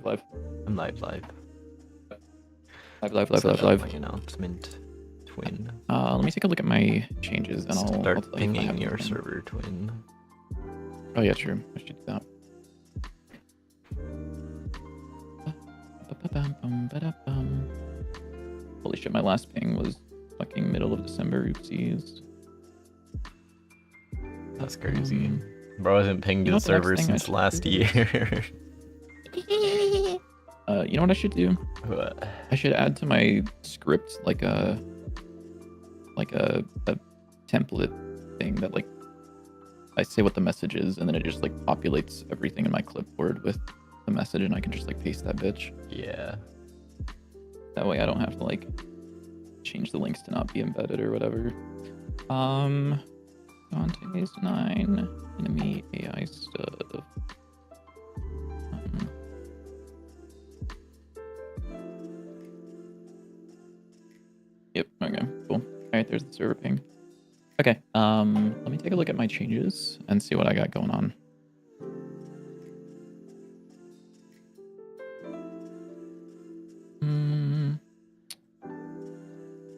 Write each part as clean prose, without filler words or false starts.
Live. I'm live. Live. Set up my announcement, Twin. Let me take a look at my changes and I'll Start tell you if I have pinging your anything. server, Twin. Oh yeah, true. I should do that. Holy shit, my last ping was fucking middle of December. Oopsies. That's crazy. Bro hasn't pinged You know the what the next server thing I since should last do? year. You know what I should do? What? I should add to my script like a template thing that like I say what the message is and then it just like populates everything in my clipboard with the message and I can just like paste that bitch. Yeah. That way I don't have to like change the links to not be embedded or whatever. Dante's 9 enemy AI stuff. Yep, okay, cool. Alright, there's the server ping. Okay, let me take a look at my changes and see what I got going on.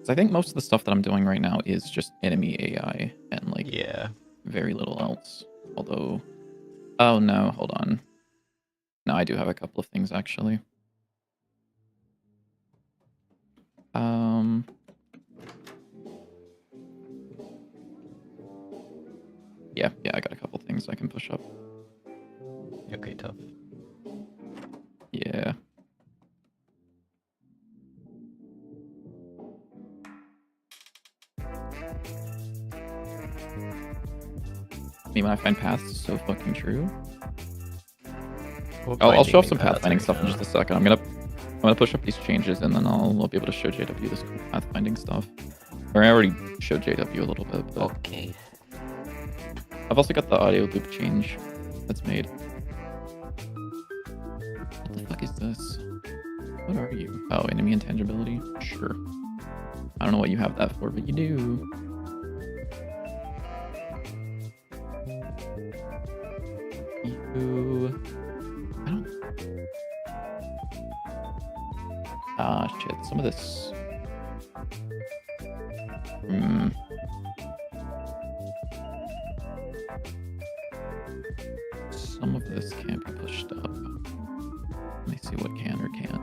So I think most of the stuff that I'm doing right now is just enemy AI and like Yeah. very little else. Although, oh no, hold on. No, I do have a couple of things actually. Yeah, I got a couple things I can push up. Okay, tough. Yeah. I mean, when I find paths so fucking true. I'll show off some pathfinding stuff in just a second. I'm gonna push up these changes and then I'll be able to show JW this cool pathfinding stuff. Or I already showed JW a little bit, but Okay. I've also got the audio loop change that's made. What the fuck is this? What are you? Oh, enemy intangibility? Sure. I don't know what you have that for, but you do. I don't... Ah, shit. Some of this... Some of this can't be pushed up. Let me see what can or can't.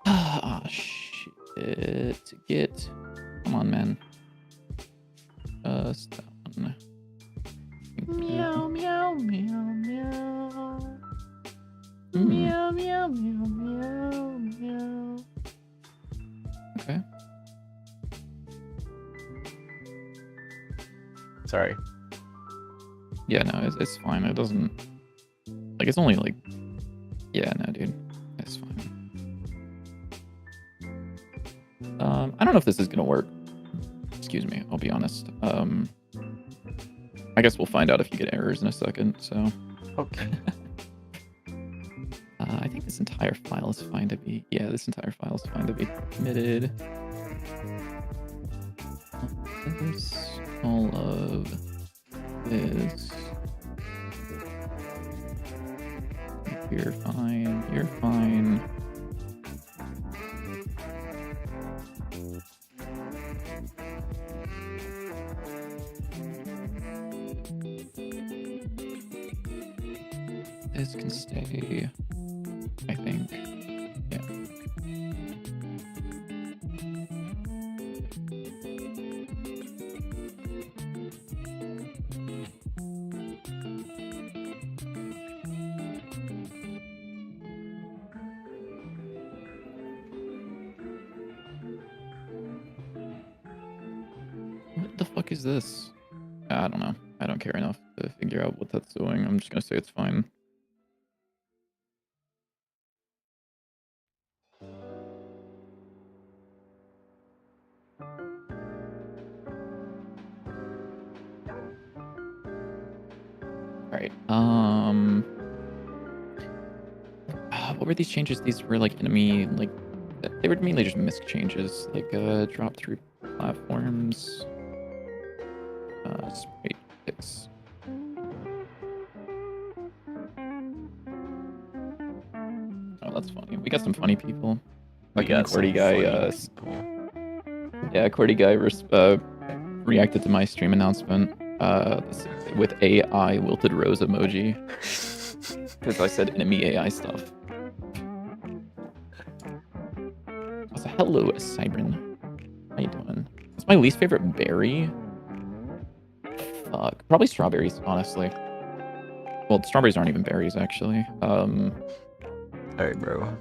Ah, shit. Get. Come on, man. Just that one. Meow, meow, meow, meow. Hmm. Meow, meow, meow, meow, meow. Okay. Sorry. Yeah, no, it's fine. It doesn't... Like, it's only like... Yeah, no, dude. It's fine. I don't know if this is gonna work. Excuse me, I'll be honest. I guess we'll find out if you get errors in a second, so... Okay. I think this entire file is fine to be... Yeah, this entire file is fine to be committed. All of this. You're fine. You're fine. This can stay, I think. Yeah. What the fuck is this? I don't know. I don't care enough to figure out what that's doing. I'm just gonna say it's fine. All right. What were these changes? These were like enemy, like they were mainly just misc changes, like drop through platforms, spray picks. Oh, that's funny. We got some funny people. We Fucking got Cordy some guy. funny people. Yeah, Cordy guy reacted to my stream announcement with AI wilted rose emoji because I said enemy AI stuff. Also, hello, Cybrin. How you doing? It's my least favorite berry. Fuck, probably strawberries, honestly. Well, strawberries aren't even berries, actually. All right, bro.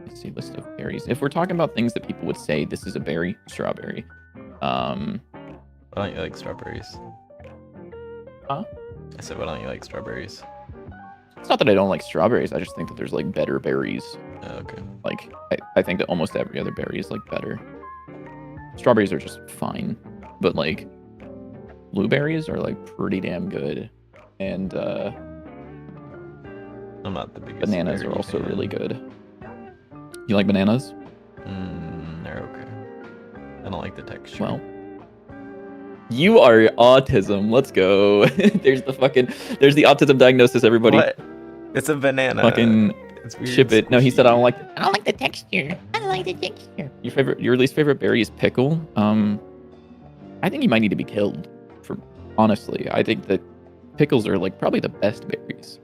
Let's see, list of berries. If we're talking about things that people would say, this is a berry, strawberry. Why don't you like strawberries? Huh? I said, why don't you like strawberries? It's not that I don't like strawberries. I just think that there's like better berries. Oh, okay. Like, I think that almost every other berry is like better. Strawberries are just fine, but like blueberries are like pretty damn good, and I'm not the biggest. bananas berry are also fan. really good. You like bananas? They're okay. I don't like the texture. Well, you are autism. Let's go. There's the autism diagnosis, everybody. What? It's a banana. Fucking It's weird. ship it. No, he said I don't like I don't like the texture. I don't like the texture. your least favorite berry is pickle. I think he might need to be killed. For honestly, I think that pickles are like probably the best berries.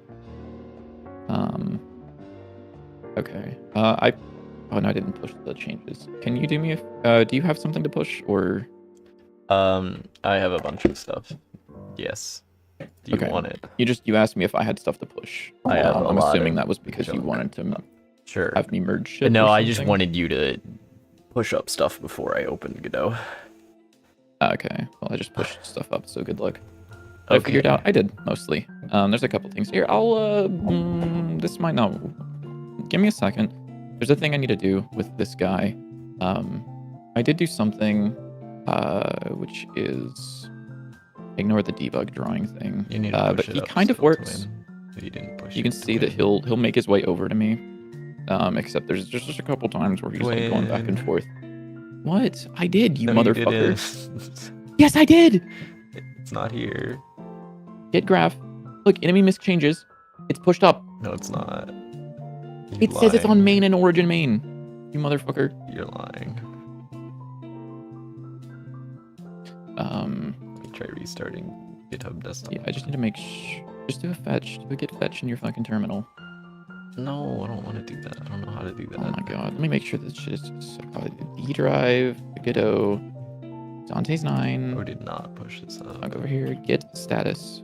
Okay. Oh no, I didn't push the changes. Can you do me a? Do you have something to push or? I have a bunch of stuff. Yes. Do you Okay. want it? You asked me if I had stuff to push. I have a I'm lot assuming of that was because you junk. wanted to Sure. have me merge shit. No, or I just something. wanted you to push up stuff before I opened Godot. Okay. Well, I just pushed stuff up, so good luck. I figured out I did mostly. There's a couple things here. I'll this might not. Give me a second. There's a thing I need to do with this guy. I did do something, which is ignore the debug drawing thing. You need to push but it he up kind of still to works. win. You didn't push You it can to see that win. he'll make his way over to me. Except there's just a couple times where he's like going back and Win. forth. What? I did, you No, motherfucker. didn't. Yes, I did. It's not here. Hit graph. Look, enemy misc changes. It's pushed up. No, it's not. It says it's on main and origin main. You motherfucker. You're lying. Let me try restarting GitHub desktop. Yeah, I just need to make just do a fetch. Do a git fetch in your fucking terminal. No, I don't want to do that. I don't know how to do that. Oh my god. Let me make sure this shit is D drive, Godot, Dante's 9. Or did not push this up. I'll go over here, git status.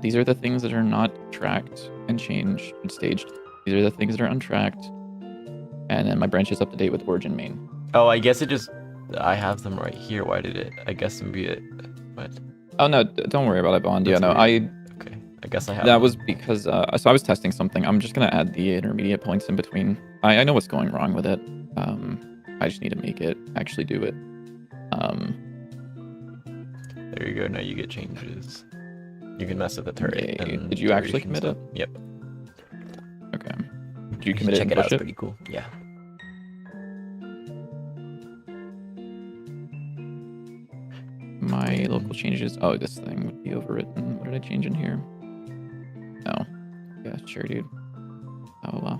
These are the things that are not tracked and changed and staged. These are the things that are untracked. And then my branch is up to date with origin main. Oh, I guess it just... I have them right here. Why did it... I guess it'd be it... What? Oh no, don't worry about it, Bond. Yeah, That's no, weird. Okay. I guess I have that them. was because so I was testing something. I'm just gonna add the intermediate points in between. I know what's going wrong with it. I just need to make it actually do it. There you go. Now you get changes. You can mess with the turret. Yay. And Did you actually duration commit stuff. it? Yep. Okay. Did you should commit it check and it out. push It's it? pretty cool. Yeah. My local changes. Oh, this thing would be overwritten. What did I change in here? Oh. Yeah, sure, dude. Oh, wow.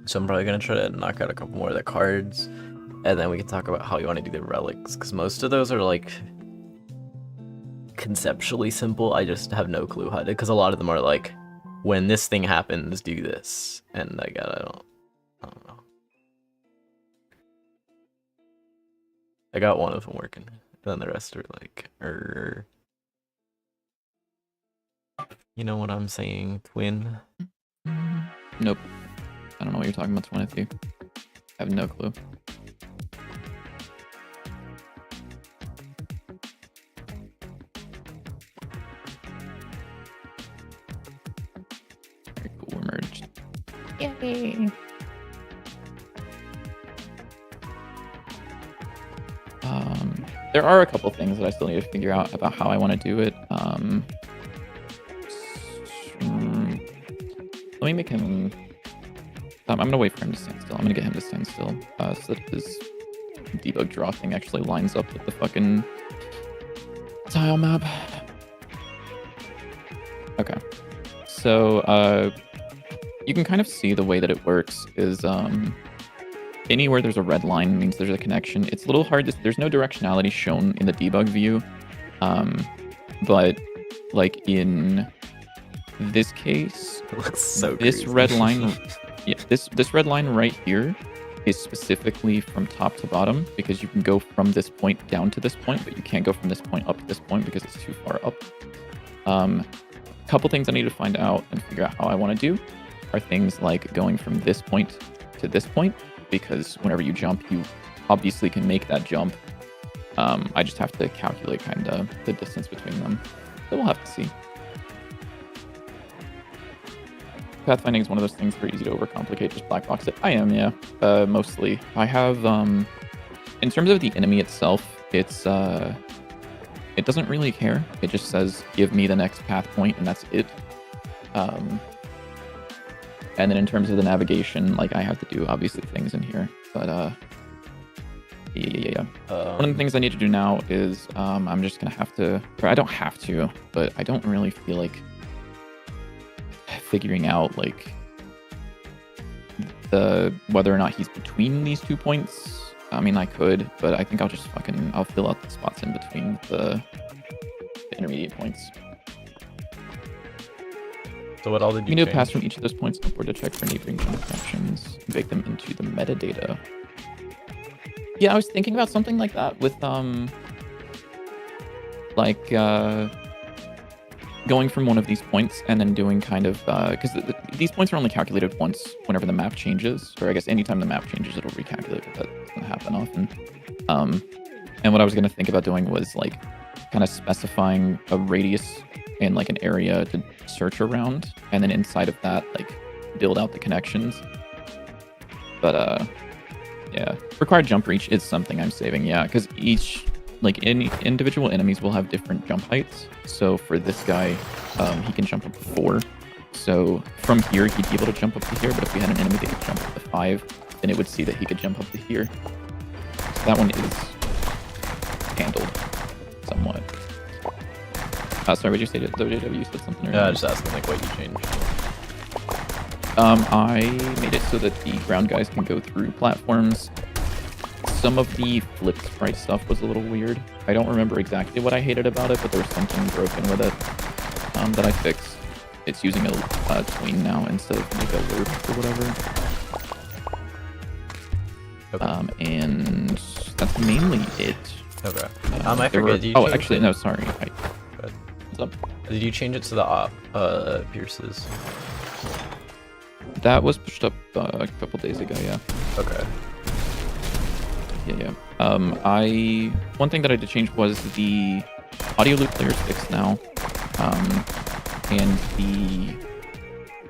So I'm probably gonna try to knock out a couple more of the cards, and then we can talk about how you want to do the relics, because most of those are like conceptually simple. I just have no clue how to, because a lot of them are like, when this thing happens, do this, and I don't know. I got one of them working, and then the rest are like, you know what I'm saying, twin? Nope. I don't know what you're talking about, Twinity. I have no clue. Very cool, we're merged. Yay. There are a couple things that I still need to figure out about how I want to do it. Let me make him... I'm going to wait for him to stand still. I'm going to get him to stand still so that his debug draw thing actually lines up with the fucking tile map. Okay. So you can kind of see the way that it works is anywhere there's a red line means there's a connection. It's a little hard to... There's no directionality shown in the debug view. But like in this case, It looks so this crazy. red line... Yeah, this red line right here is specifically from top to bottom because you can go from this point down to this point, but you can't go from this point up to this point because it's too far up. Couple things I need to find out and figure out how I want to do are things like going from this point to this point, because whenever you jump, you obviously can make that jump. I just have to calculate kind of the distance between them. So we'll have to see. Pathfinding is one of those things very easy to overcomplicate, just black box it. I am, yeah. Mostly. I have, in terms of the enemy itself, it's, it doesn't really care. It just says, give me the next path point, and that's it. And then in terms of the navigation, like, I have to do, obviously, things in here. But, yeah. One of the things I need to do now is, I'm just gonna have to, or I don't have to, but I don't really feel like figuring out like whether or not he's between these 2 points. I mean, I could, but I think I'll just I'll fill out the spots in between the intermediate points. So what all did You you need to pass change? from each of those points upward to check for neighboring connections and bake them into the metadata. Yeah, I was thinking about something like that with going from one of these points and then doing kind of because these points are only calculated once whenever the map changes, or I guess anytime the map changes it'll recalculate, but that doesn't happen often. And what I was going to think about doing was like kind of specifying a radius and like an area to search around, and then inside of that like build out the connections. But yeah, required jump reach is something I'm saving, yeah, because each any individual enemies will have different jump heights. So for this guy, he can jump up to 4. So from here, he'd be able to jump up to here. But if we had an enemy that could jump up to 5, then it would see that he could jump up to here. So that one is handled somewhat. Sorry, what did you say? WJW, you said something earlier. Just asking like what you changed. I made it so that the ground guys can go through platforms. Some of the flipped sprite stuff was a little weird. I don't remember exactly what I hated about it, but there was something broken with it that I fixed. It's using a tween now instead of like a loop or whatever. Okay. And that's mainly it. Okay. I There were- forget. Did you oh, change actually, it? no, sorry. ahead. What's up? Did you change it to the pierces? That was pushed up a couple days ago, yeah. Okay. Yeah. One thing that I did change was the audio loop player is fixed now. And the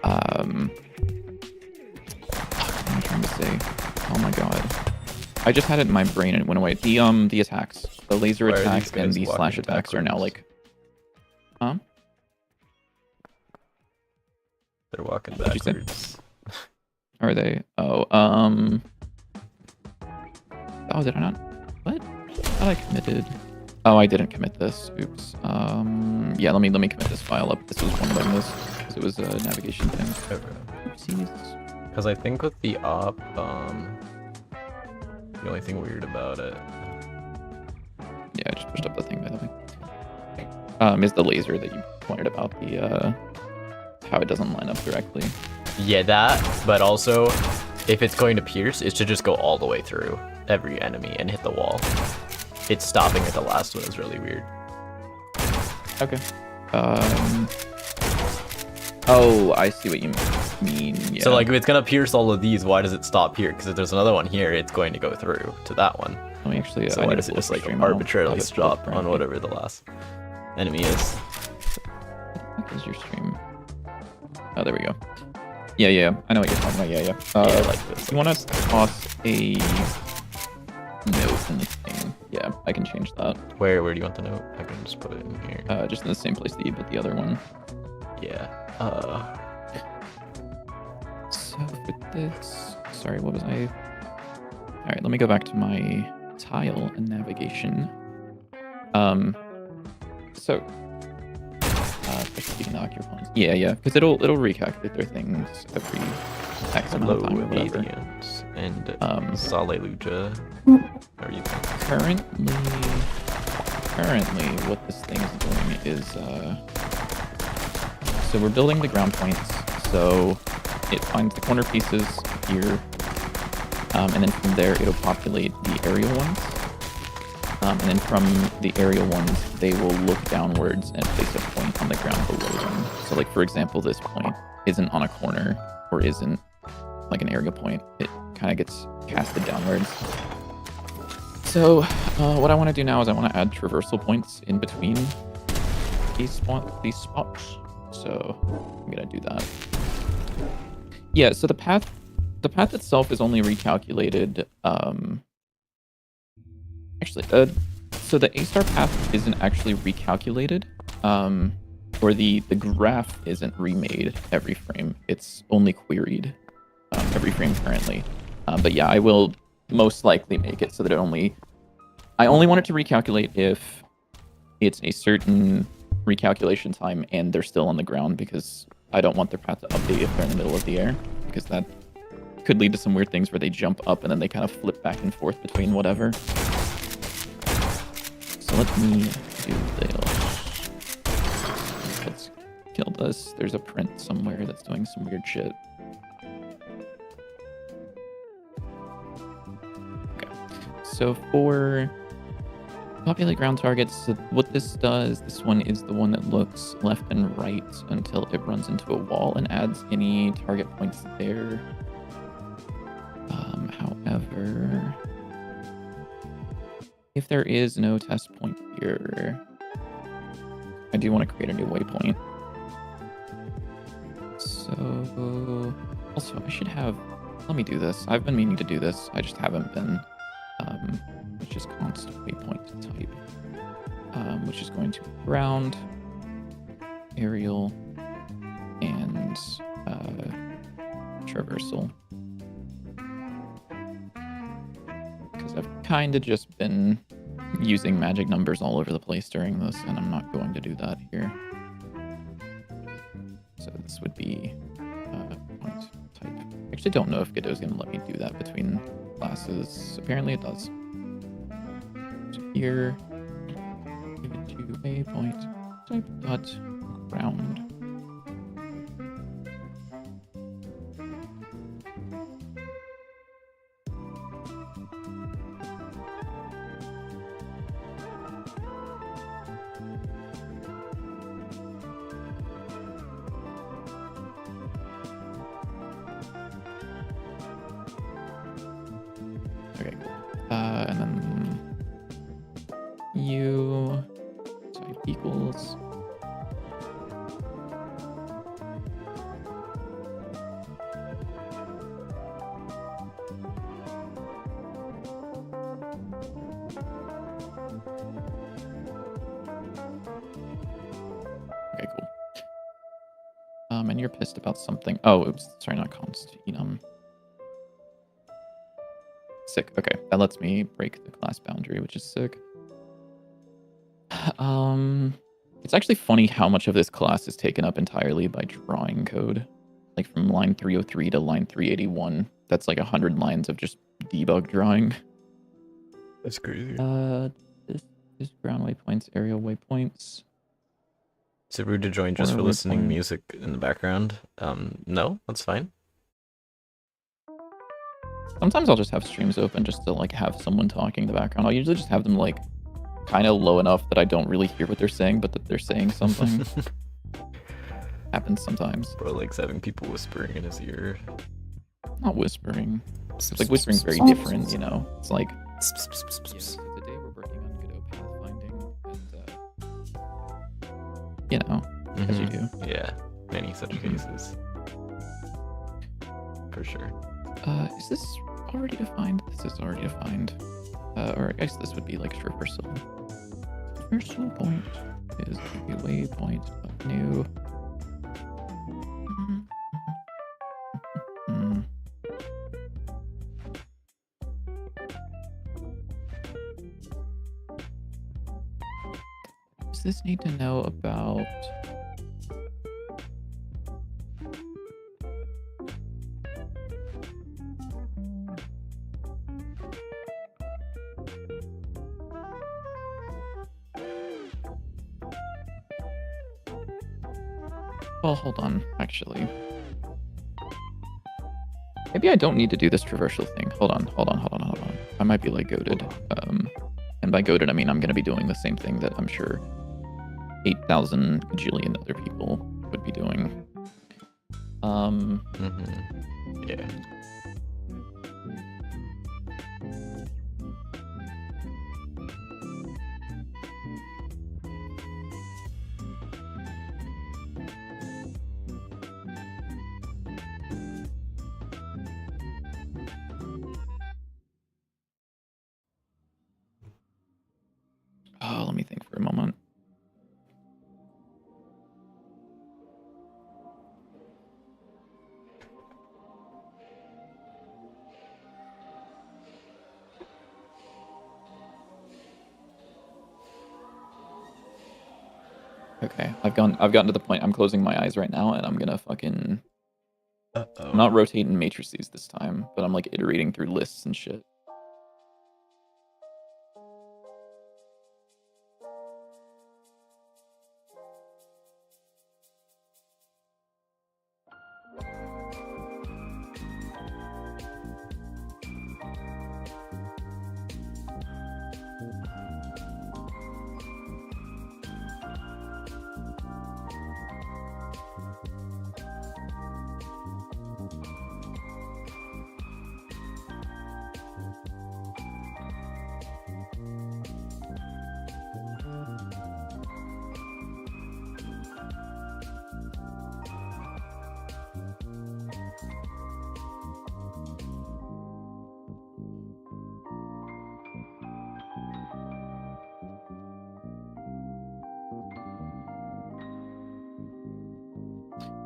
what am I trying to say? Oh my god. I just had it in my brain and it went away. The attacks. The laser Why are these attacks and guys the slash walking attacks are now backwards? like They're walking What'd you say? backwards. are they? Oh, did I not? What? I thought I committed. Oh, I didn't commit this. Oops. Yeah, let me commit this file up. This was one of this because it was a navigation thing. Okay. Oopsies. Because I think with the op, the only thing weird about it. Yeah, I just pushed up the thing by the way. Is the laser that you pointed about the how it doesn't line up directly. Yeah, that. But also, if it's going to pierce, it should just go all the way through every enemy and hit the wall. It's stopping at the last one is really weird. Okay. Oh, I see what you mean. Yeah. So like if it's gonna pierce all of these, why does it stop here? Because if there's another one here, it's going to go through to that one. let me actually. So I why need does to it pull just up like the stream. I'll arbitrarily get pulled up stop right on here. whatever the last enemy is? What is your stream? Oh, there we go. Yeah. I know what you're talking about. Yeah. Yeah, like this. You want to toss a note in the thing? Yeah. I can change that. Where do you want the note? I can just put it in here. Just in the same place that you put the other one. Yeah. So for this, sorry, what was I? All right, let me go back to my tile and navigation. So, especially knock your opponents. Yeah, because it'll recalculate their things every X amount of time or whatever. Aliens and Saleluja. How are you doing? Currently, what this thing is doing is, so we're building the ground points. So it finds the corner pieces here, and then from there it'll populate the aerial ones. And then from the aerial ones, they will look downwards and place a point on the ground below them. So like, for example, this point isn't on a corner or isn't like an area point. It kind of gets casted downwards. So what I want to do now is I want to add traversal points in between these spots. So I'm going to do that. Yeah, so the path itself is only recalculated. So the A-star path isn't actually recalculated, or the graph isn't remade every frame. It's only queried every frame currently. But yeah, I will most likely make it so that I only want it to recalculate if it's a certain recalculation time and they're still on the ground, because I don't want their path to update if they're in the middle of the air, because that could lead to some weird things where they jump up and then they kind of flip back and forth between whatever. So let me do this. Let's kill this. There's a print somewhere that's doing some weird shit. Okay. So for populate ground targets, so what this does, this one is the one that looks left and right until it runs into a wall and adds any target points there. However, if there is no test point here, I do want to create a new waypoint. So, also, I should have, let me do this. I've been meaning to do this. I just haven't been, which is const waypoint type, which is going to be ground, aerial, and traversal. Because I've kind of just been using magic numbers all over the place during this, and I'm not going to do that here. So this would be point type. I actually don't know if Godot's going to let me do that between classes. Apparently it does. So here, give it to a point type dot ground. Okay, cool. And then you type equals. Okay, cool. And you're pissed about something. Oh, oops. Sorry, not const. Enum. Sick. Okay, that lets me break the class boundary, which is sick. It's actually funny how much of this class is taken up entirely by drawing code. Like from line 303 to line 381. That's like 100 lines of just debug drawing. That's crazy. This is ground waypoints, aerial waypoints. Is it rude to join just for listening music in the background? No, that's fine. Sometimes I'll just have streams open just to like have someone talking in the background. I'll usually just have them like kind of low enough that I don't really hear what they're saying, but that they're saying something. Happens sometimes. Bro likes having people whispering in his ear. Not whispering. It's like whispering's very different, you know? It's like... Yeah, so today we're working on Godot pathfinding, and, you know, as you do. Yeah, many such cases. For sure. Is this already defined? This is already defined. Or I guess this would be like traversal. Traversal point is a waypoint of new. Hmm. Does this need to know about? Well, hold on, actually. Maybe I don't need to do this traversal thing. Hold on. I might be like goated. And by goated, I mean I'm going to be doing the same thing that I'm sure 8,000 gajillion other people would be doing. Yeah. Oh, let me think for a moment. Okay, I've gotten to the point. I'm closing my eyes right now, and I'm gonna fucking. I'm not rotating matrices this time, but I'm like iterating through lists and shit.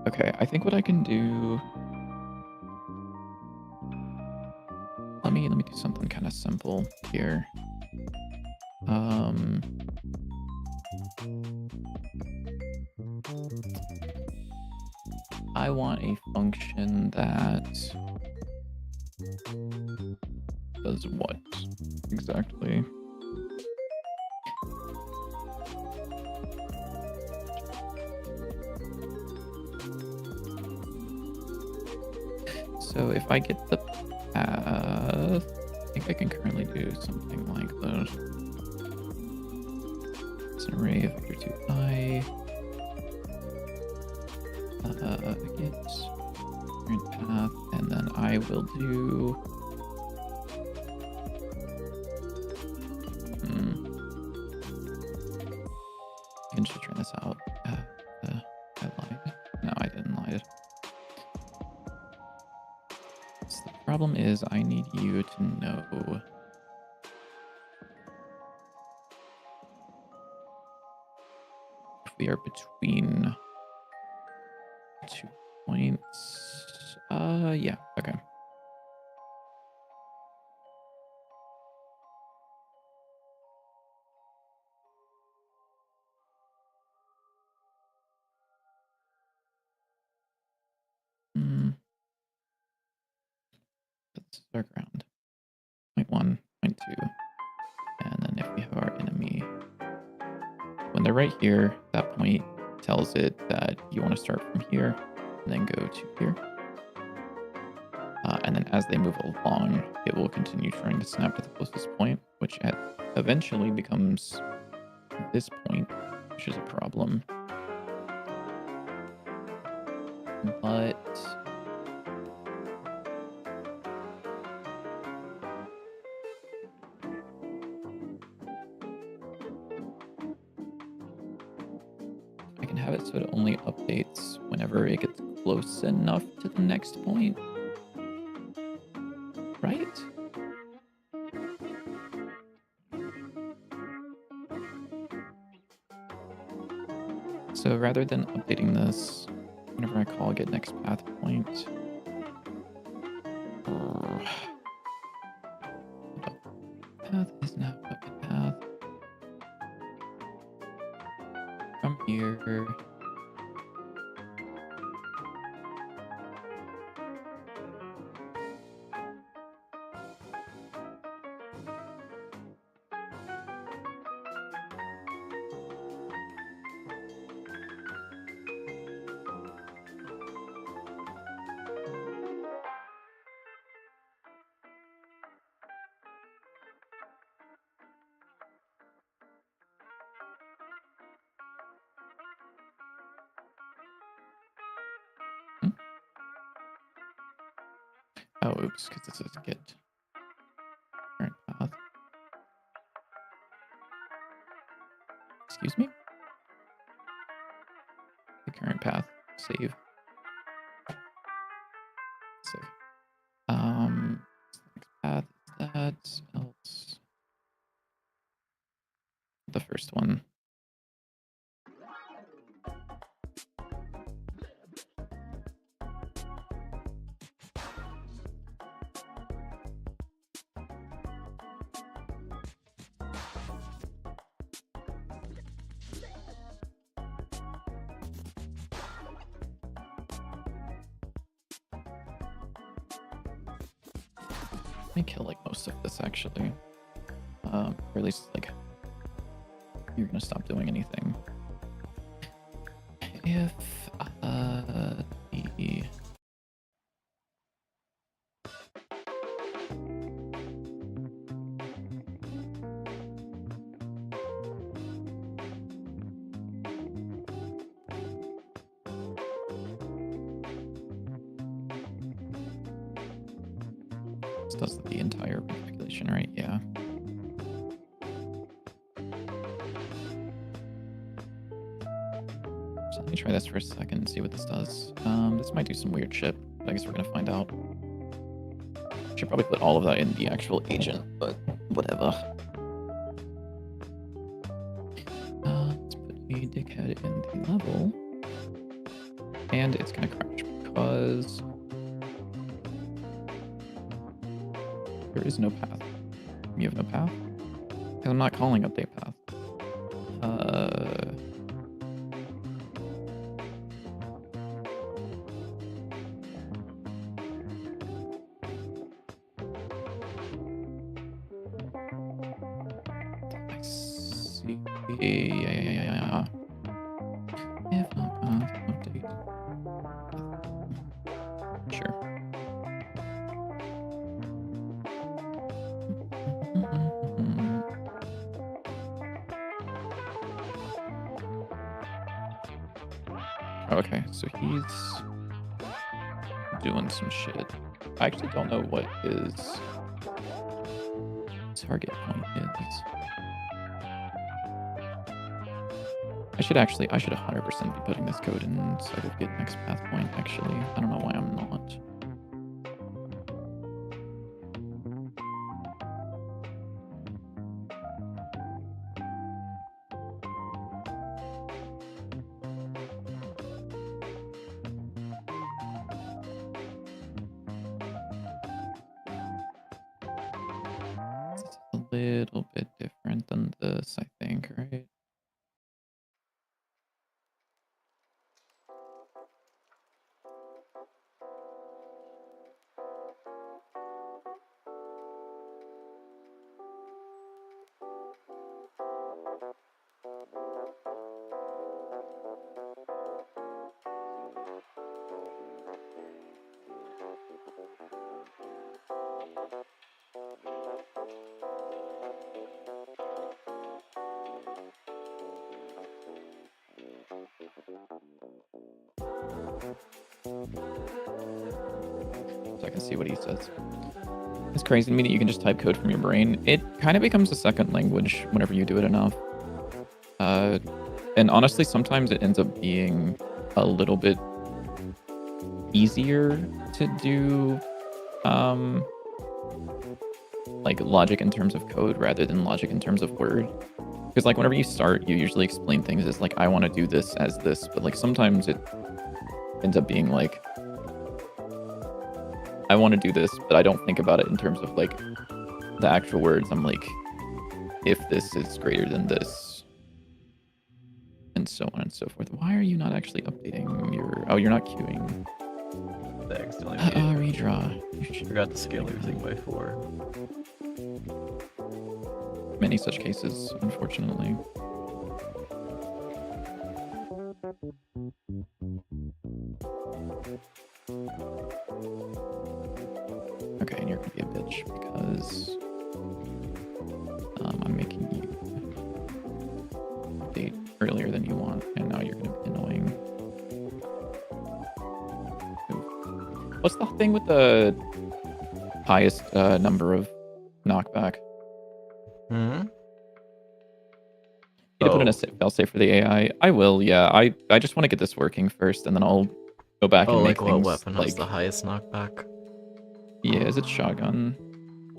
Okay, I think what I can do. Let me do something kind of simple here. I want a function that does what exactly? So if I get the path, I think I can currently do something like this. It's an array of vector 2I. Get current path, and then I will do. I can just try this out. I lied. No, I didn't lie. So the problem is I need you to know if we are between 2 points. Yeah, okay. This is our ground. 0.1, 0.2. And then if we have our enemy, when they're right here, that point tells it that you want to start from here and then go to here. And then as they move along, it will continue trying to snap to the closest point, which eventually becomes this point, which is a problem. But I can have it so it only updates whenever it gets close enough to the next point. Right? So rather than updating this, whenever I call get next path point, path is now bucket path. From here. Oh, oops, because this is get current path. Excuse me? The current path. Save. Save. Next path is that, else. The first one. Let me kill like most of this actually. Or at least like you're gonna stop doing anything. If the this does the entire calculation, right? Yeah. So let me try this for a second and see what this does. This might do some weird shit, but I guess we're gonna find out. Should probably put all of that in the actual agent, but whatever. Let's put a dickhead in the level. And it's gonna crash because there is no path. You have no path? Because I'm not calling update path. I see. Yeah. If not path, update. Sure. Okay, so he's doing some shit. I actually don't know what his target point is. I should 100% be putting this code inside of get next path point, actually. I don't know why I'm not. It's a little bit different than this, I think, right? So I can see what he says. It's crazy to me that you can just type code from your brain. It kind of becomes a second language whenever you do it enough. And honestly, sometimes it ends up being a little bit easier to do like logic in terms of code rather than logic in terms of word. Because like whenever you start, you usually explain things as like, I want to do this as this, but like sometimes it ends up being like, I want to do this, but I don't think about it in terms of like the actual words. I'm like, if this is greater than this, and so on and so forth. Why are you not actually updating your? Oh, you're not queuing. I accidentally Redraw. forgot to scale everything by 4. Many such cases, unfortunately. Okay, and you're gonna be a bitch because I'm making you update earlier than you want, and now you're gonna be annoying. What's the thing with the highest number of knockback? Hmm. Need to put in a failsafe for the AI. I will, yeah. I just want to get this working first, and then I'll go back and make like what things weapon has like. the highest knockback? Yeah, is it shotgun?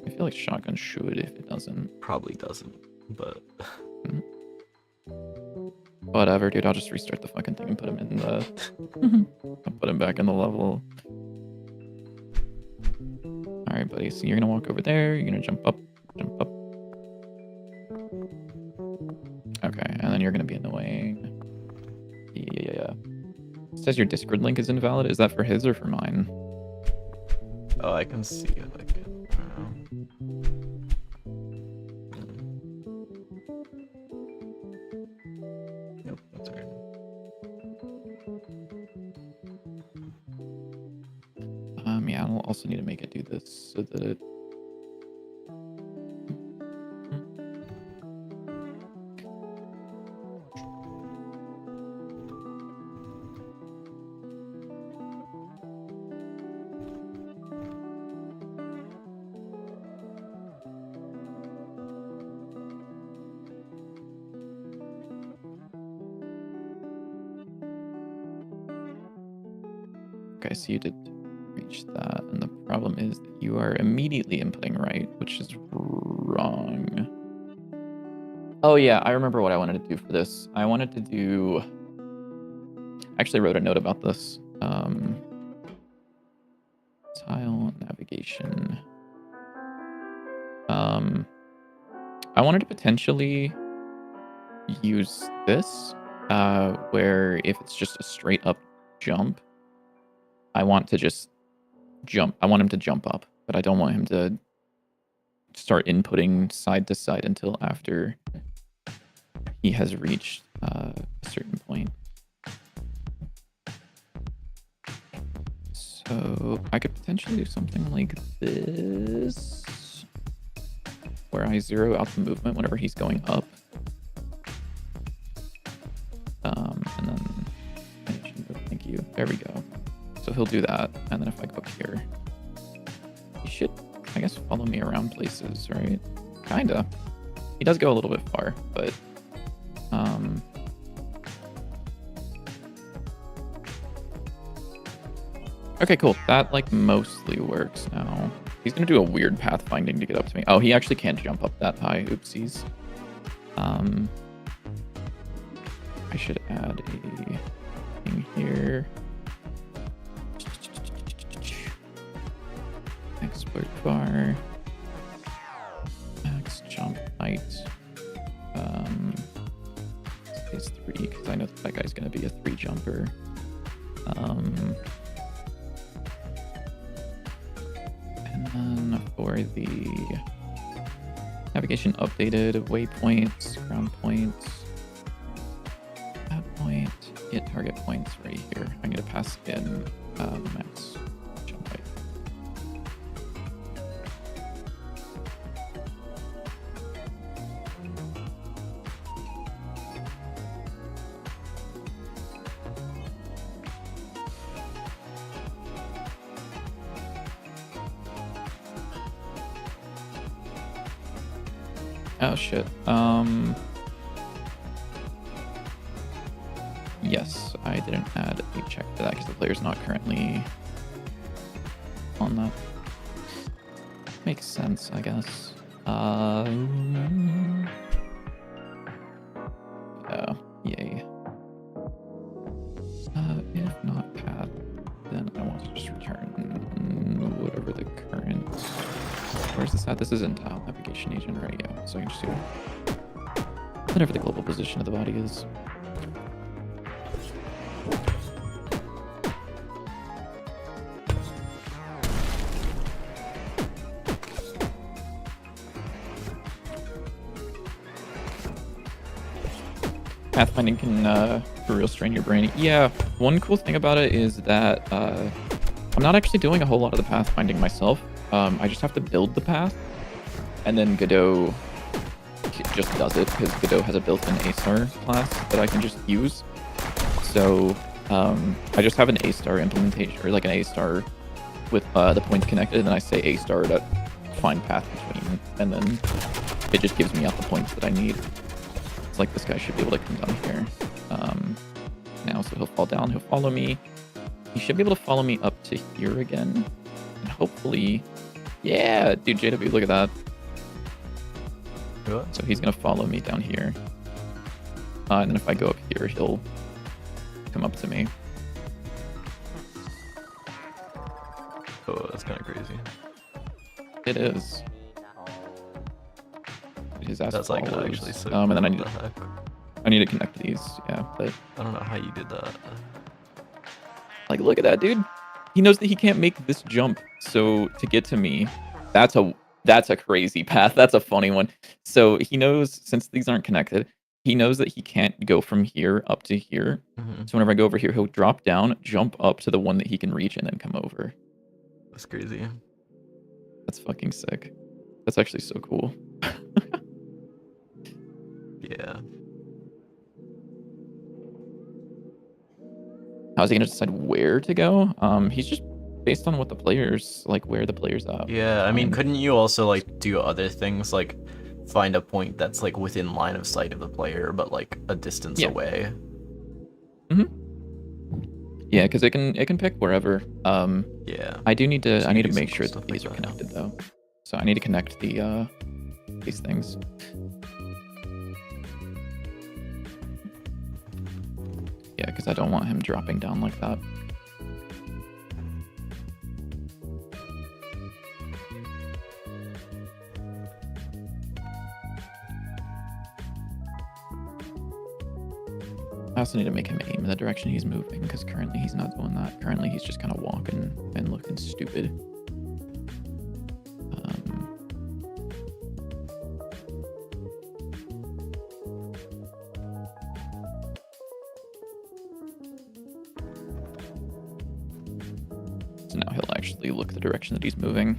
I feel like shotgun should if it doesn't. Probably doesn't, but Whatever, dude. I'll just restart the fucking thing and put him in the. I'll put him back in the level. All right, buddy. So you're gonna walk over there. You're gonna jump up, jump up. Okay, and then you're gonna be annoying. Yeah. It says your Discord link is invalid. Is that for his or for mine? oh, I can see it. I can. Nope, that's weird. Yeah, I'll also need to make it do this so that it. Okay, so you did reach that, and the problem is that you are immediately inputting right, which is wrong. Oh yeah, I remember what I wanted to do for this. I wanted to do. I actually wrote a note about this. Tile navigation. I wanted to potentially use this, where if it's just a straight up jump, I want to just jump. I want him to jump up, but I don't want him to start inputting side to side until after he has reached a certain point. So I could potentially do something like this, where I zero out the movement whenever he's going up. And then, thank you. There we go. So he'll do that, and then if I go up here, he should, I guess, follow me around places, right? Kinda. He does go a little bit far, but okay, cool. That like mostly works now. He's gonna do a weird pathfinding to get up to me. Oh, he actually can't jump up that high. Oopsies. I should add a thing here. Export bar. Max jump height. It's 3 because I know that guy's gonna be a 3 jumper. And then for the navigation updated, waypoints, ground points, that point, get target points right here. I'm gonna pass in max jump height. Oh shit. Yes, I didn't add a check for that because the player's not currently on that. Makes sense, I guess. Yay. If not path, then I want to just return whatever the current... Where's this at? This is in tile navigation agent radio, so I can just do whatever the global position of the body is. Pathfinding can for real strain your brain. Yeah, one cool thing about it is that I'm not actually doing a whole lot of the pathfinding myself. I just have to build the path, and then Godot just does it because Godot has a built-in A-star class that I can just use. So I just have an A-star implementation, or like an A-star with the points connected, and then I say A-star to find path between, and then it just gives me out the points that I need. It's like this guy should be able to come down here now, so he'll fall down, he'll follow me. He should be able to follow me up to here again, and hopefully, yeah, dude, JW, look at that. What? So he's gonna follow me down here, and then if I go up here, he'll come up to me. Oh, that's kind of crazy. It is. His ass That's like follows. actually so And then cool. What the heck? I need to connect these, yeah, but I don't know how you did that. like, look at that, dude. He knows that he can't make this jump, so to get to me, that's a crazy path. That's a funny one. So he knows, since these aren't connected, he knows that he can't go from here up to here. Mm-hmm. So whenever I go over here, he'll drop down, jump up to the one that he can reach, and then come over. That's crazy. That's fucking sick. That's actually so cool. Yeah. How's he gonna decide where to go? He's just based on what the players, like where the players are. Yeah, I mean, couldn't you also like do other things, like find a point that's like within line of sight of the player, but like a distance away? Yeah, because it can pick wherever. Yeah. I do need to So I need do to make some sure stuff that these like are that. connected though. So I need to connect the these things. Yeah, because I don't want him dropping down like that. I also need to make him aim in the direction he's moving, because currently he's not doing that. Currently he's just kind of walking and looking stupid. So now he'll actually look the direction that he's moving.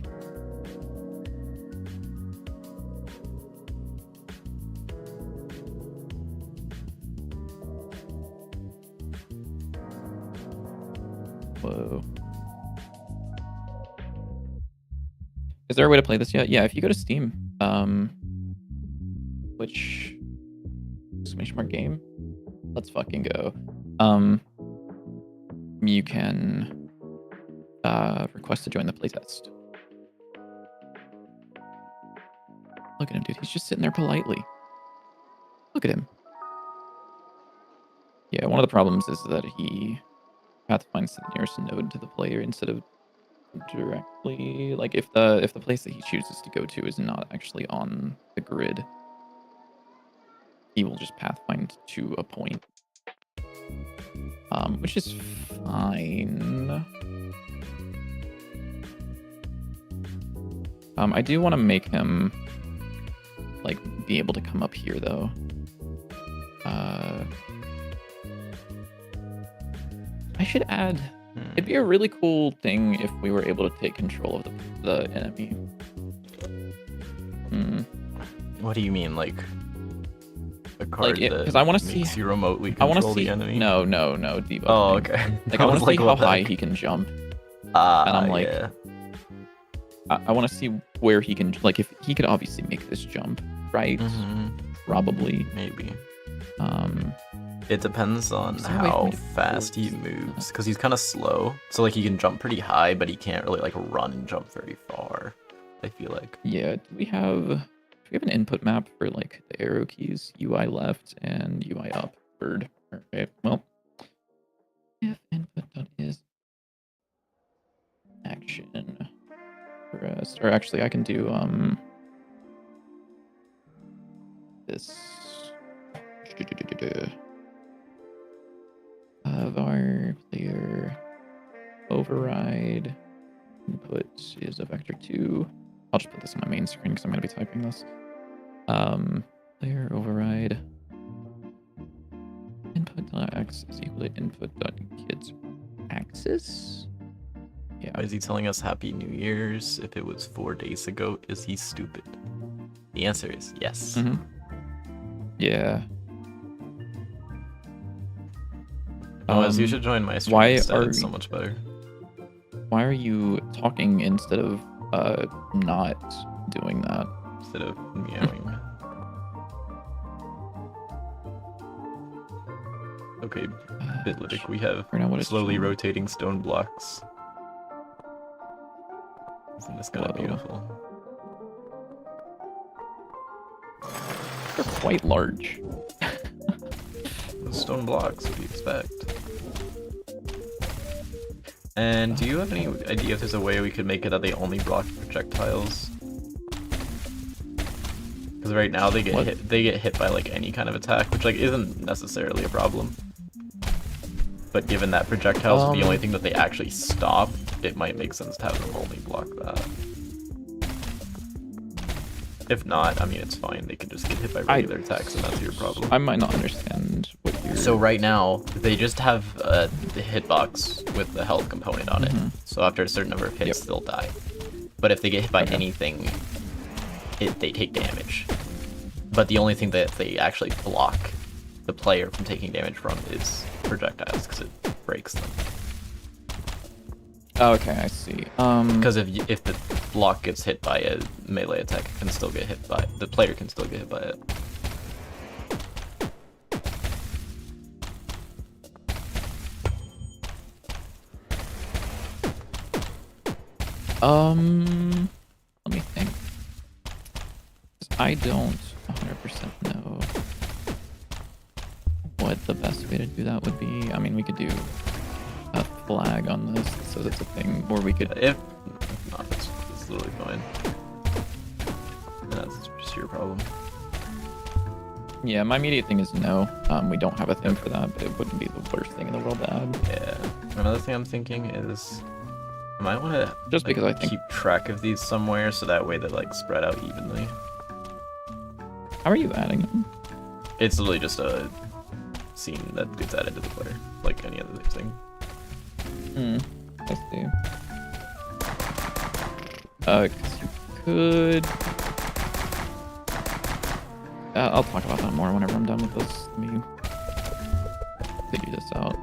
Whoa. Is there a way to play this yet? Yeah, if you go to Steam, which exclamation mark game, let's fucking go. You can request to join the playtest. Look at him, dude. He's just sitting there politely. Look at him. Yeah, one of the problems is that he pathfinds the nearest node to the player instead of directly, like if the place that he chooses to go to is not actually on the grid, he will just pathfind to a point, which is fine. I do want to make him like be able to come up here though. I should add. It'd be a really cool thing if we were able to take control of the enemy. What do you mean, like a card that because I want to see makes you remotely I want control to see the enemy? No, debuff. Oh, okay. Like I want to see how what the high heck? he can jump. And I'm like, yeah. I want to see where he can, like, if he could obviously make this jump, right? Probably. Maybe. It depends on Is there a way for how me to fast he force moves, because he's kind of slow. So like he can jump pretty high, but he can't really like run and jump very far, I feel like. Yeah. Do we have an input map for like the arrow keys, UI left and UI up? Bird. Okay, well. If input dot is action rest, or actually I can do this var player override input is a vector 2. I'll just put this on my main screen because I'm going to be typing this. Player override input.x is equal to input.kids axis. Yeah. Why is he telling us Happy New Year's if it was 4 days ago? Is he stupid? The answer is yes. Mm-hmm. Yeah. As you should join my stream why instead. are It's so much better. Why are you talking instead of not doing that? Instead of meowing. Okay, Bitlytic, we have Right now, what is slowly showing? rotating stone blocks. Isn't this kind of Whoa. beautiful? They're quite large. Stone blocks, what do you expect? And do you have any idea if there's a way we could make it that they only block projectiles? Because right now they get hit by like any kind of attack, which like isn't necessarily a problem. But given that projectiles are the only thing that they actually stop, it might make sense to have them only block that. If not, I mean it's fine. They can just get hit by regular attacks, and that's your problem. I might not understand what you're... So right now, they just have the hitbox with the health component on it. So after a certain number of hits, they'll die. But if they get hit by anything, they take damage. But the only thing that they actually block the player from taking damage from is projectiles, because it breaks them. Okay, I see. Because if the block gets hit by a melee attack, it can still get hit by the player can still get hit by it. Let me think. I don't 100% know what the best way to do that would be. I mean, we could do a flag on this so that's a thing, or we could... If not, it's literally fine. And that's just your problem. Yeah, my immediate thing is no. We don't have a thing for that, but it wouldn't be the worst thing in the world to add. Yeah. Another thing I'm thinking is I might want to Just because I think... keep track of these somewhere so that way they like spread out evenly. How are you adding them? It's literally just a scene that gets added to the player, like any other thing. I see. 'Cause you could... I'll talk about that more whenever I'm done with this. Let me figure this out.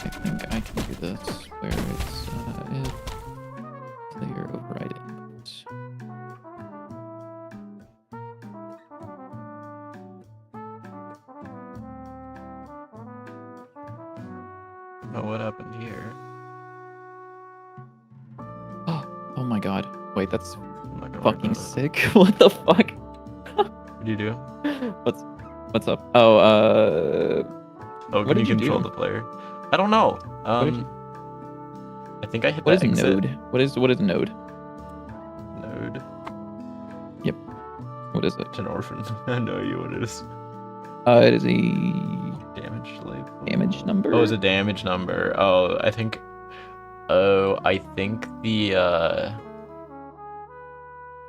I think I can do this where it's if player override input. Oh, what happened here? Oh my god. Wait, that's I'm not gonna fucking worry about sick. What the fuck? it. What do you do? What's up? Oh, Oh, what can did you you control do? the player? I don't know. did you- I think I hit what is that exit node? What is node? node. What is it? It's an orphan. I have no idea what it is. It is a Damage label. damage number. Oh, it's a damage number. Oh, I think. Oh, I think the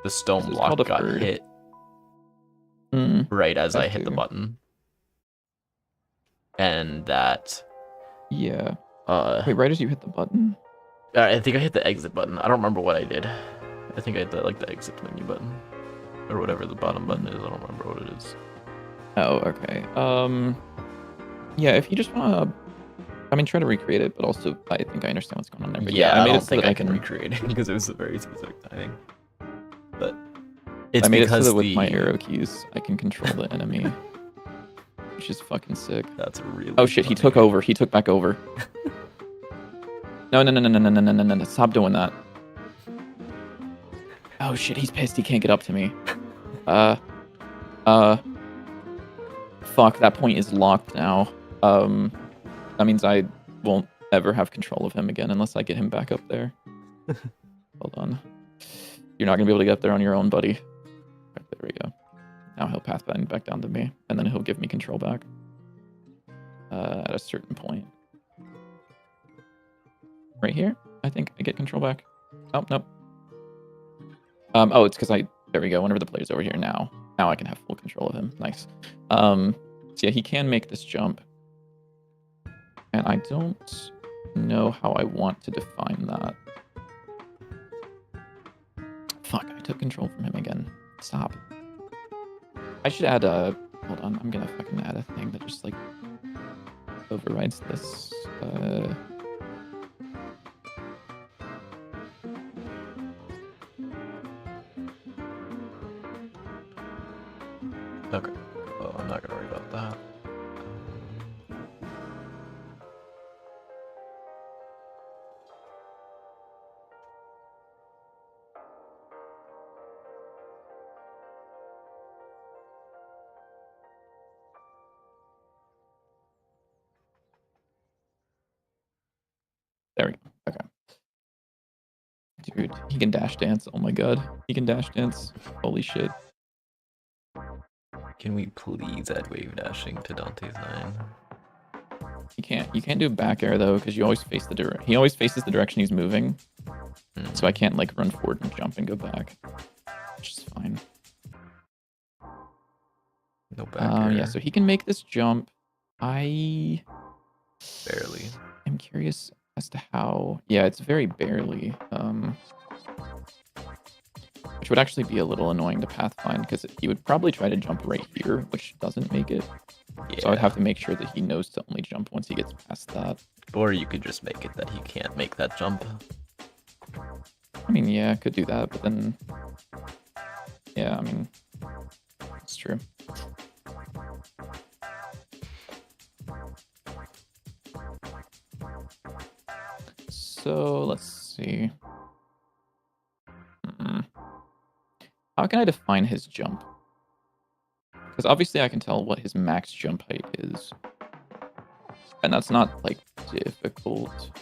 stone This is block called a got bird. hit Hmm. right as I That hit the too. button, and that. Yeah. Wait, right as you hit the button? I think I hit the exit button. I don't remember what I did. I think I hit the exit menu button, or whatever the bottom button is. I don't remember what it is. Oh, okay. Yeah, if you just wanna, I mean, try to recreate it, but also I think I understand what's going on there. But Yeah, I I made don't it so think that I can recreate it because it was a very specific timing. But it's I made it so because that with my arrow keys, I can control the enemy, which is fucking sick. That's really. Oh shit, he funny. took over. He took back over. No. Stop doing that. Oh shit, he's pissed. He can't get up to me. Fuck, that point is locked now. That means I won't ever have control of him again unless I get him back up there. Hold on. You're not gonna be able to get up there on your own, buddy. Right, there we go. Now he'll pathfind back down to me, and then he'll give me control back. At a certain point. Right here, I think I get control back. Oh, nope. Oh, it's because there we go. Whenever the player's over here now I can have full control of him. Nice. So yeah, he can make this jump. And I don't know how I want to define that. Fuck, I took control from him again. Stop. I should add a... Hold on, I'm gonna fucking add a thing that just, like, overrides this. Okay. Well, I'm not gonna worry about that. There we go. Okay. Dude, he can dash dance. Oh my god. He can dash dance. Holy shit. Can we please add wave dashing to Dante's 9? You can't do back air though, because you always face the he always faces the direction he's moving. So I can't like run forward and jump and go back. Which is fine. No back air. Yeah, so he can make this jump. I Barely. am curious as to how. Yeah, it's very barely. Which would actually be a little annoying to pathfind because he would probably try to jump right here, which doesn't make it. Yeah. So I'd have to make sure that he knows to only jump once he gets past that. Or you could just make it that he can't make that jump. I mean, yeah, I could do that, but then... Yeah, I mean... It's true. So, let's see. How can I define his jump? Because obviously I can tell what his max jump height is. And that's not, like, difficult.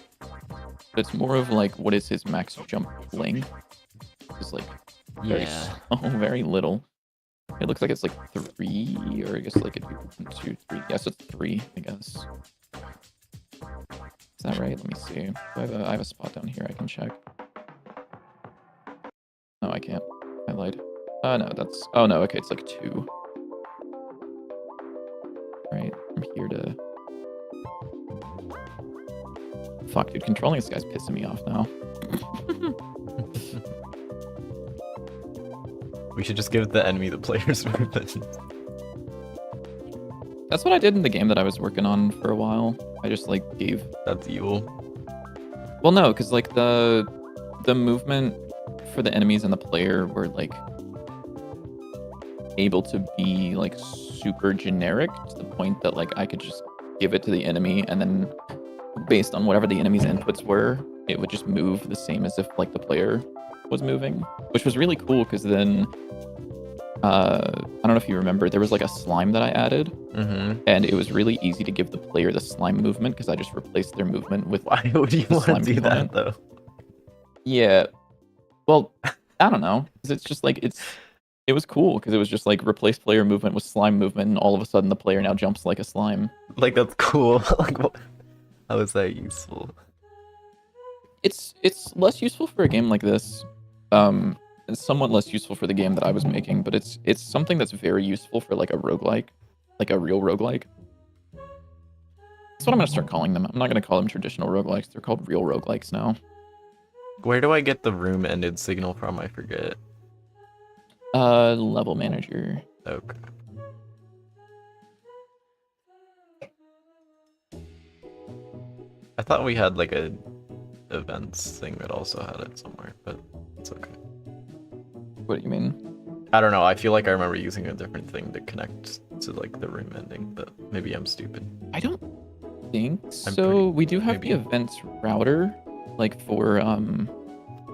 It's more of, like, what is his max jump length? It's, like, very little. It looks like it's, like, 3, or I guess, like, it'd be 1, 2, 3. Yes, it's 3, I guess. Is that right? Let me see. I have a spot down here I can check. No, I can't. I lied. No, that's... Oh, no, okay, it's like 2. Right, I'm here to... Fuck, dude, controlling this guy's pissing me off now. We should just give the enemy the player's movement. That's what I did in the game that I was working on for a while. I just, like, gave... That's evil. Well, no, because, like, the movement for the enemies and the player were, like, able to be, like, super generic to the point that, like, I could just give it to the enemy and then based on whatever the enemy's inputs were, it would just move the same as if, like, the player was moving, which was really cool because then I don't know if you remember, there was like a slime that I added, and it was really easy to give the player the slime movement because I just replaced their movement with. Why would you want to do that though? Yeah, well, I don't know, because it's just like it was cool because it was just like replace player movement with slime movement, and all of a sudden the player now jumps like a slime. Like that's cool. Like what? How is that useful? It's less useful for a game like this. It's somewhat less useful for the game that I was making, but it's something that's very useful for like a roguelike, like a real roguelike. That's what I'm gonna start calling them. I'm not gonna call them traditional roguelikes. They're called real roguelikes now. Where do I get the room ended signal from? I forget. Level manager. Okay. I thought we had like a events thing that also had it somewhere, but it's okay. What do you mean? I don't know. I feel like I remember using a different thing to connect to like the room ending, but maybe I'm stupid. I don't think so. We do have the events router, like for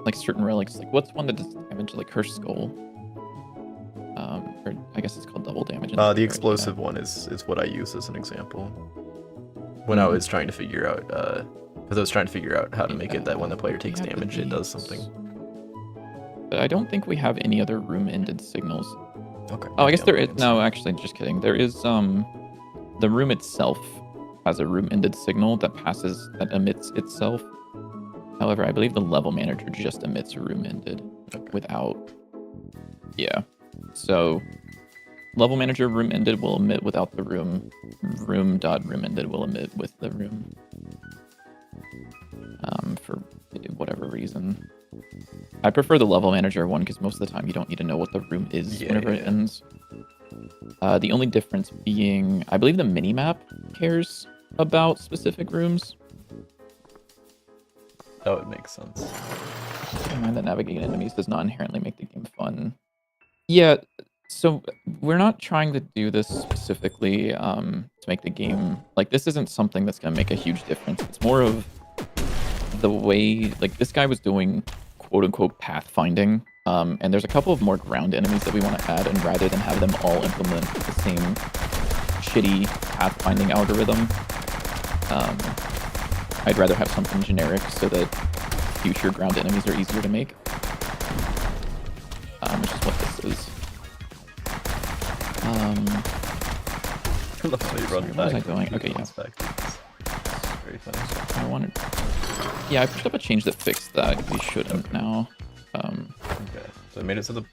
like certain relics. Like what's one that does damage, like Cursed Skull? Or I guess it's called double damage. The explosive one is what I use as an example. When I was trying to figure out, because I was trying to figure out how to make it that when the player takes damage, it does something. But I don't think we have any other room-ended signals. Okay. Oh, I guess there is. No, actually, just kidding. There is the room itself has a room-ended signal that emits itself. However, I believe the level manager just emits a room-ended without. Yeah. So level manager room-ended will emit without the room. Room.room-ended will emit with the room. For whatever reason. I prefer the level manager one because most of the time you don't need to know what the room is whenever it ends. The only difference being, I believe the minimap cares about specific rooms. That would make sense. And that navigating enemies does not inherently make the game fun. Yeah, so we're not trying to do this specifically to make the game... Like, this isn't something that's going to make a huge difference. It's more of the way... Like, this guy was doing quote-unquote pathfinding. And there's a couple of more ground enemies that we want to add, and rather than have them all implement the same shitty pathfinding algorithm, I'd rather have something generic so that future ground enemies are easier to make. Which is what this is. What was I doing? Okay, yeah. Very funny. I wanted... Yeah, I pushed up a change that fixed that. We shouldn't now. Okay, so I made it so the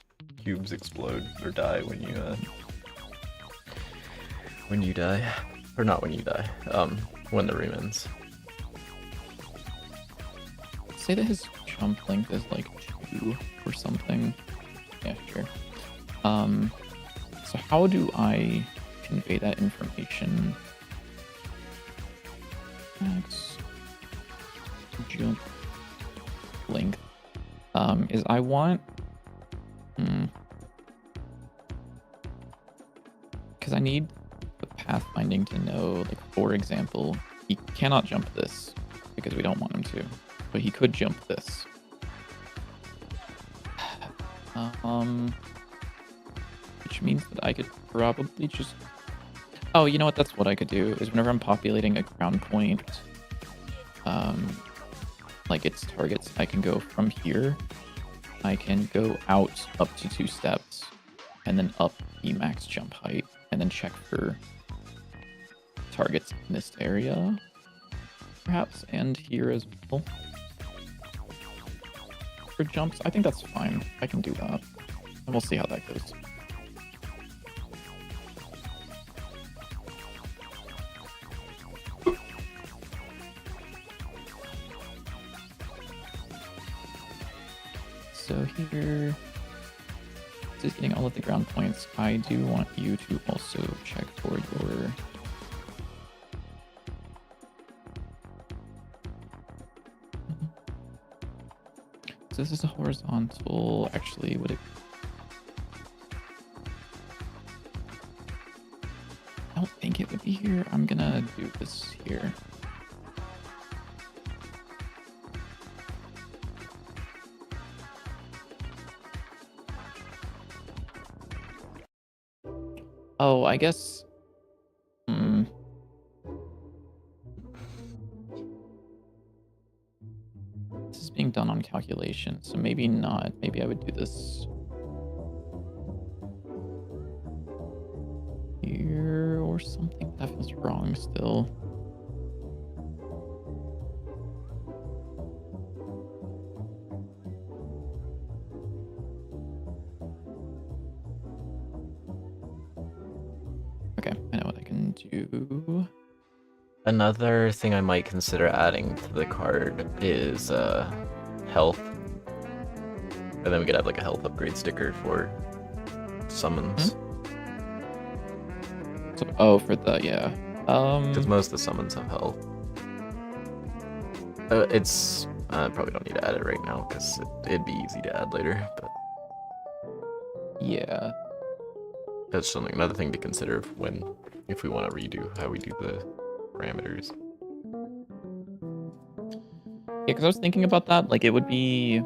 cubes explode or die when you die, or not when you die. When the room ends. Say that his jump length is like 2 or something. Yeah, sure. So how do I convey that information? Max jump length. Is I want... Because I need the pathfinding to know, like, for example, he cannot jump this because we don't want him to, but he could jump this. Which means that I could probably just... Oh, you know what? That's what I could do, is whenever I'm populating a ground point, like its targets, I can go from here. I can go out up to 2 steps, and then up the max jump height, and then check for targets in this area, perhaps, and here as well. For jumps, I think that's fine. I can do that, and we'll see how that goes. So here, just getting all of the ground points. I do want you to also check for your... So this is a horizontal. Actually, would it... I don't think it would be here. I'm gonna do this here. Oh, I guess... This is being done on calculation, so maybe not. Maybe I would do this... here or something. That feels wrong still. Okay, I know what I can do. Another thing I might consider adding to the card is health. And then we could have like a health upgrade sticker for summons. So, oh, for the, yeah. Because most of the summons have health. It's probably don't need to add it right now because it'd be easy to add later. But yeah, that's something, another thing to consider if we want to redo how we do the parameters. Yeah, because I was thinking about that. Like, it would be...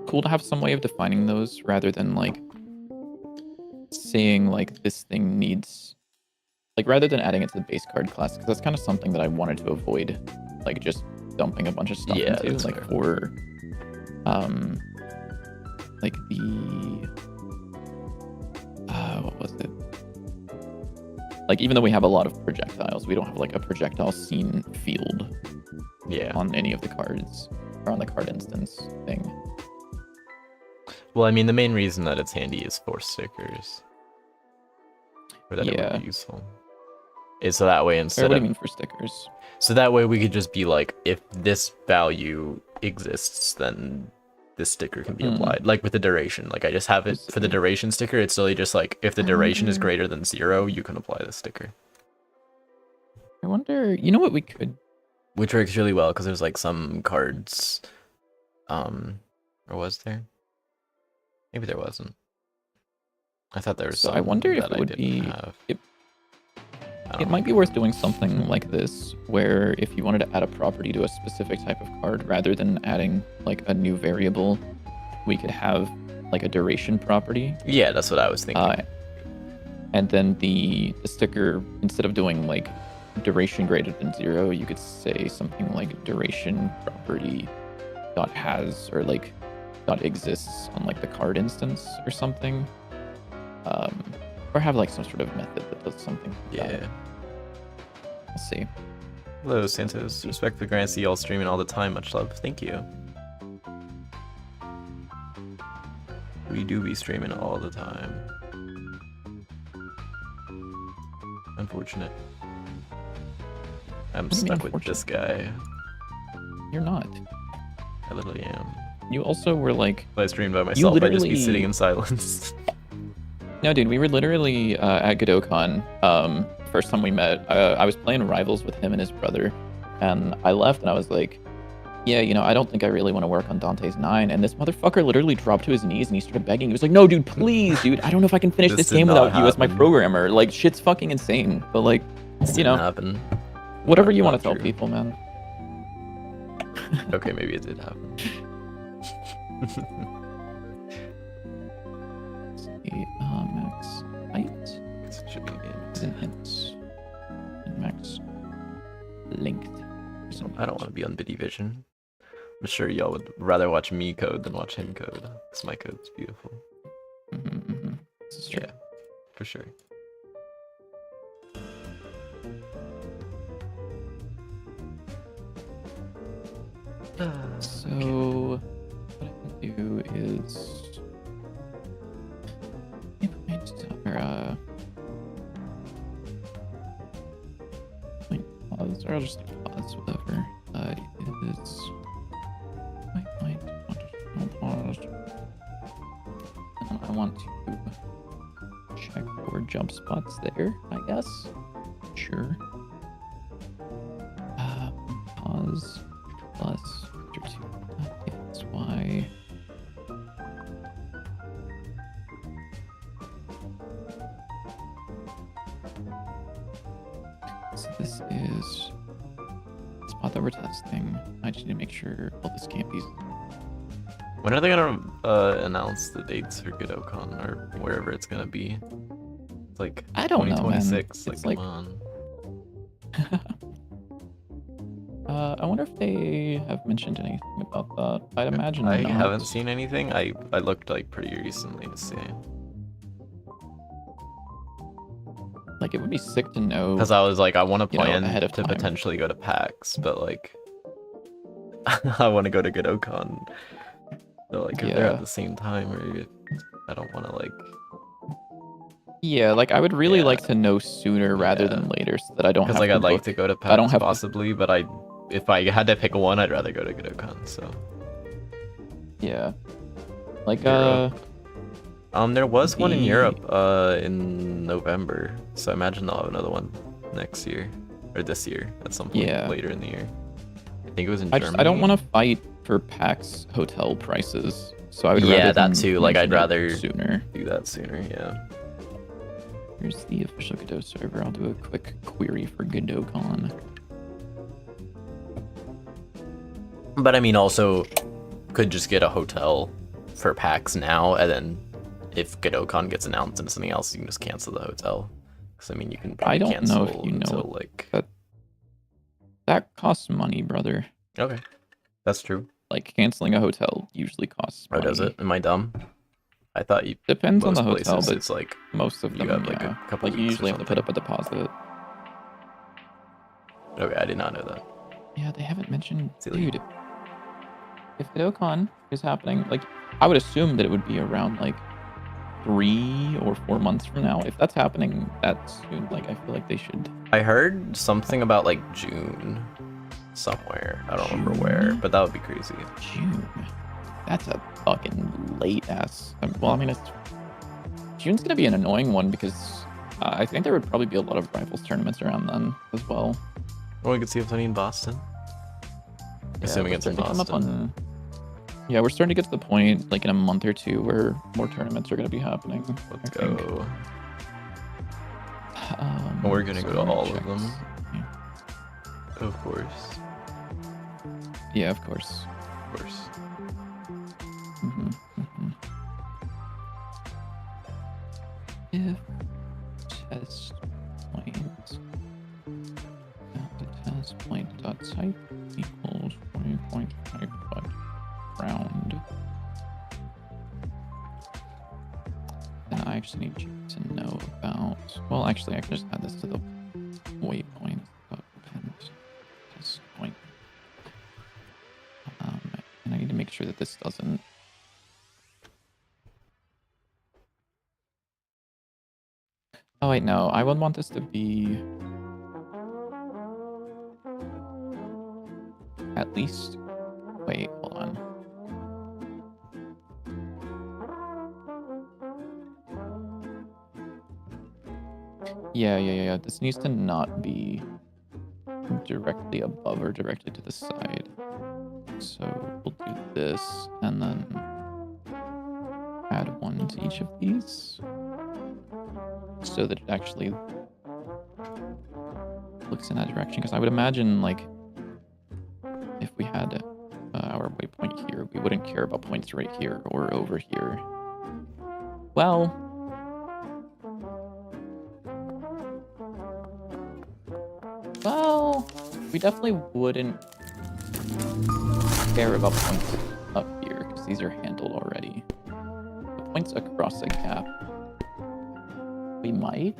cool to have some way of defining those rather than like saying like this thing needs, like rather than adding it to the base card class, because that's kind of something that I wanted to avoid, like just dumping a bunch of stuff into, that's like fair. for like the what was it? Like even though we have a lot of projectiles, we don't have like a projectile scene field Yeah. on any of the cards or on the card instance thing. Well, I mean, the main reason that it's handy is for stickers. Or that it would be useful. Is so that way Or instead what do of... you mean for stickers? So that way we could just be like, if this value exists, then this sticker can be applied. Like with the duration. Like I just have it for the duration sticker. It's really just like, if the duration is greater than 0, you can apply the sticker. I wonder, you know what we could... Which works really well, because there's like some cards... Or was there? Maybe there wasn't. I thought there was So some I wonder if that it would I didn't be... have. It might be worth doing something like this, where if you wanted to add a property to a specific type of card, rather than adding like a new variable, we could have like a duration property. Yeah, that's what I was thinking. And then the sticker, instead of doing like duration greater than 0, you could say something like duration property dot has or like dot exists on like the card instance or something. Or have like some sort of method that does something like that. We'll see. Hello, Santos. Respect for Grand. See y'all streaming all the time. Much love. Thank you. We do be streaming all the time. Unfortunate. I'm stuck with this guy. You're not. I literally am. You also were like... If I streamed by myself, I'd just be sitting in silence. No, dude, we were literally at Godocon. First time we met, I was playing Rivals with him and his brother, and I left and I was like, yeah, you know, I don't think I really want to work on Dante's 9. And this motherfucker literally dropped to his knees and he started begging. He was like, no, dude, please, dude, I don't know if I can finish this game without you as my programmer. Like, shit's fucking insane. But like, you know, whatever you want to tell people, man. Okay, maybe it did happen. Max height. Max length. I don't want to be on Biddy Vision. I'm sure y'all would rather watch me code than watch him code, because my code's beautiful. Yeah, for sure. So, what I can do is... pause, or I'll just do pause, whatever. Is... pause. And I want to check for jump spots there, I guess. Sure. Pause plus x y. So this is the spot that we're testing. I just need to make sure all this can't be. When are they gonna announce the dates for Godocon or wherever it's gonna be? It's like I don't know, man. 2026. It's like, come on. I wonder if they have mentioned anything about that. I'd imagine I not. haven't seen anything. I looked like pretty recently to see. Like, it would be sick to know. Because I was like, I want to you know, plan ahead of to time. potentially go to PAX, but like, I want to go to Godocon. So like, if they're at the same time, or I don't want to like. Yeah, like I would really like to know sooner rather than later, so that I don't have. Because like, to I'd like book. to go to PAX I don't have possibly, but if I had to pick one, I'd rather go to Godocon. So. Yeah. Like Europe. There was one in Europe in November, so I imagine they'll have another one next year or this year at some point later in the year. I think it was in Germany. I don't want to fight for PAX hotel prices, so I would rather that too. Like I'd rather sooner do that sooner. Yeah. Here's the official Godot server. I'll do a quick query for GodotCon. But I mean, also could just get a hotel for packs now, and then if GodoCon gets announced into something else, you can just cancel the hotel. Because I mean, you can probably I don't cancel know if you know until like that costs money, brother. Okay, that's true. Like canceling a hotel usually costs money. Oh, does it? Am I dumb? I thought you. Depends on most the hotel, places, but it's like most of you them, have like yeah. a couple Like you weeks or usually have to put something. up a deposit. Okay, I did not know that. Yeah, they haven't mentioned, Silly. dude. If GodoCon is happening, like I would assume that it would be around like 3 or 4 months from now. If that's happening that soon, like I feel like they should. I heard something about like June somewhere. I don't remember where, June? but that would be crazy. June. That's a fucking late ass. Well, I mean, June's gonna be an annoying one because I think there would probably be a lot of rivals tournaments around then as well. Well, we could see if it's any in Boston. Assuming we're it's in starting to come Boston. up on. Yeah, we're starting to get to the point, like in a month or two, where more tournaments are going to be happening. Let's I think. go. We're gonna go to let me all check of them. this. Of course. Yeah, of course. Of course. hmm If test point test point dot type equals 20.5 round, then I actually need you to know about. Well, actually, I can just add this to the waypoint dot append test point. And I need to make sure that this doesn't. Oh wait, no. I would want this to be at least. Wait, hold on. Yeah. This needs to not be directly above or directly to the side. So we'll do this and then add one to each of these so that it actually looks in that direction. Because I would imagine, like, if we had our waypoint here, we wouldn't care about points right here or over here. Well, we definitely wouldn't care about points up here because these are handled already. The points across a gap, we might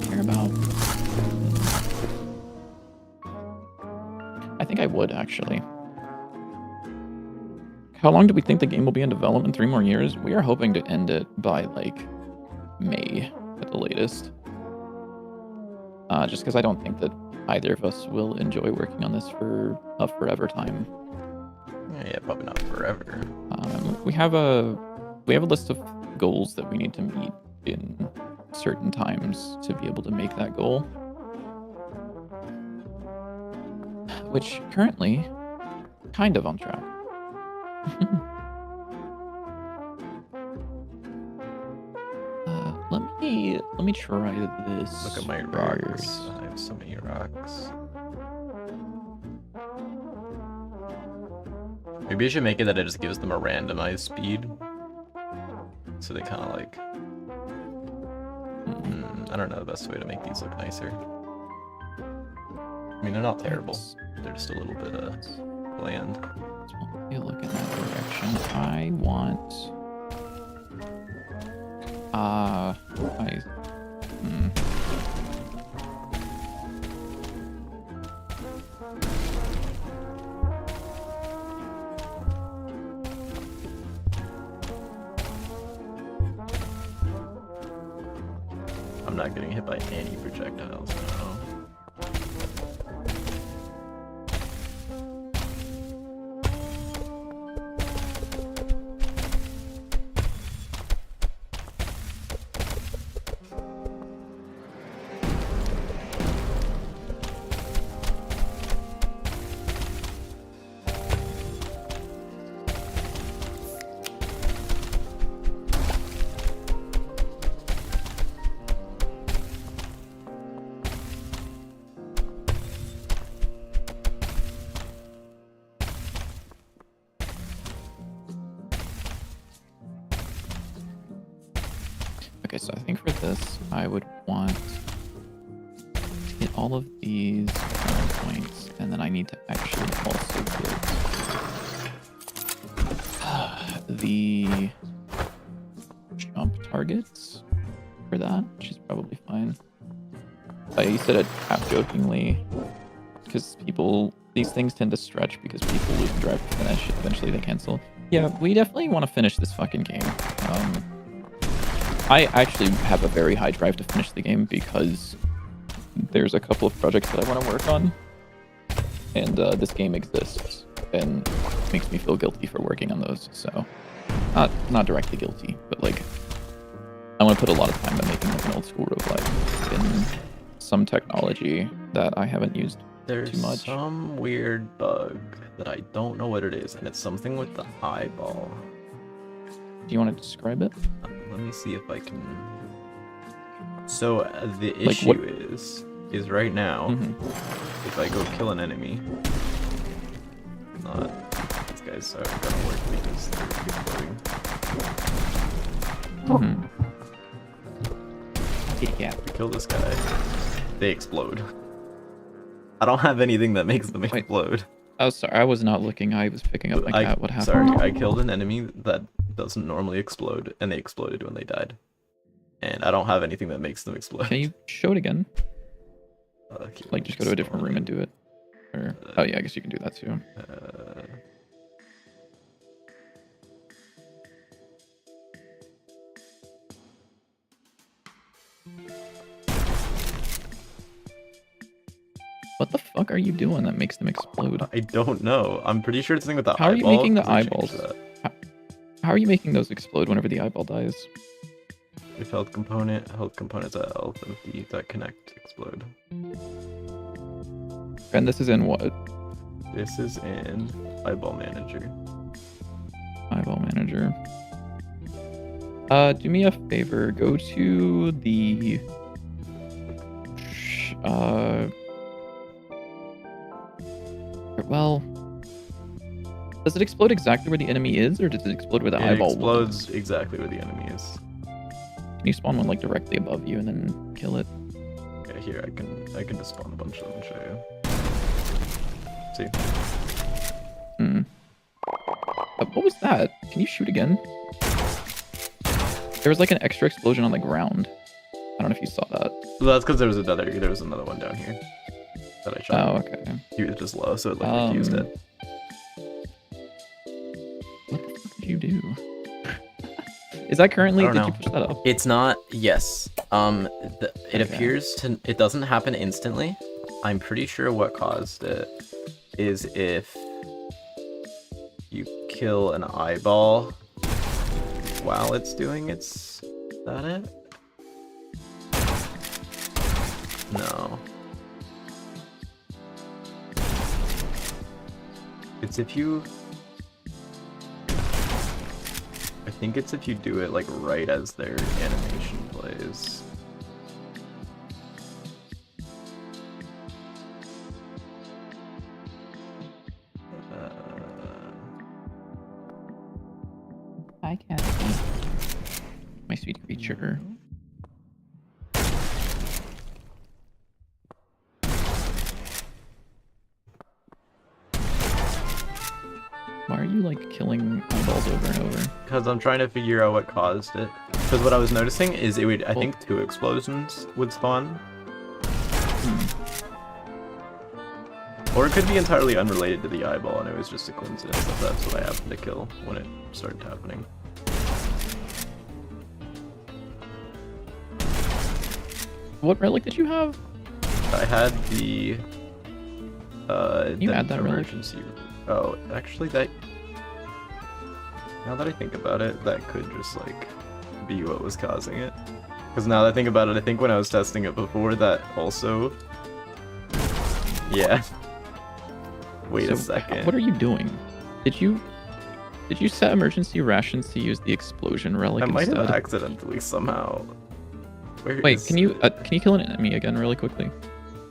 care about. I think I would, actually. How long do we think the game will be in development? 3 more years? We are hoping to end it by, like, May at the latest. Just because I don't think that either of us will enjoy working on this for a forever time. Yeah, probably not forever. We have a list of goals that we need to meet in certain times to be able to make that goal. Which currently, kind of on track. Let me try this. Look at my rocks. I have so many rocks. Maybe I should make it that it just gives them a randomized speed. So they kind of like... I don't know the best way to make these look nicer. I mean, they're not terrible. They're just a little bit bland. Let me look in that direction. I want... I'm not getting hit by any projectiles now. Okay, so I think for this, I would want to get all of these points, and then I need to actually also get the jump targets for that, which is probably fine. I said it half jokingly because these things tend to stretch because people lose the drive to finish. Eventually they cancel. Yeah, we definitely want to finish this fucking game. I actually have a very high drive to finish the game because there's a couple of projects that I want to work on, and this game exists and makes me feel guilty for working on those. So, not directly guilty, but like I want to put a lot of time into making like an old school roguelike in some technology that I haven't used There's too much. some weird bug that I don't know what it is, and it's something with the eyeball. Do you want to describe it? Let me see if I can. So the Like issue what- is right now, Mhm. if I go kill an enemy, these guys aren't gonna work because they're exploding. Mhm. Yeah. If I kill this guy, they explode. I don't have anything that makes them explode. Oh, sorry, I was not looking. I was picking up my cat. What happened? Sorry, I killed an enemy that doesn't normally explode, and they exploded when they died. And I don't have anything that makes them explode. Can you show it again? Okay, Like, just go to a different room and do it? Or, oh yeah, I guess you can do that too. What the fuck are you doing that makes them explode? I don't know. I'm pretty sure it's the thing with the How are eyeball. you making the 'cause I changed eyeballs? that. How are you making those explode whenever the eyeball dies? If health components at health empty that connect explode. And this is in what? This is in eyeball manager. Eyeball manager. Do me a favor. Go to the well, does it explode exactly where the enemy is, or does it explode where the It eyeball explodes was? exactly where the enemy is. Can you spawn one like directly above you and then kill it? Okay, here I can just spawn a bunch of them and show you. See? Hmm. What was that? Can you shoot again? There was like an extra explosion on the ground. I don't know if you saw that. Well, that's because there was another one down here that I shot. Oh, okay. He was just low, so it like refused it. What the fuck did you do? Is that currently? I don't Did you know. push that up? It's not. Yes. It Okay. appears to. It doesn't happen instantly. I'm pretty sure what caused it is if you kill an eyeball while it's doing its. Is that it? No. It's if you. I think it's if you do it like right as their animation plays. I can't see. My sweet creature. Why are you like killing eyeballs over and over? Because I'm trying to figure out what caused it. Because what I was noticing is it would, I think 2 explosions would spawn. Or it could be entirely unrelated to the eyeball and it was just a coincidence that that's what I happened to kill when it started happening. What relic did you have? I had the you add that relic? emergency. Oh, actually that. Now that I think about it, that could just like be what was causing it. Because now that I think about it, I think when I was testing it before, that also. Yeah. Wait a second. What are you doing? Did you set emergency rations to use the explosion relic I might instead? have accidentally somehow. Where Wait, is can you it? kill an enemy again really quickly?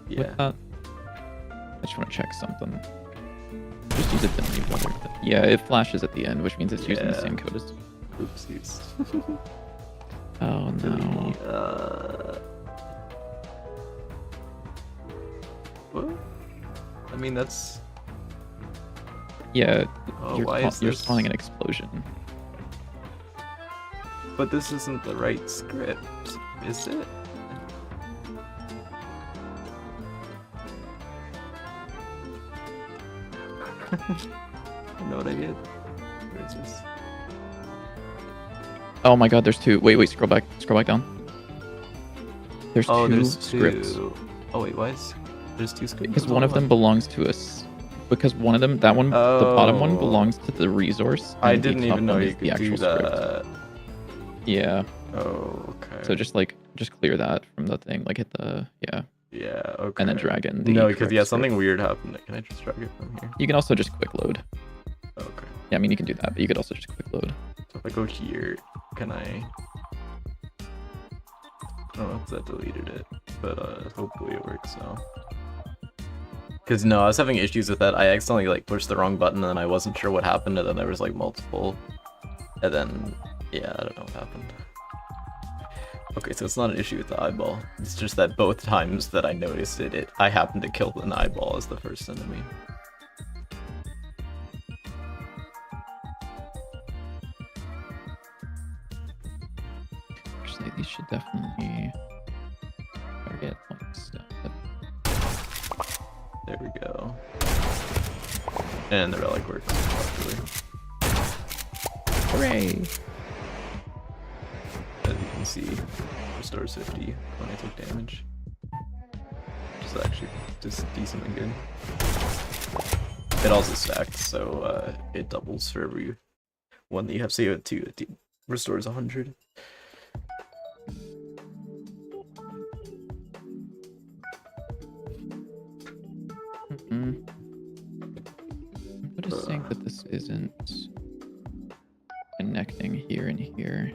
Yeah. With that? I just want to check something. Just use it to leave other. Yeah, it flashes at the end, which means it's using the Yeah. same code as. Oopsies. Oh no. What? I mean, that's... Yeah, Oh, you're, why is you're this... spawning an explosion. But this isn't the right script, is it? You know what I did? Where is this? Oh my god, there's two. Wait, scroll back down. There's Oh, two there's scripts. two. Oh wait, why is there's two scripts? Because one of them belongs to us. Because one of them, that one, the bottom one Oh. belongs to the resource. I and the didn't top even know one you is the could do actual script. that. Yeah. Oh, okay. So just clear that from the thing. Like hit the Yeah, okay. and then drag in the No, because correct something script. weird happened. Can I just drag it from here? You can also just quick load. Okay. Yeah, I mean you can do that, but you could also just quick load. So if I go here, can I don't know if that deleted it, but hopefully it works now. Cause no, I was having issues with that. I accidentally like pushed the wrong button and then I wasn't sure what happened, and then there was like multiple, and then yeah, I don't know what happened. Okay, so it's not an issue with the eyeball. It's just that both times that I noticed it, I happened to kill an eyeball as the first enemy. Actually, these should definitely target one stuff. There we go. And the relic works properly. Hooray! As you can see, restores 50 when I take damage. Which is actually just decently good. It also stacks, so it doubles for every one that you have. So you have 2, it restores 100. I'm noticing that this isn't connecting here and here,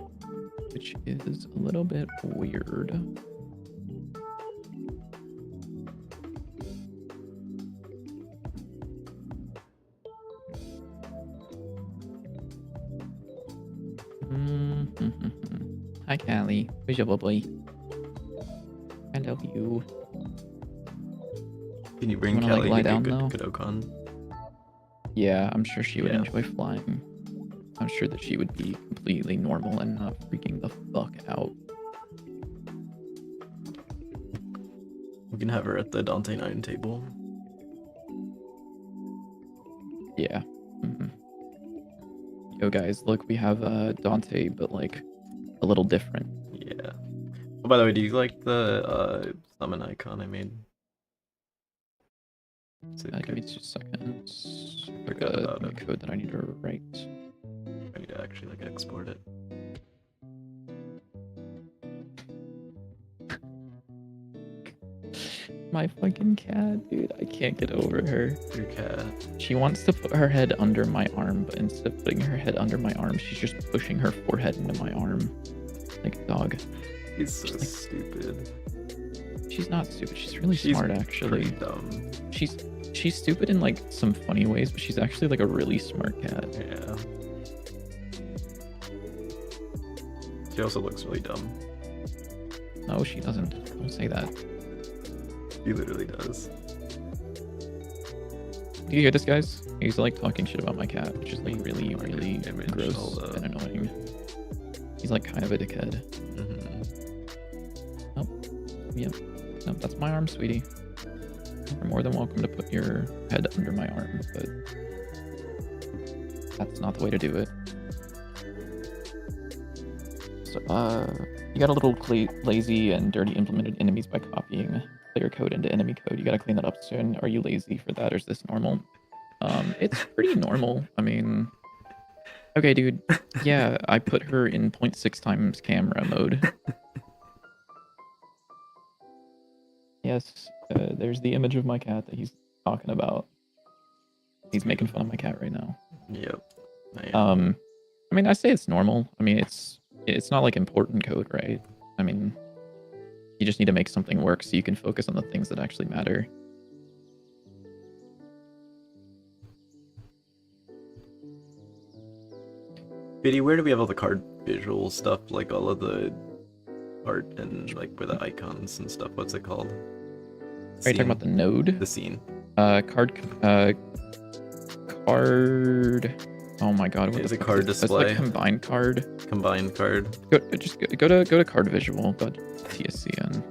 which is a little bit weird. Hi, Callie. Where's your boy? I love you. Can you bring You wanna, Kelly lie to down, good though? Godokon? Yeah, I'm sure she would Yeah. enjoy flying. I'm sure that she would be completely normal and not freaking the fuck out. We can have her at the Dante 9 table. Yeah. Yo, guys, look, we have Dante, but like a little different. Yeah. Oh, by the way, do you like the summon icon I made? Is it Give me good? 2 seconds. I Forgot got about a it. code that I need to write. I need to actually like export it. My fucking cat, dude. I can't get over her. Your cat. She wants to put her head under my arm, but instead of putting her head under my arm, she's just pushing her forehead into my arm. Like a dog. He's so Like- stupid. She's not stupid. She's really She's smart, actually. Pretty dumb. She's stupid in like some funny ways, but she's actually like a really smart cat. Yeah. She also looks really dumb. No, she doesn't. Don't say that. He literally does. Do you hear this, guys? He's like talking shit about my cat, which is like really, Like, really image, gross hold up. and annoying. He's like kind of a dickhead. Yep. No, that's my arm, sweetie. You're more than welcome to put your head under my arm, but that's not the way to do it. So, you got a little lazy and dirty implemented enemies by copying player code into enemy code. You gotta clean that up soon. Are you lazy for that, or is this normal? It's pretty normal. I mean, okay, dude. Yeah, I put her in 0.6 times camera mode. Yes, there's the image of my cat that he's talking about. He's making fun of my cat right now. Yep. I am. I mean, I say it's normal. I mean, it's not like important code, right? I mean, you just need to make something work so you can focus on the things that actually matter. Biddy, where do we have all the card visual stuff? Like all of the art and like where the icons and stuff. What's it called? Are you talking about the node? The scene. Card. Oh my god, what Is the it fuck card is it? display? It's like combined card. Combined card. Go to card visual. .tscn.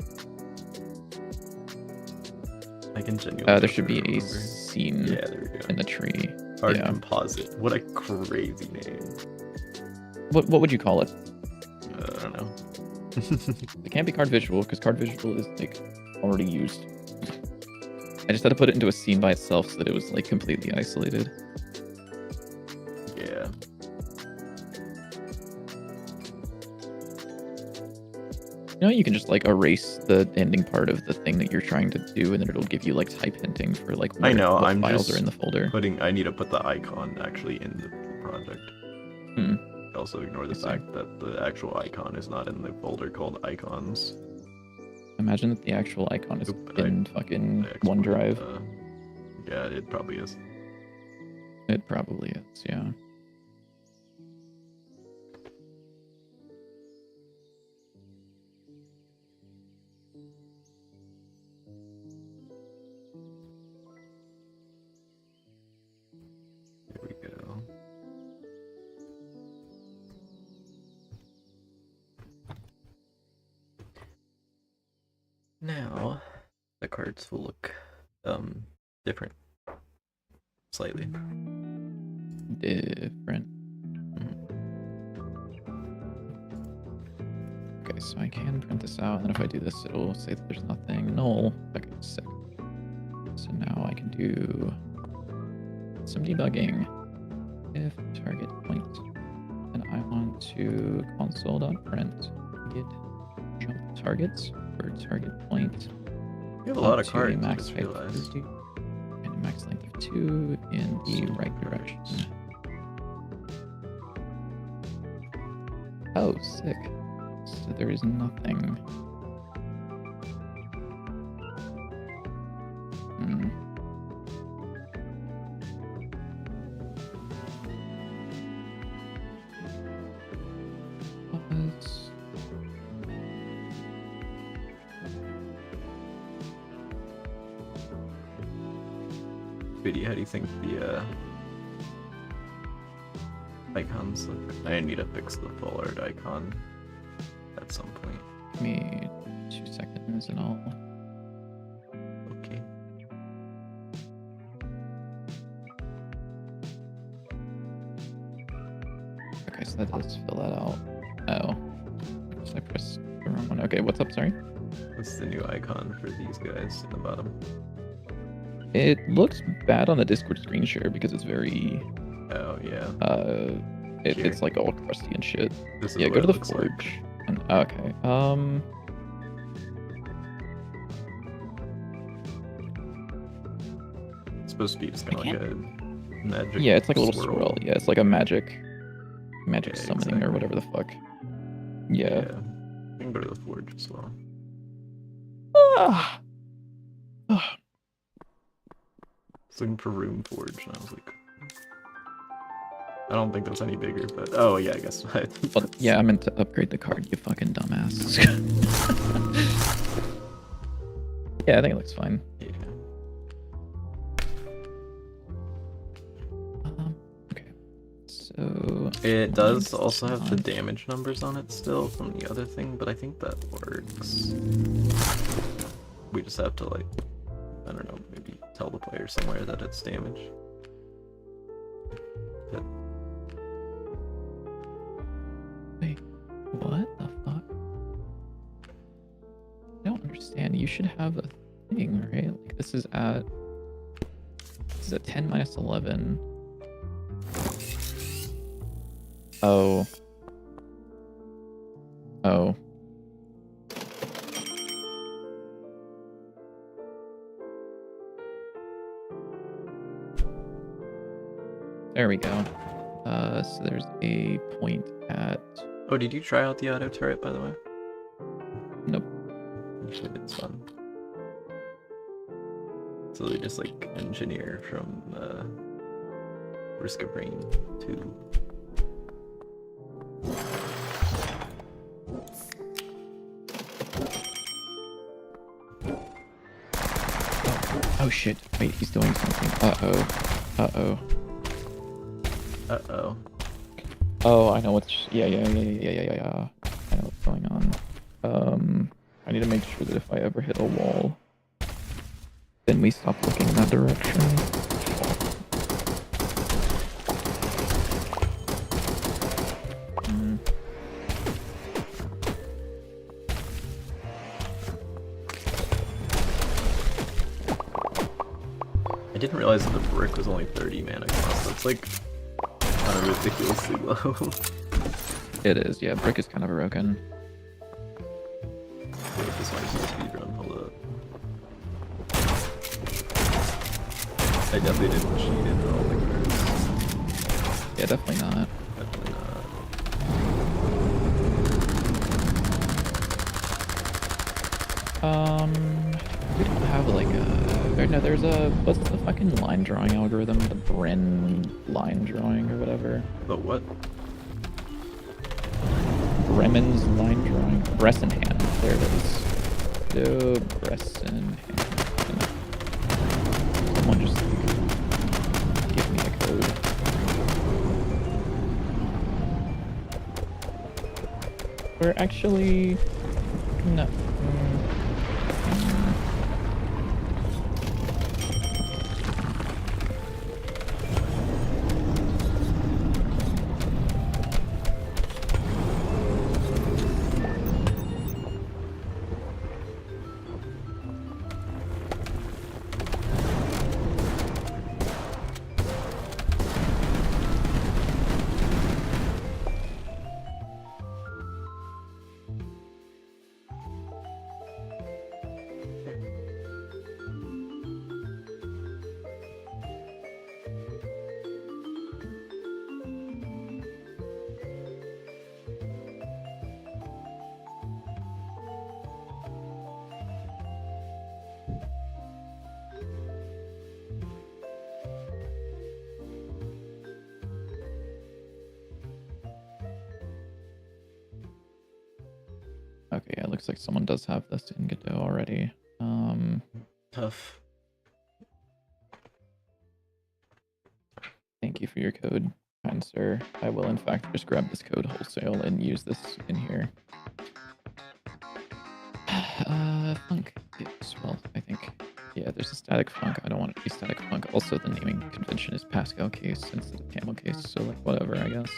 I can genuinely. There should be a remember. scene Yeah, there we go. in the tree. Art yeah. composite. What a crazy name. What would you call it? I don't know. It can't be card visual because card visual is like already used. I just had to put it into a scene by itself so that it was like completely isolated. Yeah. You know, you can just like erase the ending part of the thing that you're trying to do, and then it'll give you like type hinting for like I know, what I'm files just are in the folder. I need to put the icon actually in the project. Also ignore the fact that the actual icon is not in the folder called icons. Imagine that the actual icon is Oop, in fucking I OneDrive. Yeah, it probably is. It probably is, yeah. Here we go. Now, the cards will look different. Slightly. Different. Okay, so I can print this out, and then if I do this, it'll say that there's nothing null. Okay, sick. So now I can do some debugging. If target point, and I want to console.print get jump targets for target point. We have a lot of to cards. a max Just height of realized. 50 and a max length of 2 in the right direction. Oh, sick. So there is nothing. Let's... Biddy, how do you think the icons look? I need to fix the full art icon at some point. Give me 2 seconds and I'll... Okay. Okay, so that does fill that out. Oh. Oops, I pressed the wrong one. Okay, what's up? Sorry? What's the new icon for these guys in the bottom? It looks bad on the Discord screen share because it's very... Oh, yeah. It's like all crusty and shit. This is Yeah, what go to it the looks forge. like. And, okay. It's supposed to be just kind of like a magic. Yeah, it's like a little swirl. Yeah, it's like a magic Yeah, summoning exactly. or whatever the fuck. Yeah. You can go to the forge as well. Ah. It's looking for room forge, and I was like, I don't think there's any bigger, but oh yeah, I guess. Well, yeah, I meant to upgrade the card, you fucking dumbass. Yeah, I think it looks fine. Yeah. Okay. So It does also have the damage numbers on it still from the other thing, but I think that works. We just have to like, I don't know, maybe tell the player somewhere that it's damage. But wait, what the fuck? I don't understand. You should have a thing, right? Like this is at 10 minus 11. Oh. Oh. There we go. So there's a point at... oh, did you try out the auto turret, by the way? Nope. Usually it's fun. So they just like engineer from Risk of Rain to Oh shit! Wait, he's doing something. Uh-oh. Uh-oh. Uh-oh. Oh, I know what's... Yeah. I know what's going on. I need to make sure that if I ever hit a wall, then we stop looking in that direction. I didn't realize that the brick was only 30 mana cost. That's like kind of ridiculously low. It is, yeah. Brick is kind of broken. Wait, this might be a speedrun. Hold up. I definitely didn't cheat into all the cards. Yeah, definitely not. Definitely not. We don't have like a... No, there's a... What's the fucking line drawing algorithm? The Bren line drawing or whatever. The what? Bremen's line drawing. Bressenhand. There it is. No, Bressenhand. Someone just like, give me a code. We're actually... No. Okay, yeah, it looks like someone does have this in Godot already. Tough. Thank you for your code, kind sir. I will in fact just grab this code wholesale and use this in here. Funk is, well, I think, yeah, there's a static funk. I don't want it to be static funk. Also, the naming convention is Pascal case instead of camel case, so like whatever, I guess.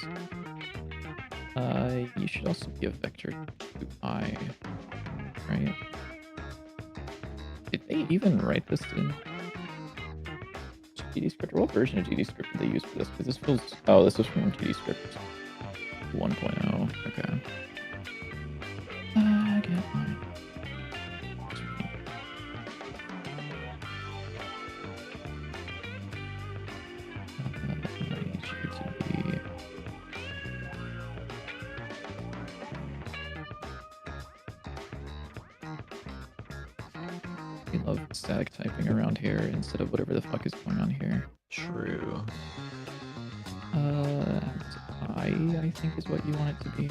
You should also be a vector 2i, right? Did they even write this in GDScript? What version of GDScript did they use for this? Because this feels... Oh, this is from GDScript 1.0. Okay. Get mine. We love static typing around here instead of whatever the fuck is going on here. True. I think is what you want it to be.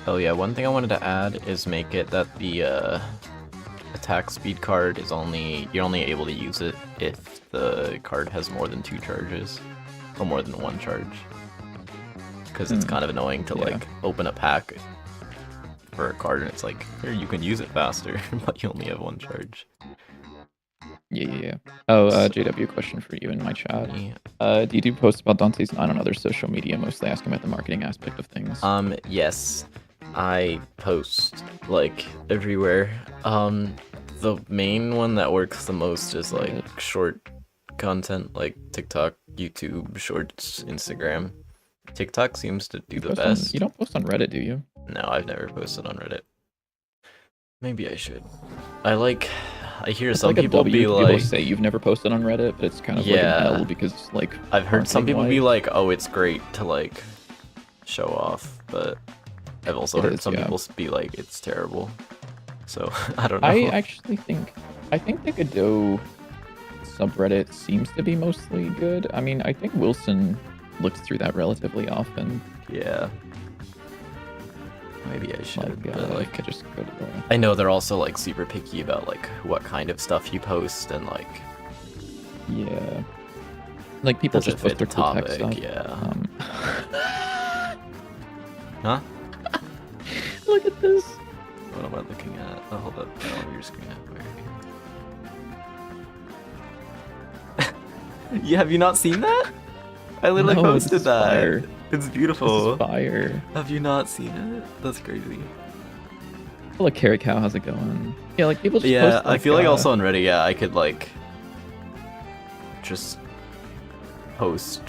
Oh yeah, one thing I wanted to add is make it that the attack speed card is you're only able to use it if the card has more than 2 charges or more than 1 charge. Because it's kind of annoying to like open a pack for a card and it's like, here, you can use it faster, but you only have 1 charge. Yeah. Oh, JW, question for you in my chat. Yeah. Do you do posts about Dante's? I don't know, their social media, mostly asking about the marketing aspect of things. Yes. I post like everywhere. The main one that works the most is like short content, like TikTok, YouTube, Shorts, Instagram. TikTok seems to do the best. You don't post on Reddit, do you? No, I've never posted on Reddit. Maybe I should. I hear it's some like people be like, people say you've never posted on Reddit, but it's kind of like an L because like I've heard some people be like, oh, it's great to like show off, but I've also heard some people be like, it's terrible. So I don't know. I think the Godot subreddit seems to be mostly good. I mean, I think Wilson looks through that relatively often. Yeah. Maybe I should. Like, but, like, could just go to the... I know they're also like super picky about like what kind of stuff you post and like. Yeah. Like people Does it just post their fit cool the tech topic? stuff. Yeah. Huh? Look at this. What am I looking at? Oh, hold up. On your screen. Yeah, have you not seen that? I literally No, posted it's that. fire. It's This beautiful. is fire. Have you not seen it? That's crazy. Like Carrot Cow, how's it going? Yeah, like people just Yeah, post, I feel like also on Reddit, yeah, I could like just post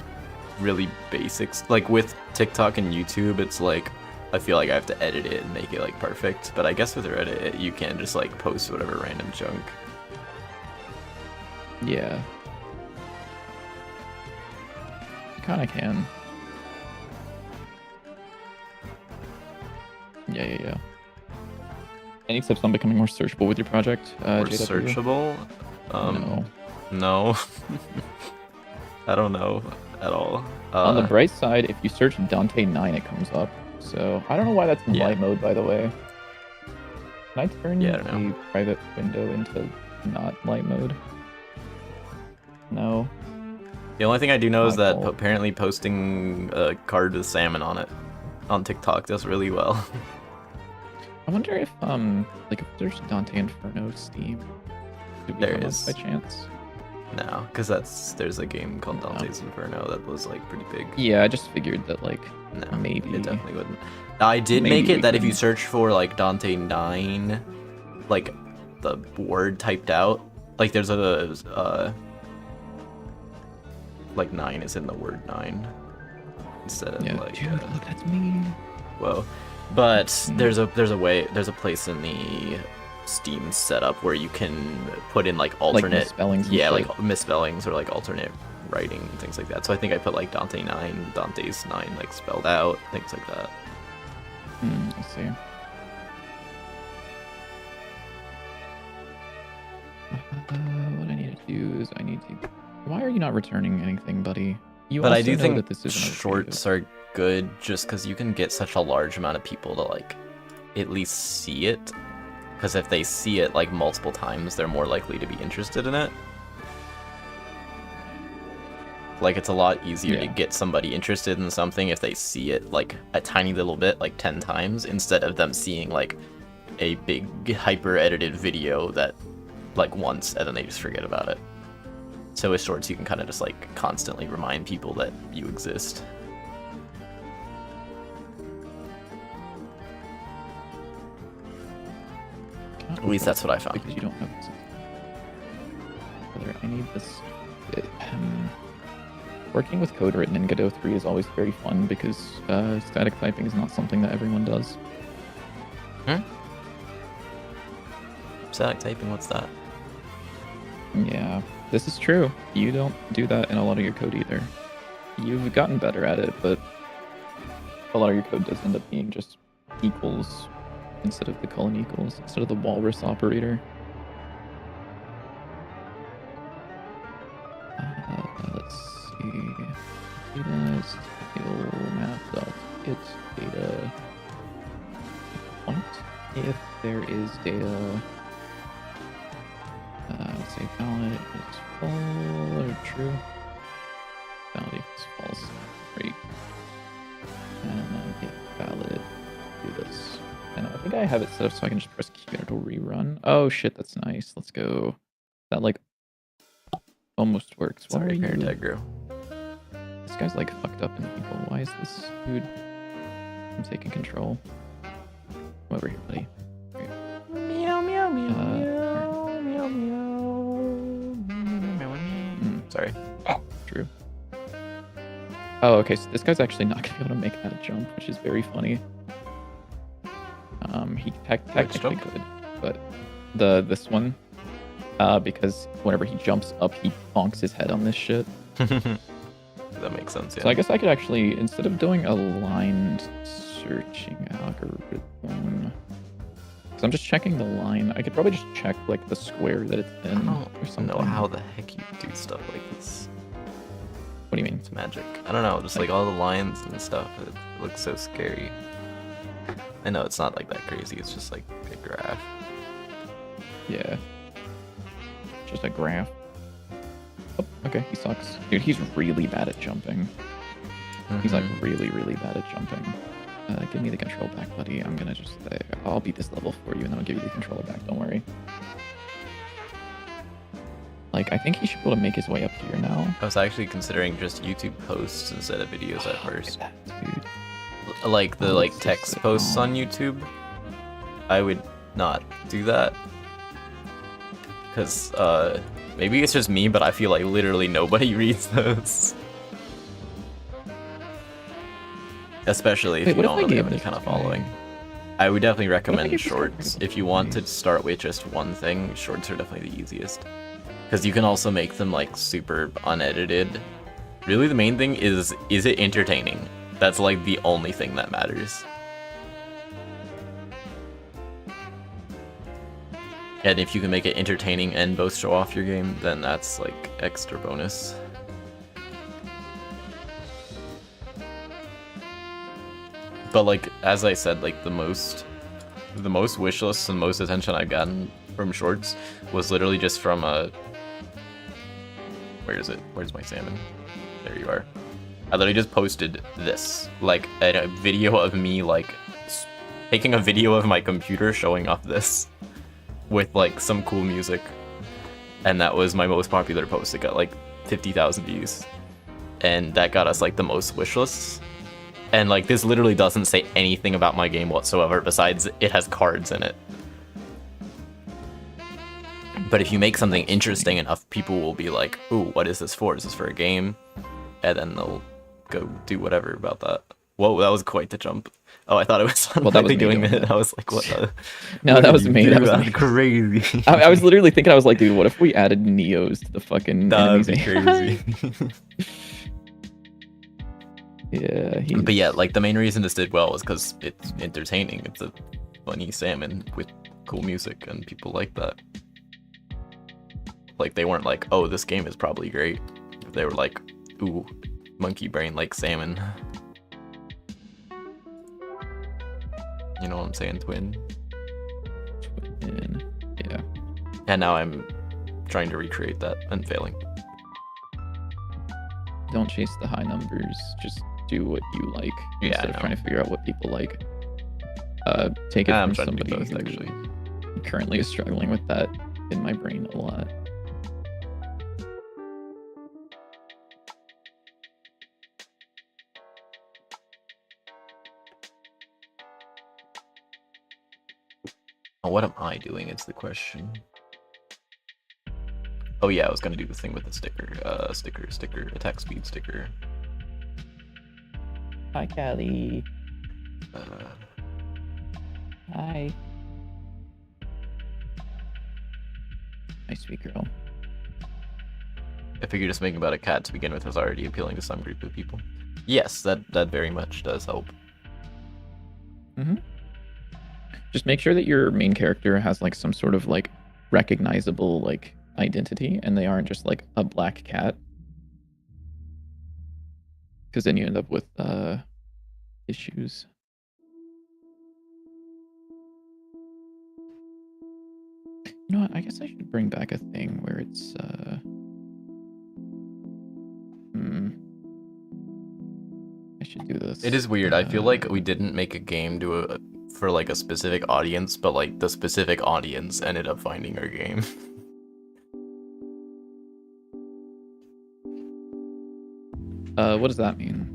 really basics. Like with TikTok and YouTube, it's like I feel like I have to edit it and make it like perfect. But I guess with Reddit, you can just like post whatever random junk. Yeah. You kinda can. Yeah. Any tips on becoming more searchable with your project? Or JW? searchable? No. No. I don't know at all. On the bright side, if you search Dante 9, it comes up. So I don't know why that's in Yeah. light mode, by the way. Can I turn Yeah, I don't know. the private window into not light mode? No. The only thing I do know is My that fault. apparently posting a card with salmon on it on TikTok does really well. I wonder if like if there's Dante Inferno Steam, do we There come up is. by chance? No, because there's a game called Dante's Inferno that was like pretty big. Yeah, I just figured that like No, maybe. it definitely wouldn't. I did Maybe make we it that if you can- search for like Dante 9, like the word typed out, like there's a like 9 is in the word 9 instead of Yeah, like dude, look, that's me. whoa. But there's a place in the Steam setup where you can put in like alternate misspellings and yeah, shit. like misspellings or like alternate writing and things like that. So I think I put like Dante 9, Dante's 9 like spelled out, things like that. I see. What I need to do is I need to. Why are you not returning anything, buddy? You But I also do know think that this isn't a shorts are good just because you can get such a large amount of people to like at least see it. Because if they see it like multiple times, they're more likely to be interested in it. Like it's a lot easier to Yeah. get somebody interested in something if they see it like a tiny little bit, like 10 times, instead of them seeing like a big hyper edited video that like once and then they just forget about it. So with shorts, you can kind of just like constantly remind people that you exist. At least that's what I found. Because you don't have this. Whether I need this. Working with code written in Godot 3 is always very fun because static typing is not something that everyone does. Static typing, what's that? Yeah, this is true. You don't do that in a lot of your code either. You've gotten better at it, but a lot of your code does end up being just equals instead of the colon equals, instead of the walrus operator. Let's see. Data skill map dot get data point. If there is data, let's say valid is false or true. Valid equals false. Great. And then get valid. Do this. And I think I have it set up so I can just press Q and it'll rerun. Oh shit, that's nice. Let's go. That like almost works. Why are Sorry, you? parent tag grew. This guy's like fucked up in people. Why is this dude? I'm taking control. Come over here, buddy. Great. Meow, meow, meow, Uh, meow, meow, meow. Sorry. True. Oh, okay. So this guy's actually not gonna be able to make that jump, which is very funny. He technically jump? could, but this one, because whenever he jumps up, he bonks his head on this shit. That makes sense, yeah. So I guess I could actually, instead of doing a aligned searching algorithm, I'm just checking the line. I could probably just check like the square that it's I in or don't something. know how the heck you do stuff like this. What do you mean? It's magic. I don't know, just like all the lines and stuff, it looks so scary. I know it's not like that crazy, it's just like a graph. Yeah. Just a graph. Oh, okay, he sucks. Dude, he's really bad at jumping. He's like really, really bad at jumping. Give me the control back, buddy. I'm gonna just say, I'll beat this level for you and then I'll give you the controller back, don't worry. Like, I think he should be able to make his way up here now. I was actually considering just YouTube posts instead of videos at first. That, dude. Like the like text posts on YouTube, I would not do that. Because maybe it's just me, but I feel like literally nobody reads those. Especially if you don't really have any kind of following. I would definitely recommend shorts. If you want to start with just one thing, shorts are definitely the easiest. Because you can also make them like super unedited. Really the main thing is it entertaining? That's like the only thing that matters. And if you can make it entertaining and both show off your game, then that's like extra bonus. But like, as I said, like the most wish lists and most attention I've gotten from shorts was literally just from where is it? Where's my salmon? There you are. I literally just posted this, like a video of me like taking a video of my computer showing off this with like some cool music, and that was my most popular post. It got like 50,000 views, and that got us like the most wish lists. And like this literally doesn't say anything about my game whatsoever besides it has cards in it. But if you make something interesting enough, people will be like, ooh, what is this for? Is this for a game? And then they'll go do whatever about that. Whoa, that was quite the jump. Oh, I thought it was doing it. I was like, what the? No, that was me. That was crazy. I was literally thinking, I was like, dude, what if we added Neos to the fucking That'd be crazy. Yeah. But yeah, like the main reason this did well was because it's entertaining. It's a funny salmon with cool music, and people like that. Like they weren't like, oh, this game is probably great. They were like, ooh, monkey brain like salmon. You know what I'm saying, twin? Twin. Yeah. And now I'm trying to recreate that and failing. Don't chase the high numbers. Just do what you like instead of trying to figure out what people like. Take it from somebody who actually currently is struggling with that in my brain a lot. What am I doing is the question. Oh yeah, I was gonna do the thing with the sticker. Sticker, attack speed sticker. Hi, Callie. Hi. Nice sweet girl. I figure just making about a cat to begin with was already appealing to some group of people. Yes, that very much does help. Mm-hmm. Just make sure that your main character has like some sort of like recognizable like identity, and they aren't just like a black cat. Because then you end up with issues. You know what? I guess I should bring back a thing where it's I should do this. It is weird. I feel like we didn't make a game for like a specific audience, but like the specific audience ended up finding our game. What does that mean?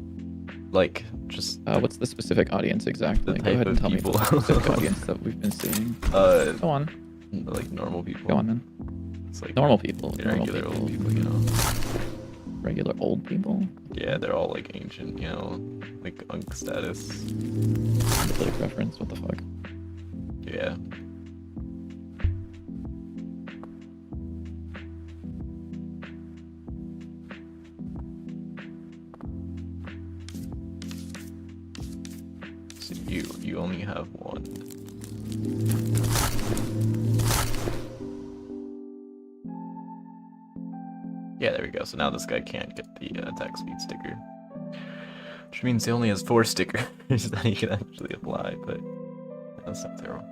Like, just what's the specific audience exactly? The Go ahead and tell people. me the specific audience that we've been seeing. Go on. Like normal people. Go on then. It's like normal people. regular old people, you know. Regular old people? Yeah, they're all like ancient, you know, like unk status. Politic reference, what the fuck? Yeah. So you only have one. Yeah, there we go. So now this guy can't get the attack speed sticker. Which means he only has 4 stickers that he can actually apply, but that's not terrible.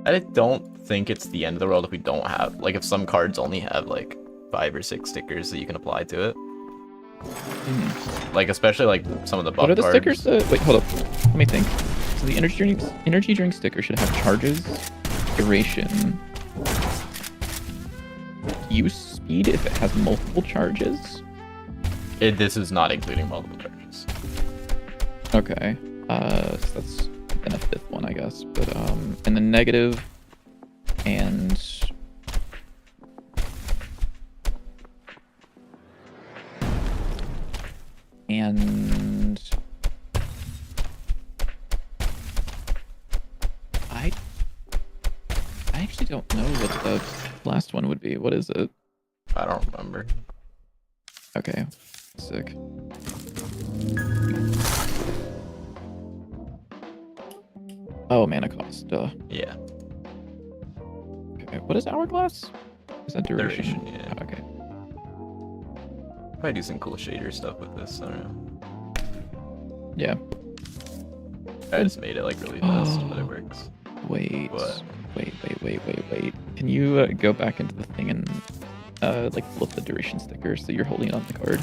I don't think it's the end of the world if we don't have, like, if some cards only have, like, 5 or 6 stickers that you can apply to it. Like, especially, like, some of the buff What are the cards. stickers? Wait, hold up. Let me think. So the energy drink sticker should have charges, duration, use speed if it has multiple charges. This is not including multiple charges. Okay. So that's then a 5th one, I guess. But and then negative and I actually don't know what the last one would be. What is it? I don't remember. Okay. Sick. Oh, mana cost. Duh. Yeah. Okay. What is hourglass? Is that duration? Yeah. Oh, okay. Probably do some cool shader stuff with this. I don't know. Yeah. I just made it like really fast, but it works. Wait. What? Wait. Can you go back into the thing and like flip the duration sticker so you're holding on the card?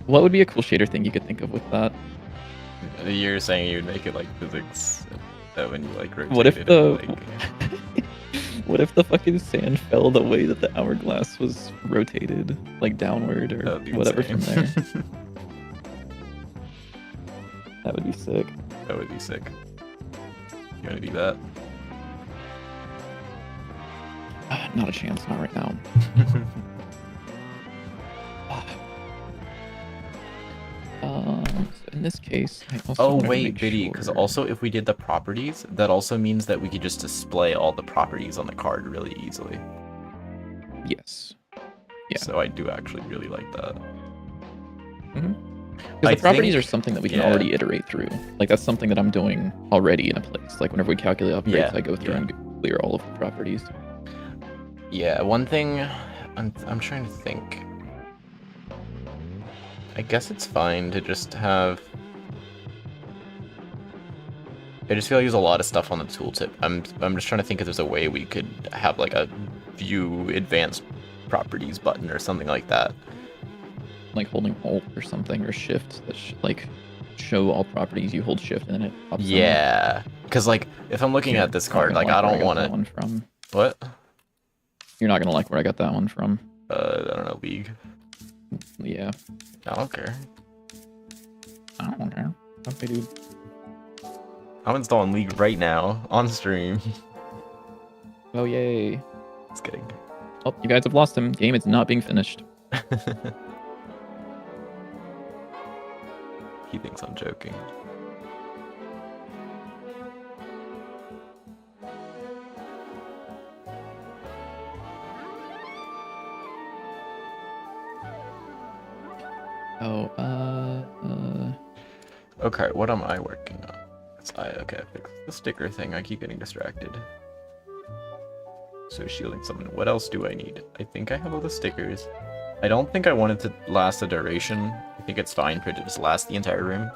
What would be a cool shader thing you could think of with that? You're saying you'd make it like physics when you like rotate What if it, the like... what if the fucking sand fell the way that the hourglass was rotated, like downward or whatever insane. from there? That would be sick. That would be sick. You wanna do that? Not a chance, not right now. So in this case, I also Oh wanted to wait, make Biddy, because sure- also if we did the properties, that also means that we could just display all the properties on the card really easily. Yes. Yeah. So I do actually really like that. Because the properties are something that we can already iterate through. Like that's something that I'm doing already in a place. Like whenever we calculate upgrades, I go through and clear all of the properties. Yeah, one thing I'm trying to think. I guess it's fine to just have. I just feel like there's a lot of stuff on the tooltip. I'm just trying to think if there's a way we could have like a view advanced properties button or something like that. Like holding Alt or something or Shift that like show all properties. You hold Shift and then it pops. Yeah, because like if I'm looking at this card, like I don't want to. One from What? You're not gonna like where I got that one from. I don't know, League. Yeah. I don't care. I don't care. Okay, dude. I'm installing League right now on stream. Oh yay! Just kidding. Oh, you guys have lost him. Game is not being finished. He thinks I'm joking. Okay, what am I working on? I fixed the sticker thing. I keep getting distracted. So shielding someone. What else do I need? I think I have all the stickers. I don't think I want it to last a duration. I think it's fine for it to just last the entire room.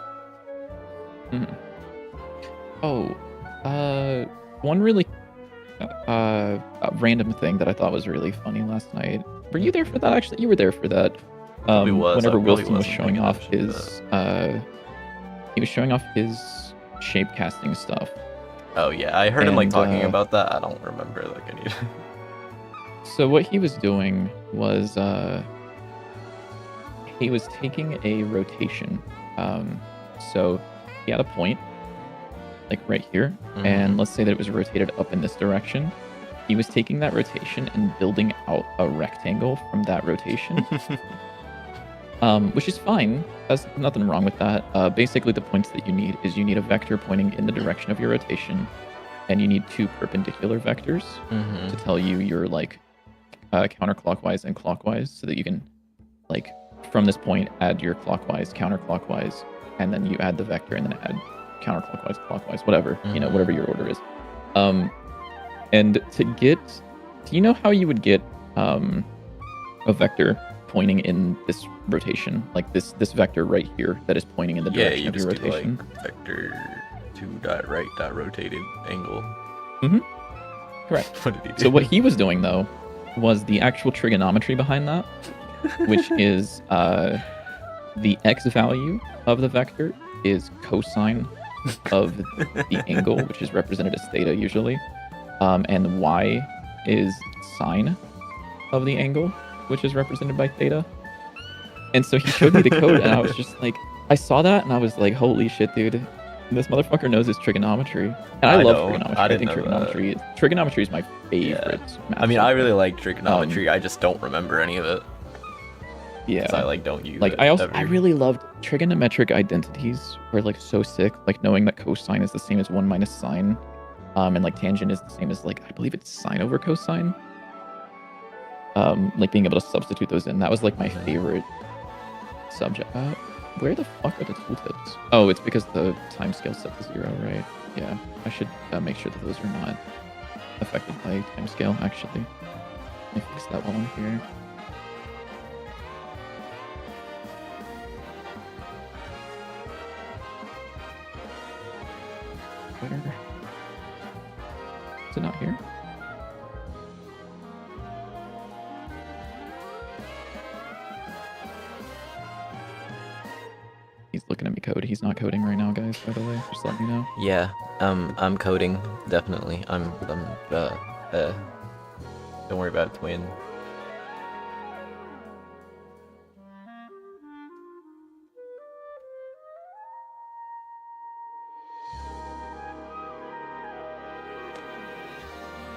One really random thing that I thought was really funny last night. Were you there for that? Actually, you were there for that. Whenever Wilson was showing off his he was showing off his shape casting stuff. Oh yeah, I heard him like talking about that. I don't remember like any. So what he was doing was he was taking a rotation. So he had a point like right here, and let's say that it was rotated up in this direction. He was taking that rotation and building out a rectangle from that rotation. Which is fine. There's nothing wrong with that. Basically, the points that you need is you need a vector pointing in the direction of your rotation, and you need 2 perpendicular vectors to tell you you're like counterclockwise and clockwise, so that you can like from this point add your clockwise, counterclockwise, and then you add the vector and then add counterclockwise, clockwise, whatever whatever your order is. And to get, do you know how you would get a vector pointing in this rotation, like this vector right here that is pointing in the Yeah, direction you of your just do rotation. like vector 2.right.rotated angle. Correct. What did he do? So what he was doing though was the actual trigonometry behind that, which is the x value of the vector is cosine of the angle, which is represented as theta usually, and y is sine of the angle, which is represented by theta. And so he showed me the code, and I was just like, I saw that, and I was like, holy shit, dude. This motherfucker knows his trigonometry. And I love trigonometry. I think trigonometry is my favorite. Yeah. I mean, I really like trigonometry. I just don't remember any of it. Yeah. I like don't use like it. I really loved trigonometric identities were like so sick. Like knowing that cosine is the same as 1 minus sine. And like tangent is the same as like I believe it's sine over cosine. Like being able to substitute those in. That was like my favorite subject. Where the fuck are the tooltips? Oh, it's because the timescale set to 0, right? Yeah, I should make sure that those are not affected by timescale, actually. Let me fix that while I'm here. Where? Is it not here? He's looking at me code. He's not coding right now, guys, by the way. Just let me know. Yeah, I'm coding, definitely. Don't worry about it, twin.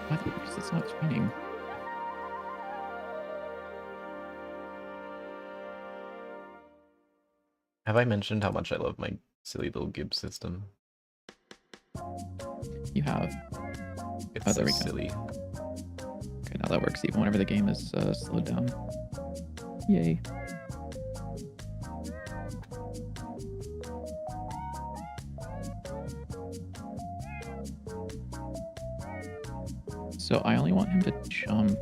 Why? Because it's not training. Have I mentioned how much I love my silly little Gibbs system? You have. It's there so we go. silly. Okay, now that works even whenever the game is slowed down. Yay. So I only want him to jump.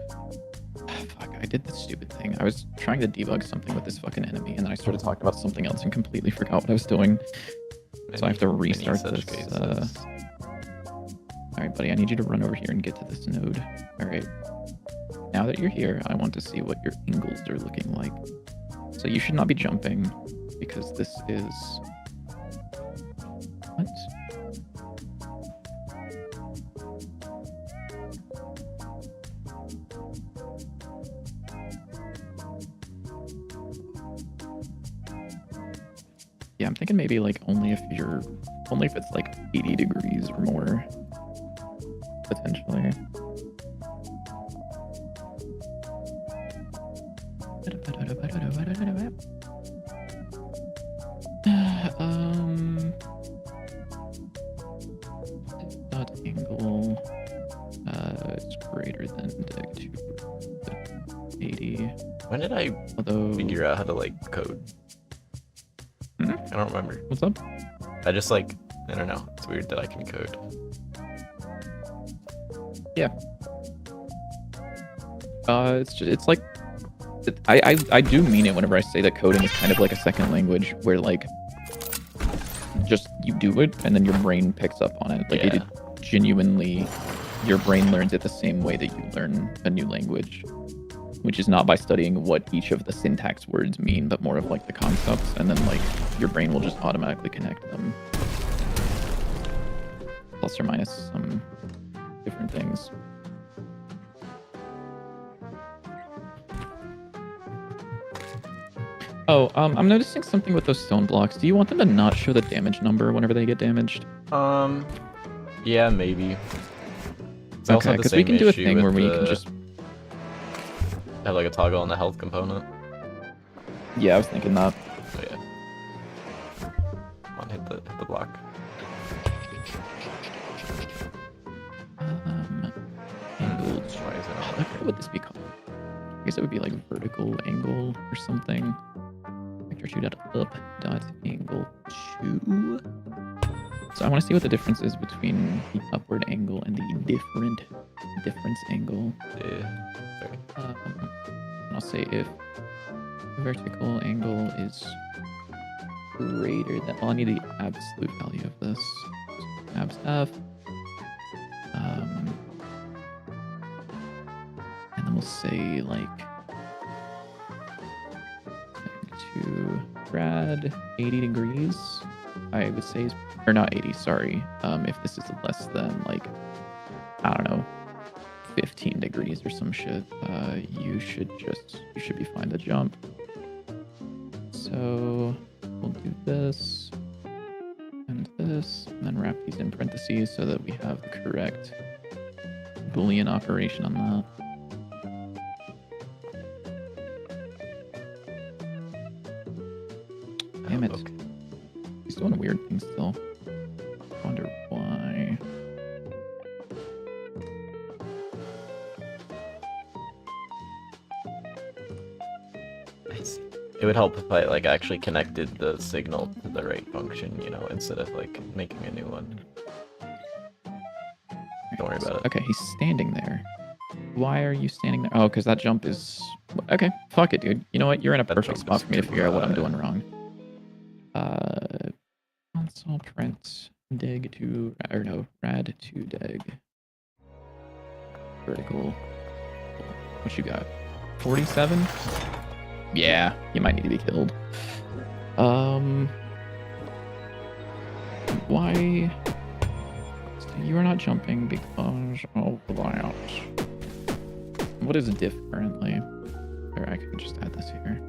Fuck, I did this stupid thing. I was trying to debug something with this fucking enemy, and then I started talking about something else and completely forgot what I was doing. So I have to restart this. Alright, buddy, I need you to run over here and get to this node. Alright. Now that you're here, I want to see what your angles are looking like. So you should not be jumping, because this is... What? Yeah, I'm thinking maybe like only if it's like 80 degrees or more, potentially. Dot angle is greater than deck 280. When did I figure out how to like code? I don't remember. What's up? I just like, I don't know. It's weird that I can code. Yeah. It's like, I do mean it whenever I say that coding is kind of like a second language where like, just you do it and then your brain picks up on it. Like it genuinely, your brain learns it the same way that you learn a new language, which is not by studying what each of the syntax words mean, but more of like the concepts, and then like your brain will just automatically connect them. Plus or minus some different things. Oh, I'm noticing something with those stone blocks. Do you want them to not show the damage number whenever they get damaged? Yeah, maybe. Okay, because we can do a thing where we can just have like a toggle on the health component. Yeah, I was thinking that. Oh yeah. Come on, hit the block. Angled. Why is it not What would this be called? I guess it would be like vertical angle or something. Vector 2.up.angle 2. So I want to see what the difference is between the upward angle and the difference angle. Yeah. Sorry. And I'll say if vertical angle is greater than, well, I need the absolute value of this. So abs f. And then we'll say like to rad 80 degrees. I would say is, or not 80, sorry. If this is less than like, I don't know, 15 degrees or some shit, you should be fine to jump. So we'll do this and this, and then wrap these in parentheses so that we have the correct Boolean operation on that. Damn it. Okay. He's doing a weird thing still. I wonder why. It would help if I like actually connected the signal to the right function, you know, instead of like making a new one. Don't worry about it. Okay, he's standing there. Why are you standing there? Oh, because that jump is... Okay, fuck it, dude. You know what? You're in a That perfect jump spot is for me to too figure out what I'm high. doing wrong. Console print dig to... Or no, rad to dig. Vertical. What you got? 47? Yeah, you might need to be killed. Why? So you are not jumping because of that. What is diff currently? Or I can just add this here.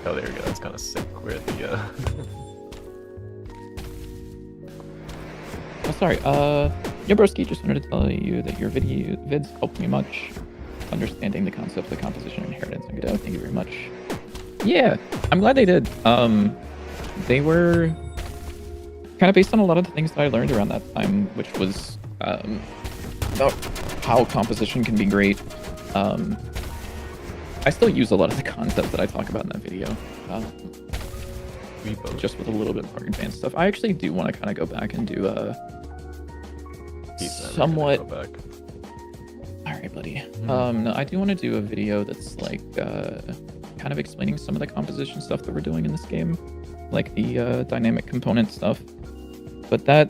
Oh, there we go. That's kind of sick. Where the Oh, sorry. Yeah, broski, just wanted to tell you that your vids helped me much understanding the concepts of composition, inheritance, and Godot. Thank you very much. Yeah, I'm glad they did. They were kind of based on a lot of the things that I learned around that time, which was about how composition can be great. I still use a lot of the concepts that I talk about in that video. we both. Just with a little bit more advanced stuff. I actually do want to kind of go back and do somewhat... Go back. All right, buddy. No, I do want to do a video that's like kind of explaining some of the composition stuff that we're doing in this game, like the dynamic component stuff. But the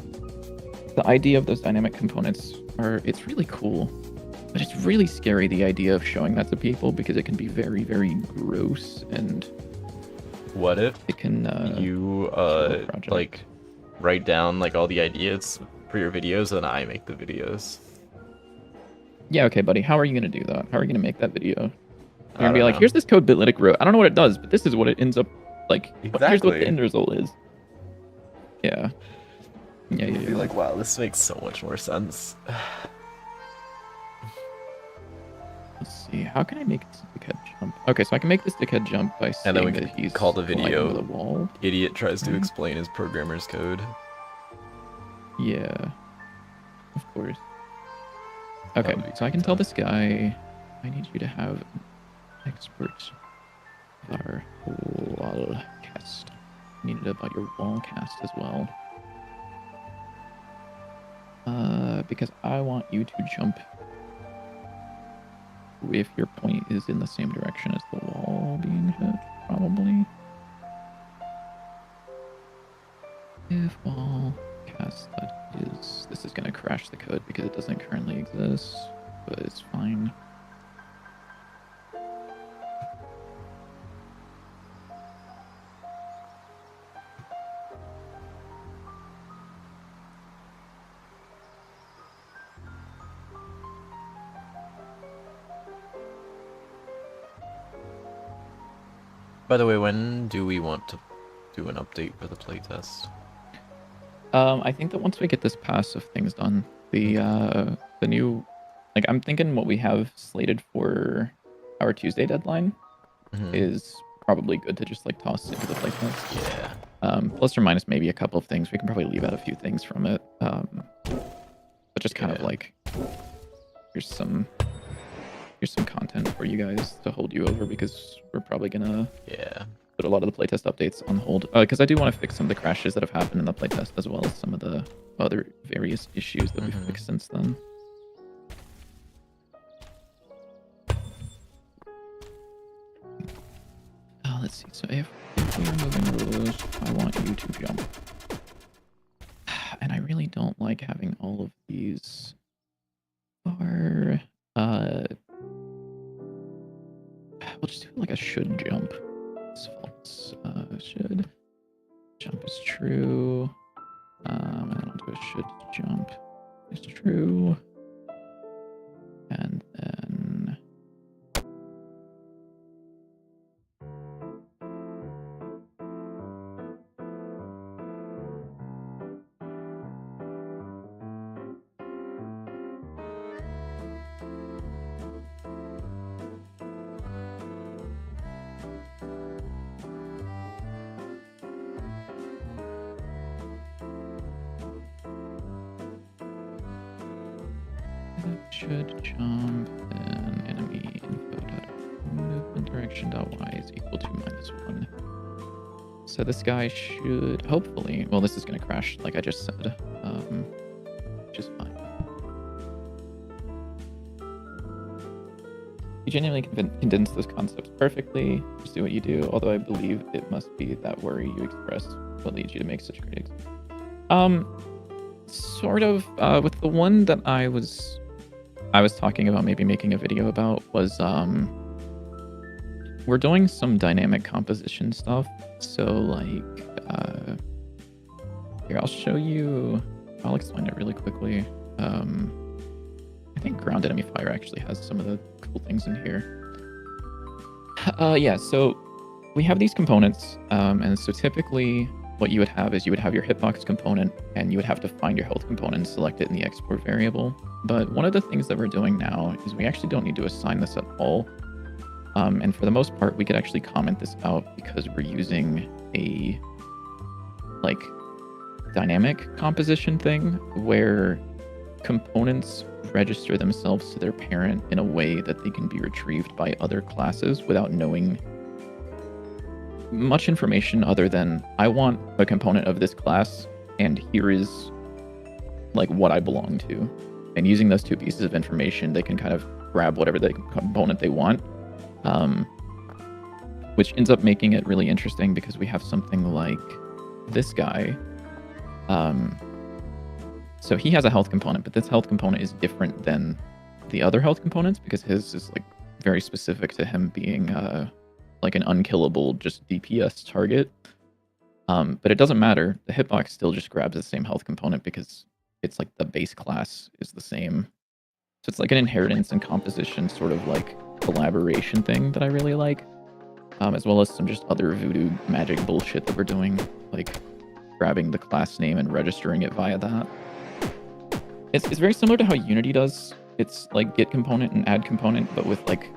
idea of those dynamic components it's really cool, but it's really scary, the idea of showing that to people, because it can be very, very gross, and What if it can you project. like write down like all the ideas for your videos and I make the videos? Yeah, okay, buddy. How are you gonna do that? How are you gonna make that video? You're I gonna be don't like, know. here's this code Bitlytic wrote. I don't know what it does, but this is what it ends up like. Here's what Exactly. the end result is. Yeah. Yeah, You'd yeah, be yeah. like, wow, this makes so much more sense. Let's see. How can I make this dickhead jump? Okay, so I can make this dickhead jump by saying And then we that can he's call the colliding video with a wall. Idiot tries to Mhm. explain his programmer's code. Yeah. Of course. Okay, would be so I can great tell time. this guy, I need you to have an expert var wall cast. I need it about your wall cast as well. Because I want you to jump if your point is in the same direction as the wall being hit, probably. If wall cast that is... This is going to crash the code because it doesn't currently exist, but it's fine. By the way, when do we want to do an update for the playtest? I think that once we get this pass of things done, the new... Like, I'm thinking what we have slated for our Tuesday deadline Mhm. is probably good to just, like, toss into the playtest. Yeah. Plus or minus maybe a couple of things. We can probably leave out a few things from it. But just kind of Yeah. like, here's some content for you guys to hold you over, because we're probably gonna Yeah. put a lot of the playtest updates on hold because I do want to fix some of the crashes that have happened in the playtest as well as some of the other various issues that we've fixed since then. Let's see. So if we are moving those, I want you to jump. And I really don't like having all of these are we'll just do like a should jump. It's false. Should jump is true. And I'll do a should jump is true. And then should jump, then enemy info dot movement direction dot y is equal to -1. So this guy should hopefully, well, this is going to crash like I just said, which is fine. You genuinely condense those concepts perfectly. Just do what you do, although I believe it must be that worry you express what leads you to make such critics. Sort of, with the one that I was talking about maybe making a video about was, we're doing some dynamic composition stuff. So like, here, I'll show you, I'll explain it really quickly. I think ground enemy fire actually has some of the cool things in here. Yeah, so we have these components, and so typically what you would have is you would have your hitbox component and you would have to find your health component and select it in the export variable. But one of the things that we're doing now is we actually don't need to assign this at all. And for the most part, we could actually comment this out because we're using a like dynamic composition thing where components register themselves to their parent in a way that they can be retrieved by other classes without knowing much information other than I want a component of this class and here is like what I belong to. And using those two pieces of information, they can kind of grab whatever the component they want, which ends up making it really interesting because we have something like this guy. So he has a health component, but this health component is different than the other health components because his is like very specific to him being like an unkillable just DPS target. But it doesn't matter. The hitbox still just grabs the same health component because it's like the base class is the same. So it's like an inheritance and composition sort of like collaboration thing that I really like. As well as some just other voodoo magic bullshit that we're doing, like grabbing the class name and registering it via that. It's very similar to how Unity does. It's like get component and add component, but with like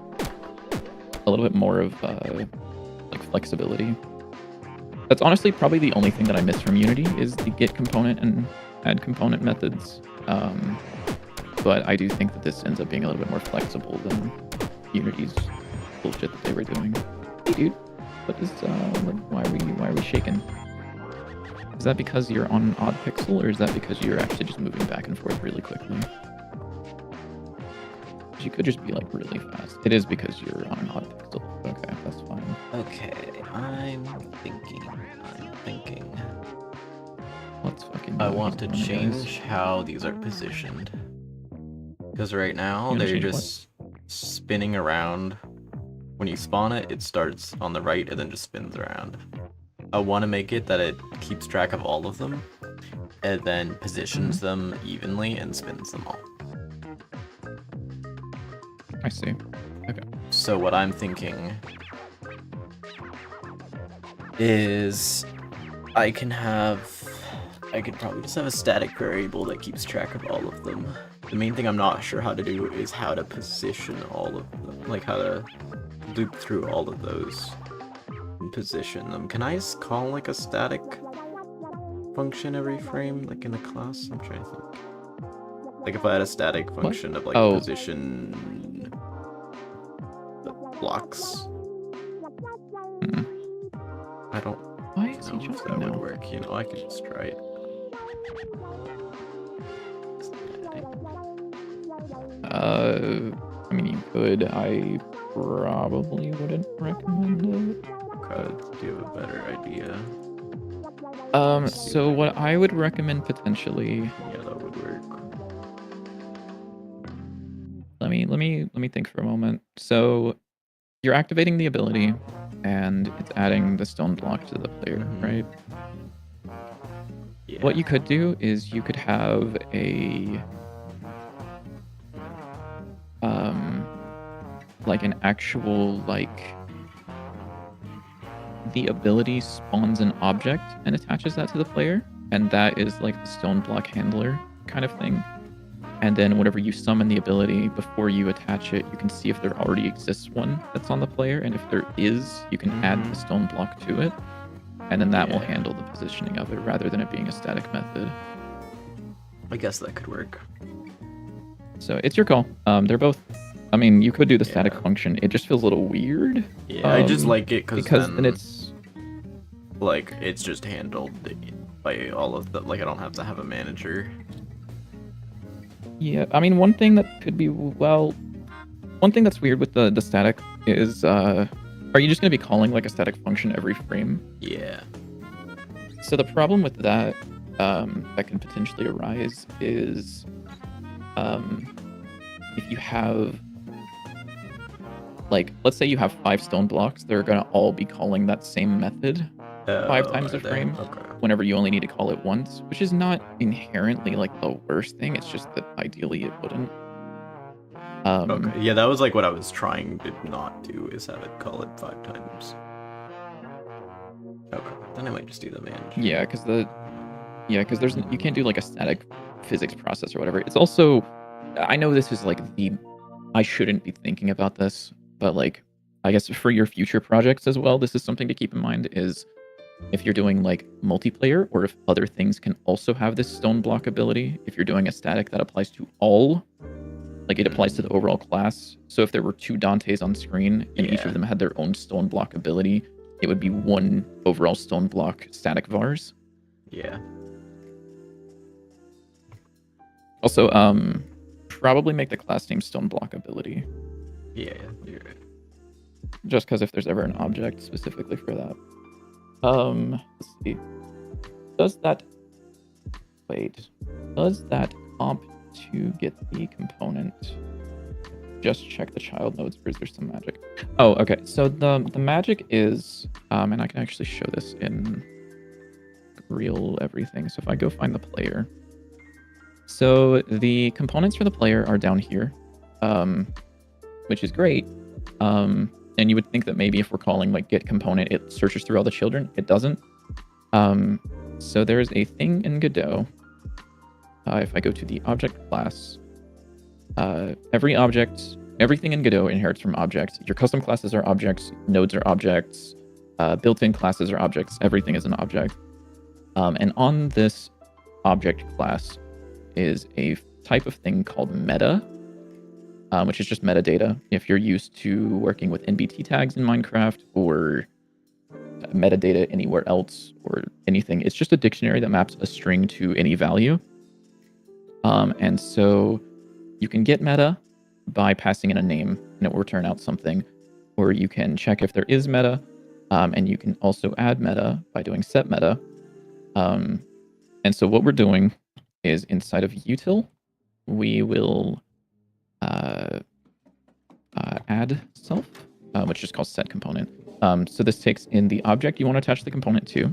a little bit more of like flexibility. That's honestly probably the only thing that I miss from Unity is the get component and add component methods. But I do think that this ends up being a little bit more flexible than Unity's bullshit that they were doing. Hey dude, what is why are we shaking? Is that because you're on an odd pixel, or is that because you're actually just moving back and forth really quickly? You could just be like really fast. It is because you're on an odd pixel. Okay, that's fine. Okay, I'm thinking. Let's fucking. I want to change how these are positioned. Because right now they're just spinning around. When you spawn it, it starts on the right and then just spins around. I want to make it that it keeps track of all of them and then positions them evenly and spins them all. I see. Okay. So what I'm thinking is I could probably just have a static variable that keeps track of all of them. The main thing I'm not sure how to do is how to position all of them, like how to loop through all of those and position them. Can I just call like a static function every frame, like in a class? I'm trying to think. Like if I had a static function of like position the blocks. I don't Why is he know if jumping that would now? work. You know, I could just try it. I mean, you could. I probably wouldn't recommend it. Okay, do you have a better idea? So what I would recommend potentially. Yeah, that would work. Let me think for a moment. So you're activating the ability, and it's adding the stone block to the player, right? Yeah. What you could do is you could have a like an actual like the ability spawns an object and attaches that to the player, and that is like the stone block handler kind of thing. And then whenever you summon the ability, before you attach it, you can see if there already exists one that's on the player, and if there is, you can add the stone block to it, and then that will handle the positioning of it rather than it being a static method. I guess that could work. So it's your call. They're both. I mean, you could do the static function. It just feels a little weird. Yeah, I just like it because then then it's like it's just handled by all of the. Like I don't have to have a manager. yeah. I mean, one thing that could be one thing that's weird with the static is are you just going to be calling like a static function every frame? Yeah. So the problem with that that can potentially arise is if you have like, let's say you have 5 stone blocks, they're going to all be calling that same method 5 times a frame whenever you only need to call it once, which is not inherently like the worst thing. It's just that ideally it wouldn't. Okay. Yeah, that was like what I was trying to not do, is have it call it 5 times. Okay. Then I might just do the manager. Yeah, because there's you can't do like a static physics process or whatever. It's also, I know this is like I shouldn't be thinking about this, but like I guess for your future projects as well, this is something to keep in mind, is if you're doing like multiplayer, or if other things can also have this stone block ability. If you're doing a static that applies to all, like it applies to the overall class. So if there were 2 Dantes on screen and each of them had their own stone block ability, it would be 1 overall stone block static vars. Yeah. Also, probably make the class name stone block ability. Yeah, you're right. Just because if there's ever an object specifically for that. Let's see. Does that comp to get the component just check the child nodes, or is there some magic? Oh, okay. So the magic is, and I can actually show this in real everything. So if I go find the player, so the components for the player are down here, which is great. And you would think that maybe if we're calling like get component, it searches through all the children. It doesn't. So there's a thing in Godot. If I go to the object class, everything in Godot inherits from objects. Your custom classes are objects, nodes are objects, built-in classes are objects. Everything is an object. And on this object class is a type of thing called meta, which is just metadata. If you're used to working with NBT tags in Minecraft, or metadata anywhere else or anything, it's just a dictionary that maps a string to any value. And so you can get meta by passing in a name and it will return out something, or you can check if there is meta, and you can also add meta by doing set meta. And so what we're doing is inside of util, we will add self, which is called set component. So this takes in the object you want to attach the component to,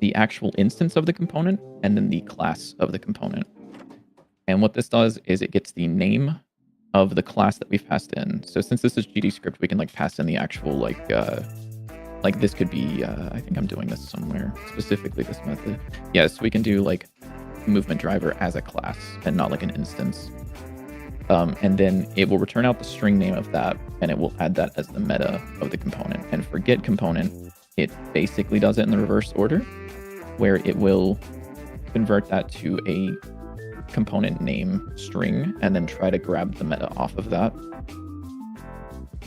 the actual instance of the component, and then the class of the component. And what this does is it gets the name of the class that we've passed in. So since this is GD script, we can like pass in the actual like this could be, I think I'm doing this somewhere, specifically this method. Yes, we can do like movement driver as a class and not like an instance. And then it will return out the string name of that, and it will add that as the meta of the component. And for get component, it basically does it in the reverse order, where it will convert that to a component name string and then try to grab the meta off of that.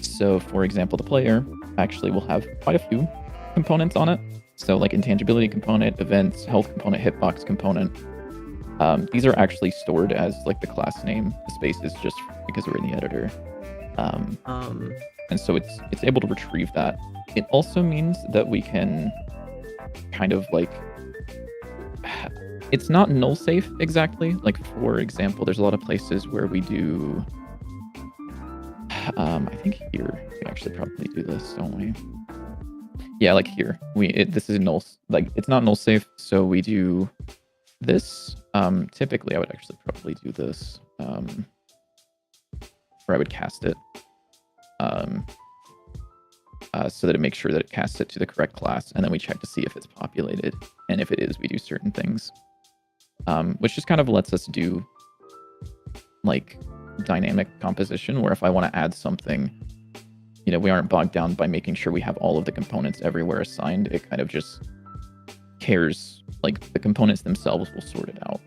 So for example, the player actually will have quite a few components on it. So like intangibility component, events, health component, hitbox component. These are actually stored as like the class name. The space is just because we're in the editor. And so it's able to retrieve that. It also means that we can kind of like, it's not null safe exactly. Like for example, there's a lot of places where we do, I think here we actually probably do this, don't we? Yeah, like here this is null, like it's not null safe, so we do this. Typically I would actually probably do this, where I would cast it, so that it makes sure that it casts it to the correct class, and then we check to see if it's populated, and if it is, we do certain things, which just kind of lets us do like dynamic composition, where if I want to add something, you know, we aren't bogged down by making sure we have all of the components everywhere assigned. It kind of just cares, like the components themselves will sort it out.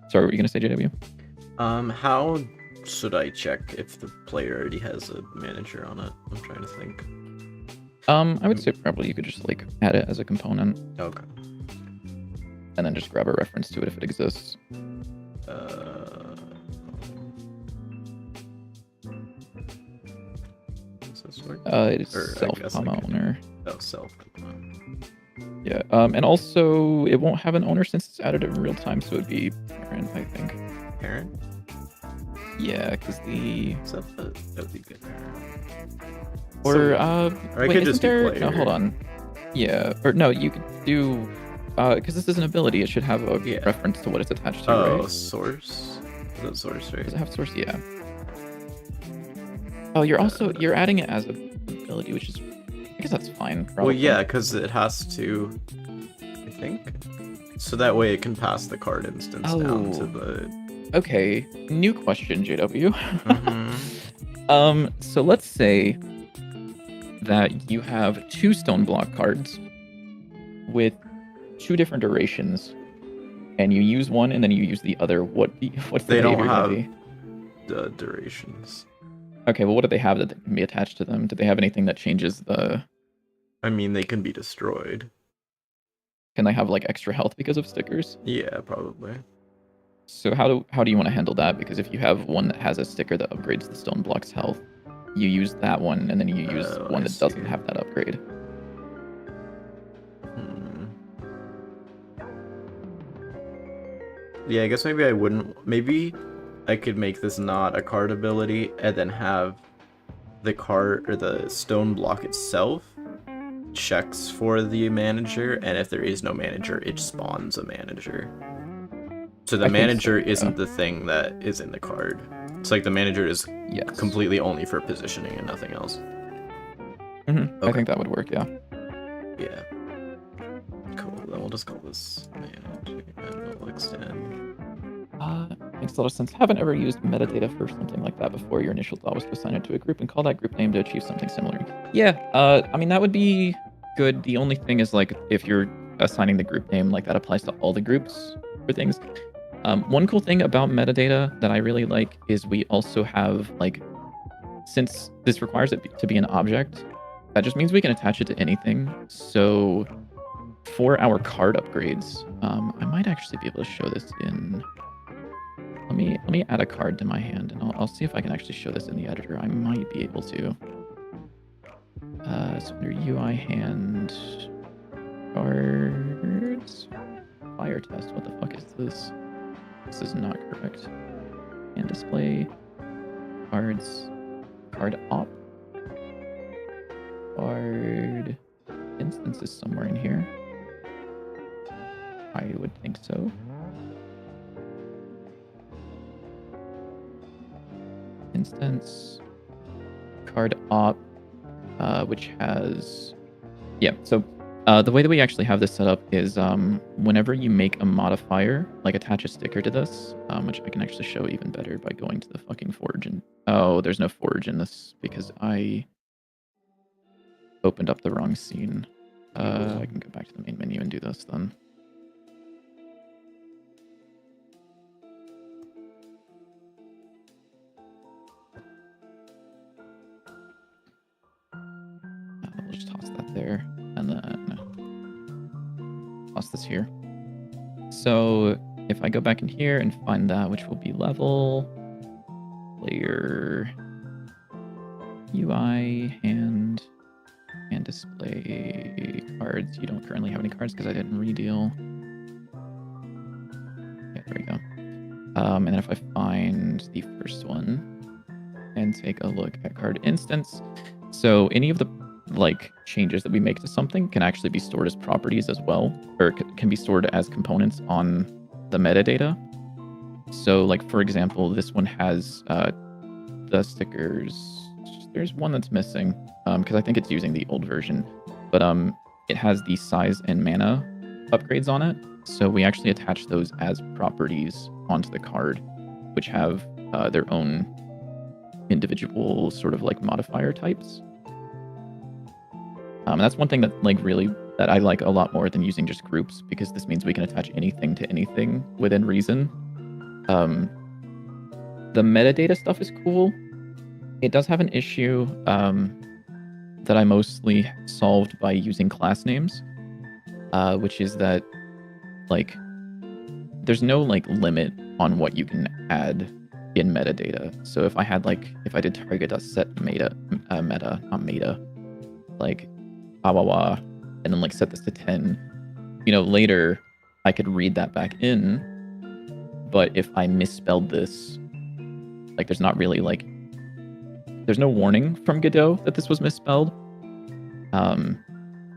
Sorry, what were you gonna say, JW? How should I check if the player already has a manager on it? I'm trying to think. I would say probably you could just like add it as a component. Okay. And then just grab a reference to it if it exists. Does this work? It is Or, self-com owner. Oh, self. Yeah, and also it won't have an owner since it's added in real time, so it'd be parent, I think. Parent? Yeah, because the... So that would be good. Or, I wait, could isn't just do there... player. No, hold on. Yeah, or no, you could do... because this is an ability, it should have a reference to what it's attached to, Oh, right? source? Is that source, right? Does it have source? Yeah. Oh, you're also... You're adding it as an ability, which is... I guess that's fine, probably. Well, yeah, because it has to... I think? So that way it can pass the card instance down to the... Okay, new question, JW. Mm-hmm. So let's say that you have 2 stone block cards with 2 different durations, and you use one and then you use the other. What's the They don't behavior gonna have be? the durations. Okay, well, what do they have that can be attached to them? Do they have anything that changes the... I mean, they can be destroyed. Can they have like extra health because of stickers? Yeah, probably. So how do you want to handle that? Because if you have one that has a sticker that upgrades the stone block's health, you use that one, and then you use one that doesn't have that upgrade. Yeah, I guess maybe I wouldn't. Maybe I could make this not a card ability, and then have the card or the stone block itself checks for the manager, and if there is no manager, it spawns a manager. So the manager isn't the thing that is in the card. It's like the manager is completely only for positioning and nothing else. Okay. I think that would work, yeah. Yeah. Cool. Then we'll just call this manager and we'll extend. Makes a lot of sense. Haven't ever used metadata for something like that before. Your initial thought was to assign it to a group and call that group name to achieve something similar. Yeah, I mean, that would be good. The only thing is, like, if you're assigning the group name, like, that applies to all the groups for things. One cool thing about metadata that I really like is we also have, like, since this requires it to be an object, that just means we can attach it to anything. So for our card upgrades, I might actually be able to show this in... Let me add a card to my hand, and I'll see if I can actually show this in the editor. I might be able to. So under UI hand cards, fire test. What the fuck is this? This is not correct. And display cards, card op, card instance is somewhere in here. I would think so. Instance card op, which has, yeah, so the way that we actually have this set up is whenever you make a modifier, like attach a sticker to this, which I can actually show even better by going to the fucking forge, and oh, there's no forge in this because I opened up the wrong scene. I can go back to the main menu and do this then. We'll just toss that there. toss this here. So if I go back in here and find that, which will be level, player, UI, and display cards. You don't currently have any cards because I didn't redeal. Yeah, there we go. And then if I find the first one and take a look at card instance, so any of the like changes that we make to something can actually be stored as properties as well, or can be stored as components on the metadata. So like, for example, this one has the stickers. There's one that's missing because I think it's using the old version, but it has the size and mana upgrades on it. So we actually attach those as properties onto the card, which have their own individual sort of like modifier types. And that's one thing that that I like a lot more than using just groups, because this means we can attach anything to anything within reason. The metadata stuff is cool. It does have an issue that I mostly solved by using class names, which is that like there's no like limit on what you can add in metadata. So if I did target.set meta, not meta, like and then like set this to 10, later I could read that back in. But if I misspelled this, like there's not really there's no warning from Godot that this was misspelled.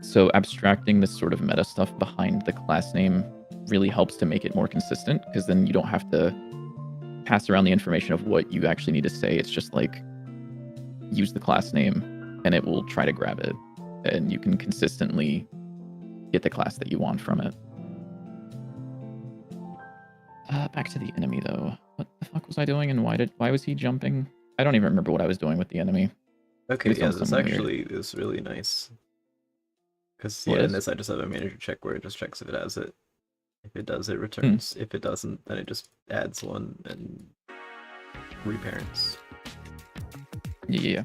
So abstracting this sort of meta stuff behind the class name really helps to make it more consistent, because then you don't have to pass around the information of what you actually need to say. It's just like use the class name and it will try to grab it, and you can consistently get the class that you want from it. Back to the enemy though. What the fuck was I doing, and why was he jumping? I don't even remember what I was doing with the enemy. Okay, yeah, this actually is really nice. Because in this I just have a manager check where it just checks if it has it. If it does, it returns. If it doesn't, then it just adds one and reparents. Yeah.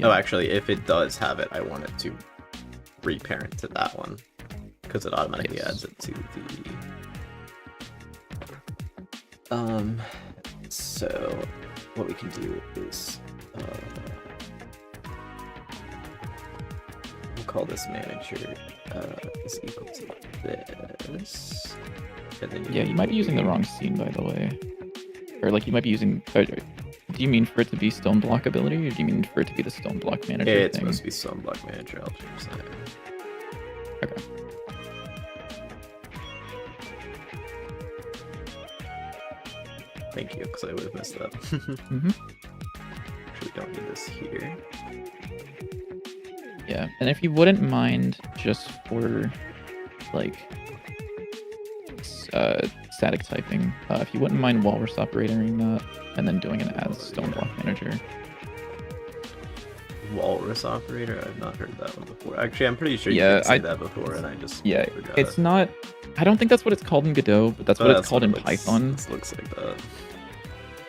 Oh, actually, if it does have it, I want it to reparent to that one, because it automatically adds it to the... So what we can do is we'll call this manager is equal to this, and then you might be using the wrong scene, by the way, or like you might be using. Do you mean for it to be stone block ability, or do you mean for it to be the stone block manager? It's supposed to be stone block manager. I'll change that. Okay. Thank you, because I would have messed up. Actually, don't need this here. Yeah, and if you wouldn't mind, just for like static typing, if you wouldn't mind walrus operating that and then doing it as stone block manager. Walrus operator? I've not heard that one before. Actually, I'm pretty sure you did say that before, and I just forgot. It's not. I don't think that's what it's called in Godot, but that's what it's called in Python. This looks like that.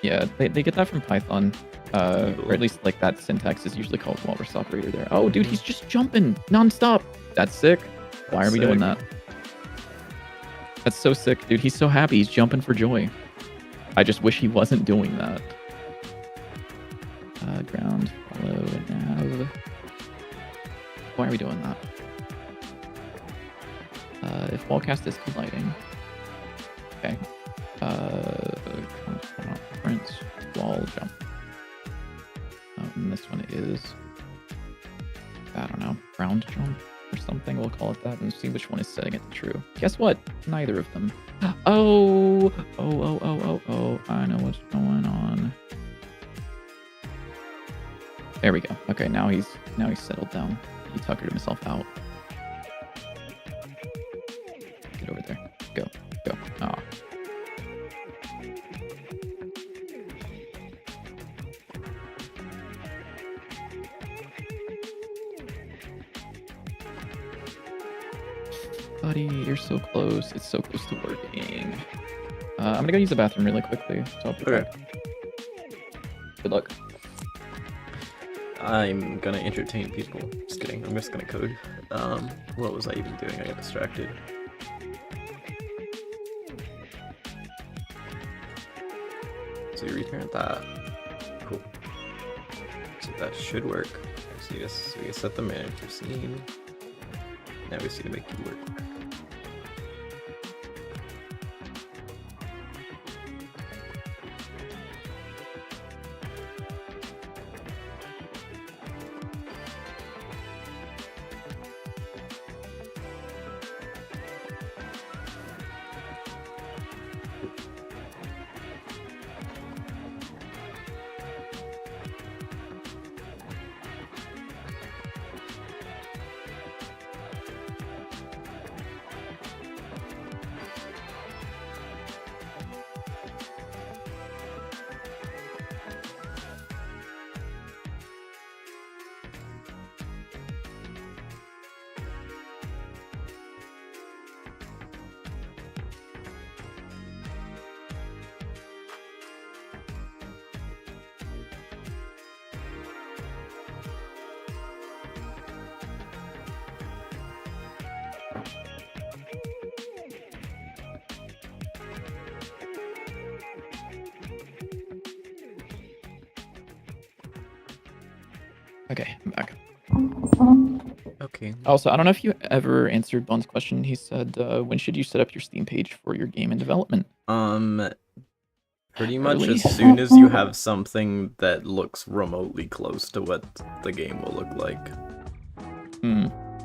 Yeah, they get that from Python, or at least like that syntax is usually called walrus operator there. Oh, dude, he's just jumping nonstop. That's sick. Why are we doing that? That's so sick, dude. He's so happy. He's jumping for joy. I just wish he wasn't doing that. Ground, follow, nav. Why are we doing that? If wallcast is colliding. Okay. Reference, wall jump. And this one is, I don't know, ground jump or something. We'll call it that and see which one is setting it to true. Guess what? Neither of them. Oh, I know what's going on. There we go. Okay, now he's settled down. He tuckered himself out. Get over there. Go. Ah. Buddy, you're so close. It's so close to working. I'm gonna go use the bathroom really quickly. So I'll be back. Good luck. I'm gonna entertain people. Just kidding. I'm just gonna code. What was I even doing? I got distracted. So you reparent that. Cool. So that should work. So yes, we set the manager scene. Now we see to make it work. Okay, I'm back. Okay. Also, I don't know if you ever answered Bun's question. He said, when should you set up your Steam page for your game in development? Pretty much Early. as soon as you have something that looks remotely close to what the game will look like.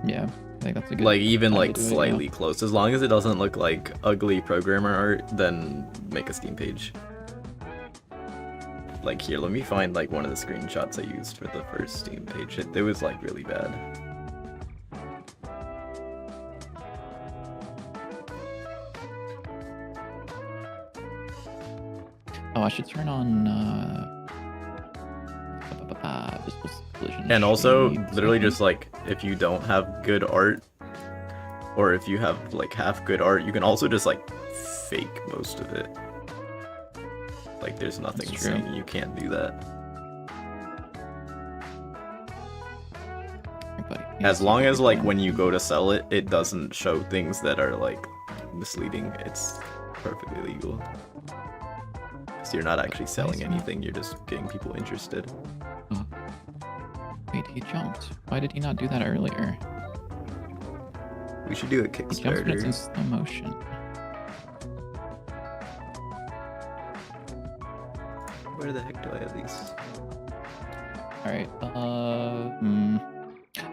Yeah, I think that's a good. Like even time to like do it, slightly close. As long as it doesn't look like ugly programmer art, then make a Steam page. Like here, let me find like one of the screenshots I used for the first Steam page. It was like really bad. Oh, I should turn on visible collision. And also, shades, literally I think. just like, if you don't have good art, or if you have like half good art, you can also just like fake most of it. Like there's nothing That's true. saying you can't do that. Everybody As needs long to as get like going. when you go to sell it, it doesn't show things that are like misleading. It's perfectly legal. So you're not actually selling anything, you're just getting people interested. Wait, he jumped. Why did he not do that earlier? We should do a He jumps when it's in Kickstarter. slow motion. Where the heck do I have these? Alright,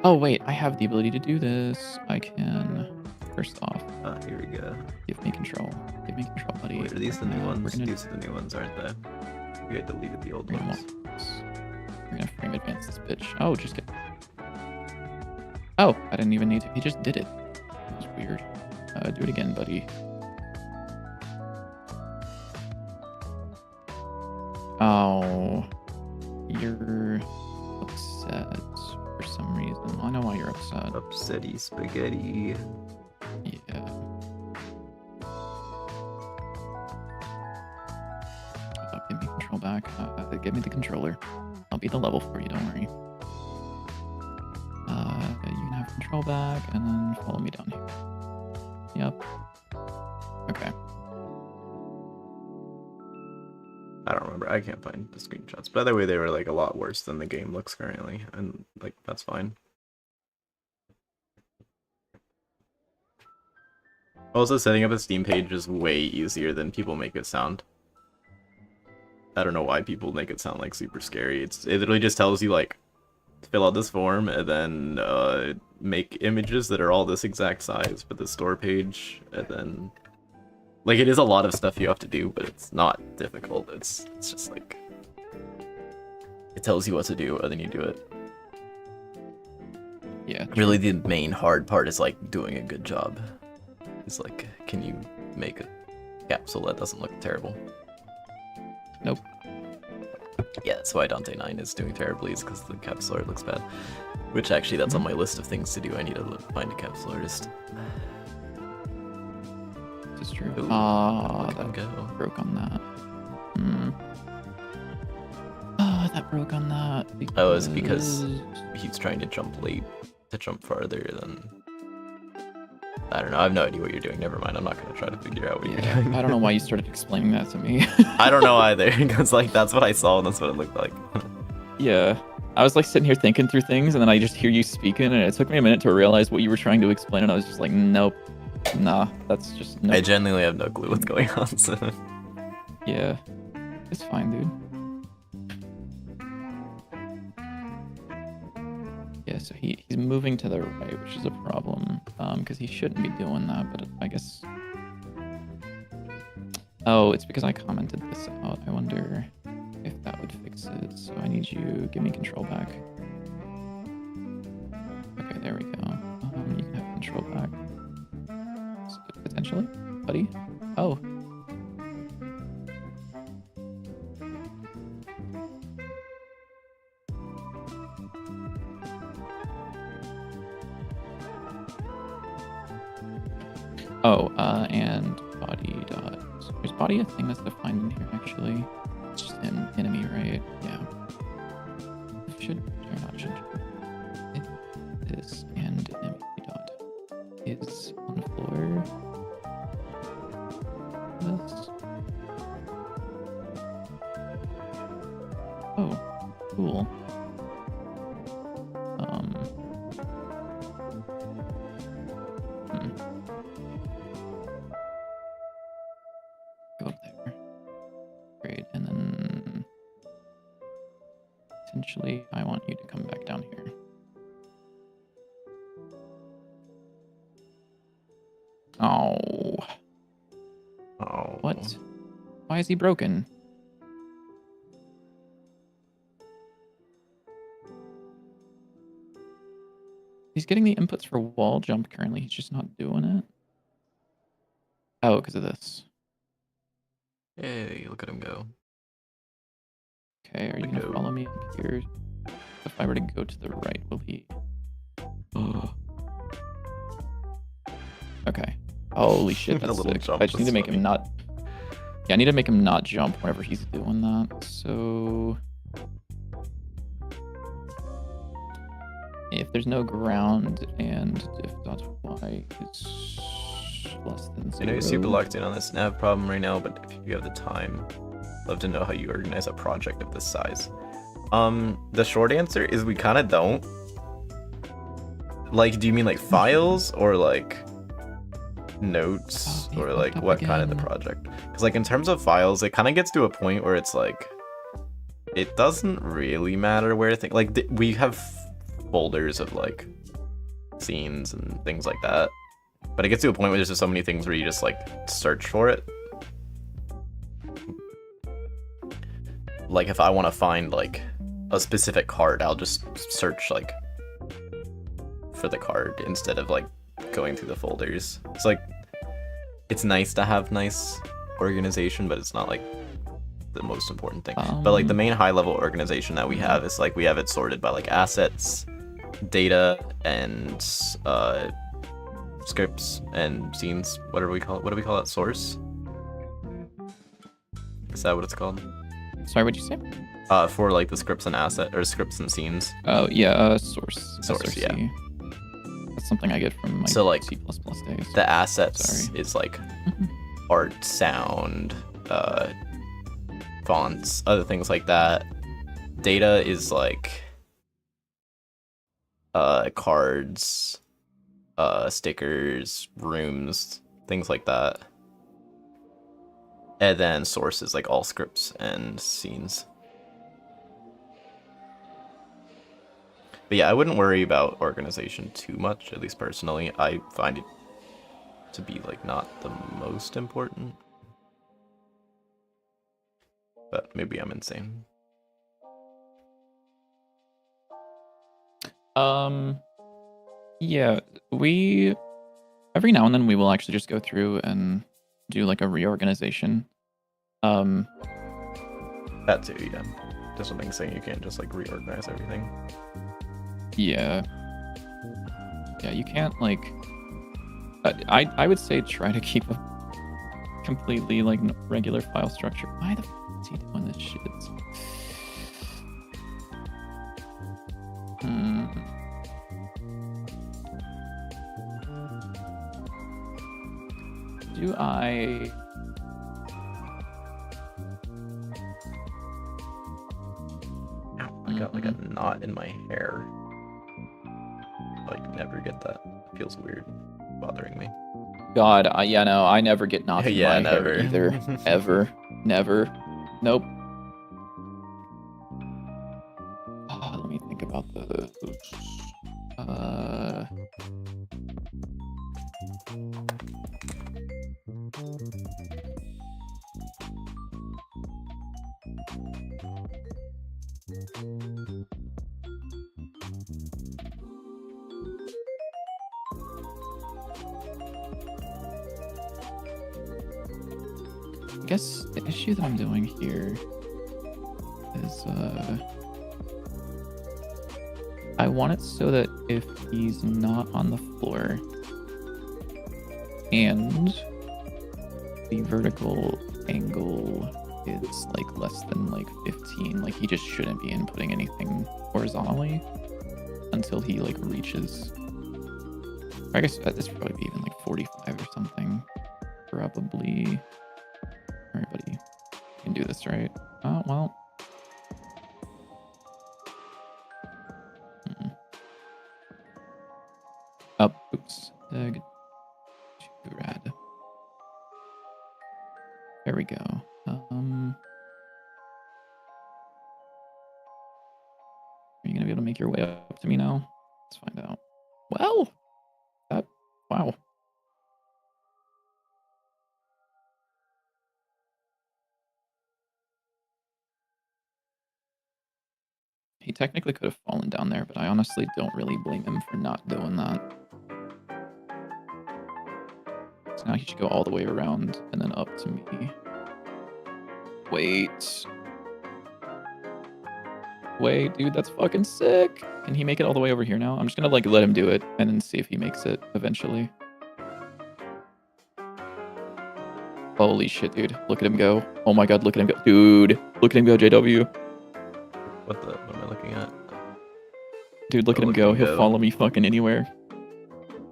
Oh wait, I have the ability to do this. I can, first off, Ah, here we go. give me control. Give me control, buddy. Wait, are these the new We're ones? gonna, These are the new ones, aren't they? We had deleted the old we're gonna, ones. we're gonna frame advance this bitch. Oh, just get. Oh, I didn't even need to. He just did it. That was weird. Do it again, buddy. Oh, you're upset for some reason. I know why you're upset. Upsetty spaghetti. Yeah. Give me control back. Give me the controller. I'll be the level for you, don't worry. You can have control back and then follow me down here. Yep. Okay. I don't remember. I can't find the screenshots. By the way, they were like a lot worse than the game looks currently, and like that's fine. Also, setting up a Steam page is way easier than people make it sound. I don't know why people make it sound like super scary. It literally just tells you like fill out this form and then make images that are all this exact size for the store page, and then like it is a lot of stuff you have to do, but it's not difficult. It's just like it tells you what to do and then you do it. Yeah. Really, the main hard part is like doing a good job. It's like, can you make a capsule that doesn't look terrible? Nope. Yeah, that's why Dante 9 is doing terribly, is because the capsule art looks bad. Which actually, that's on my list of things to do. I need to find a capsule artist. This is true. Ooh, Ah, look that at him go. broke on that. That broke on that. Oh, it's because he's trying to jump late to jump farther than I don't know. I have no idea what you're doing. Never mind. I'm not gonna try to figure out what you're Yeah, doing. I don't know why you started explaining that to me. I don't know either, because like that's what I saw and that's what it looked like. Yeah. I was like sitting here thinking through things, and then I just hear you speaking, and it took me a minute to realize what you were trying to explain, and I was just like, nope, nah, that's just nope. I genuinely have no clue what's going on. So. Yeah, it's fine, dude. Yeah, so he's moving to the right, which is a problem, because he shouldn't be doing that, but I guess... Oh, it's because I commented this out. I wonder if that would fix it. So I need you, give me control back. Okay, there we go. You can have control back. Potentially, buddy. Oh. Oh, and body dot. Is body a thing that's defined in here actually? It's just an enemy, right? Yeah. Should or not should. This and enemy dot is on the floor. This. Oh, cool. Go up there. Great, and then essentially I want you to come back down here. Oh. Oh. What? Why is he broken? He's getting the inputs for wall jump currently. He's just not doing it. Oh, because of this. Hey, look at him go. Okay, are you going to follow me up here? If I were to go to the right, will he... Okay. Holy shit, The that's little sick. jump I just need was to make funny. him not... Yeah, I need to make him not jump whenever he's doing that. So... If there's no ground and if dot y is less than 0... I know you're super locked in on this nav problem right now, but if you have the time, I'd love to know how you organize a project of this size. The short answer is we kind of don't. Like, do you mean like files or like notes or like what kind of the project? Because like in terms of files, it kind of gets to a point where it's like it doesn't really matter where things like we have folders of like scenes and things like that, but it gets to a point where there's just so many things where you just like search for it. Like if I want to find like a specific card, I'll just search like for the card instead of like going through the folders. It's like it's nice to have nice organization, but it's not like the most important thing. But like the main high level organization that we have is like we have it sorted by like assets, data, and scripts and scenes. Whatever we call it. What do we call it? Source? Is that what it's called? Sorry, what'd you say? For like the scripts and asset or scripts and scenes. Oh yeah, source. Source, SRC. yeah. That's something I get from my So, like, C++ days. The assets Sorry. is like art, sound, fonts, other things like that. Data is like cards, stickers, rooms, things like that. And then source is like all scripts and scenes. But yeah, I wouldn't worry about organization too much, at least personally. I find it to be like not the most important. But maybe I'm insane. Yeah, we every now and then we will actually just go through and do like a reorganization. That too, yeah. Just something saying you can't just like reorganize everything. Yeah. Yeah, you can't like I would say try to keep a completely like regular file structure. Why the f is he doing this shit? Do I... Ow, I got like a knot in my hair. Like, never get that. It feels weird. Bothering me. God, yeah, no, I never get knots in Yeah, my never. hair either. Ever. Never. Nope. Let me think about this. I guess the issue that I'm doing here is I want it so that if he's not on the floor and the vertical angle is like less than like 15, like he just shouldn't be inputting anything horizontally until he like reaches, I guess this would probably be even like 45 or something. Probably. Everybody can do this, right? Oh, well. Oh, oops. Too rad. There we go. Are you gonna be able to make your way up to me now? Let's find out. Well, wow. He technically could have fallen down there, but I honestly don't really blame him for not doing that. So now he should go all the way around and then up to me. Wait, dude, that's fucking sick. Can he make it all the way over here now? I'm just gonna like let him do it and then see if he makes it eventually. Holy shit, dude. Look at him go. Oh my god, look at him go. Dude, look at him go, JW. What am I looking at? Dude, look at him go. He'll follow me fucking anywhere.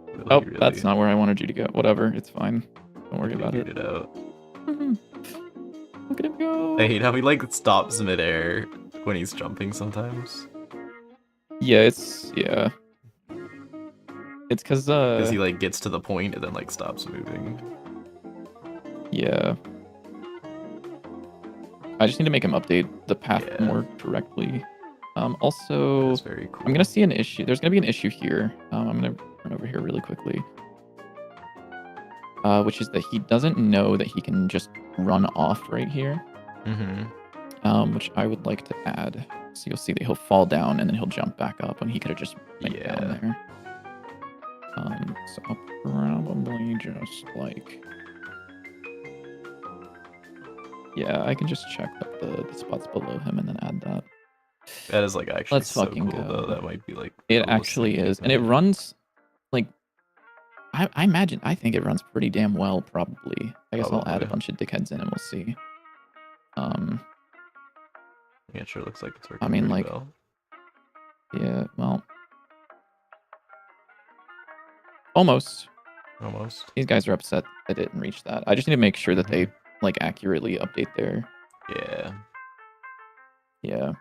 Really, Oh, really? that's not where I wanted you to go. Whatever, it's fine. Don't worry about it. Figured it out. Look at him go. I hate how he like stops midair when he's jumping sometimes. Yeah, it's because he like gets to the point and then like stops moving. Yeah. I just need to make him update the path more correctly. Also, That's very cool. I'm gonna see an issue. There's gonna be an issue here. I'm gonna run over here really quickly. Which is that he doesn't know that he can just run off right here. Which I would like to add. So you'll see that he'll fall down and then he'll jump back up when he could have just went down there. So I'll probably just like... Yeah, I can just check the spots below him and then add that. That is like actually Let's so fucking cool, go. though. That might be like... It actually is. And it runs like... I imagine, I think it runs pretty damn well, probably. I guess I'll add a bunch of dickheads in and we'll see. Yeah, it sure looks like it's working. I mean, pretty like... well. Yeah, well... Almost. These guys are upset they didn't reach that. I just need to make sure that they, like, accurately update their... Yeah. Yeah.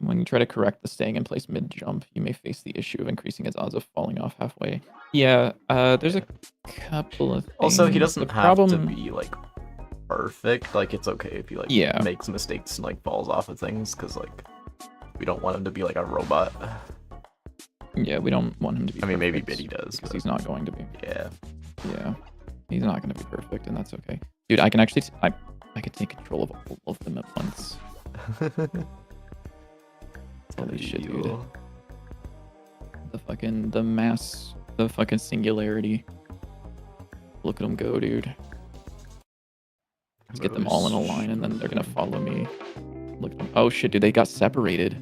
When you try to correct the staying in place mid-jump, you may face the issue of increasing its odds of falling off halfway. Yeah, there's a couple of things. Also, he doesn't have to be, like, perfect. Like, it's okay if he, like, makes mistakes and, like, falls off of things, because, like, we don't want him to be, like, a robot. Yeah, we don't want him to be I mean, maybe Biddy does. Because he's not going to be. Yeah. Yeah. He's not going to be perfect, and that's okay. Dude, I can actually... I can take control of all of them at once. Holy shit, dude. The fucking singularity. Look at them go, dude. Let's get them all in a line, and then they're gonna follow me. Look at them. Oh shit, dude, they got separated.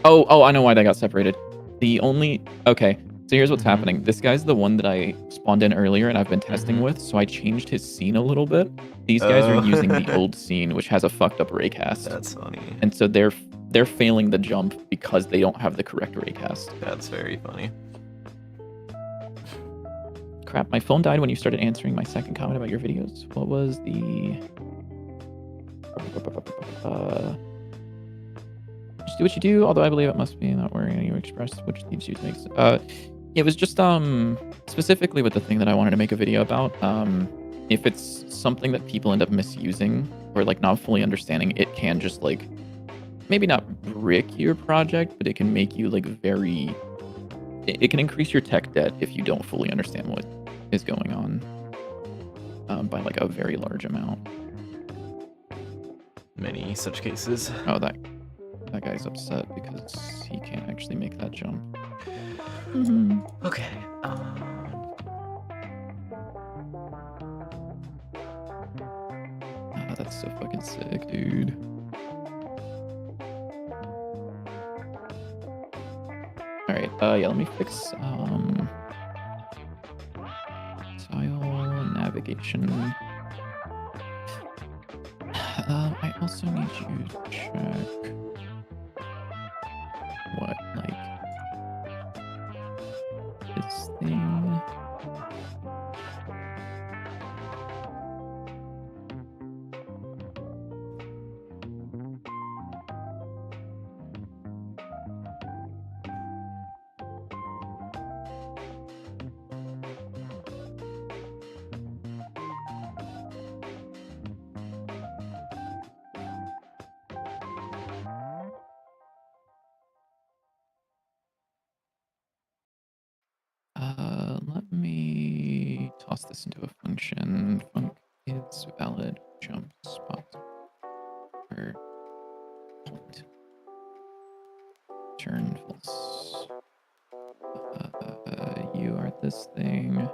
Oh, I know why they got separated. Okay, so here's what's happening. This guy's the one that I spawned in earlier and I've been testing with, so I changed his scene a little bit. These guys are using the old scene, which has a fucked up raycast. That's funny. And so they're failing the jump because they don't have the correct raycast. That's very funny. crap, my phone died when you started answering my second comment about your videos. What was the... Just do what you do, although I believe it must be not wearing you express which leads you to make... it was just, specifically with the thing that I wanted to make a video about. If it's something that people end up misusing or, like, not fully understanding, it can just, like, maybe not brick your project, but it can make you, like, very... It can increase your tech debt if you don't fully understand what is going on by, like, a very large amount. Many such cases. Oh, that guy's upset because he can't actually make that jump. Okay. Oh, that's so fucking sick, dude. All right. Yeah. Let me fix tile navigation. I also need you to check what, like, this thing. Let me toss this into a function. Func is valid jump spot or point. Turn false. You are this thing.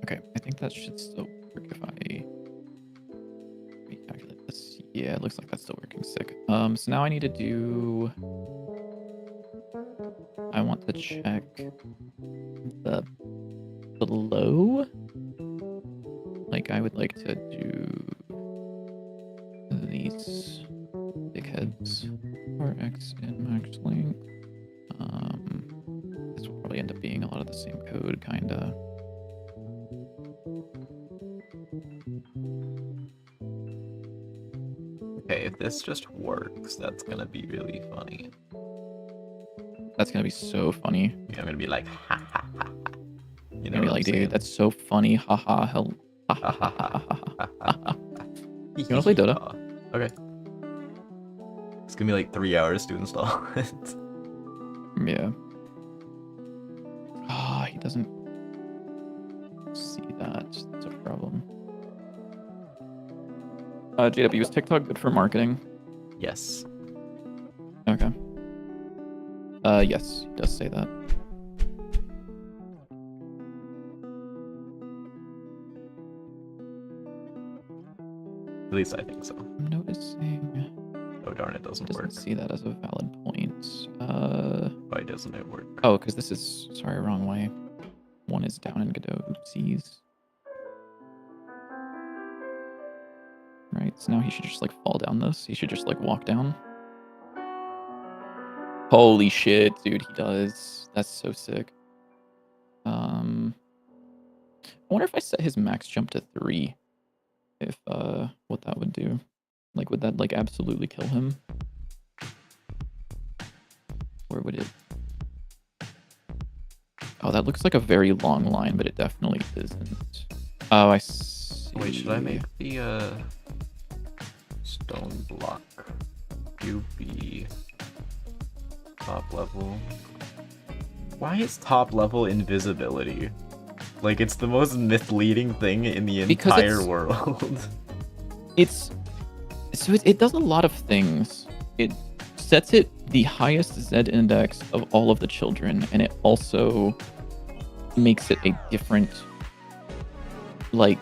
Okay, I think that should still work if I recalculate this. Yeah, it looks like that's still working. Sick. So now I need to do... I want to check the below. Like, I would like to do these big heads for X and max length. This will probably end up being a lot of the same code, kinda. Okay, if this just works, that's gonna be really funny. That's gonna be so funny. Yeah, I'm gonna be like, ha ha ha. Ha. You know, Maybe what like, I'm saying? dude, that's so funny. Haha, hell. Ha ha ha ha ha. You wanna play Dota? Okay. It's gonna be like 3 hours to install it. Yeah. Ah, he doesn't see that. That's a problem. JW, is TikTok good for marketing? Yes. Okay. Yes, it does say that. At least I think so. I'm noticing. Oh darn, it doesn't work. See that as a valid point. Why doesn't it work? Oh, because this is sorry, wrong way. One is down in Godot. Oopsies. Right, so now he should just like fall down this. He should just like walk down. Holy shit, dude, he does. That's so sick. I wonder if I set his max jump to 3. If what that would do. Like would that like absolutely kill him? Or would it? Oh, that looks like a very long line, but it definitely isn't. Oh, I see. Wait, should I make the stone block UB top level? Why is top level invisibility? Like, it's the most misleading thing in the entire world. It does a lot of things. It sets it the highest Z index of all of the children, and it also makes it a different like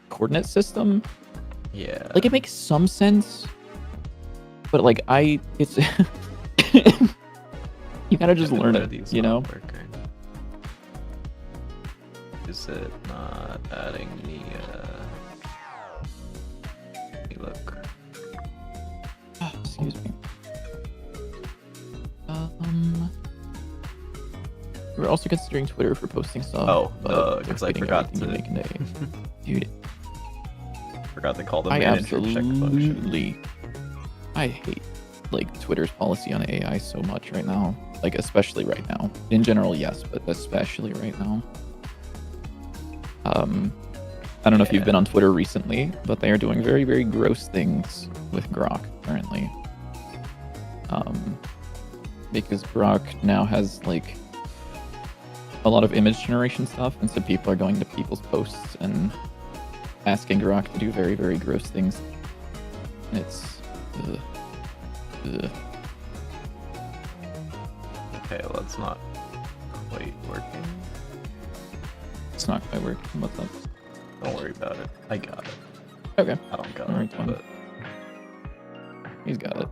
coordinate system. Yeah. Like it makes some sense, but like it's you gotta just learn it, you know? Working? Is it not adding the let me look. Oh, excuse me. We're also considering Twitter for posting stuff. Oh, because I forgot to make a day. Dude, forgot to call the manager check function. I hate like Twitter's policy on AI so much right now. Like especially right now. In general, yes, but especially right now. I don't know if you've been on Twitter recently, but they are doing very, very gross things with Grok currently. Because Grok now has like a lot of image generation stuff, and so people are going to people's posts and asking Grok to do very, very gross things. And it's Okay, well, that's not quite working. It's not quite working. What's up? Don't worry about it. I got it. Okay. I don't got Alright, it, fine. but He's got it.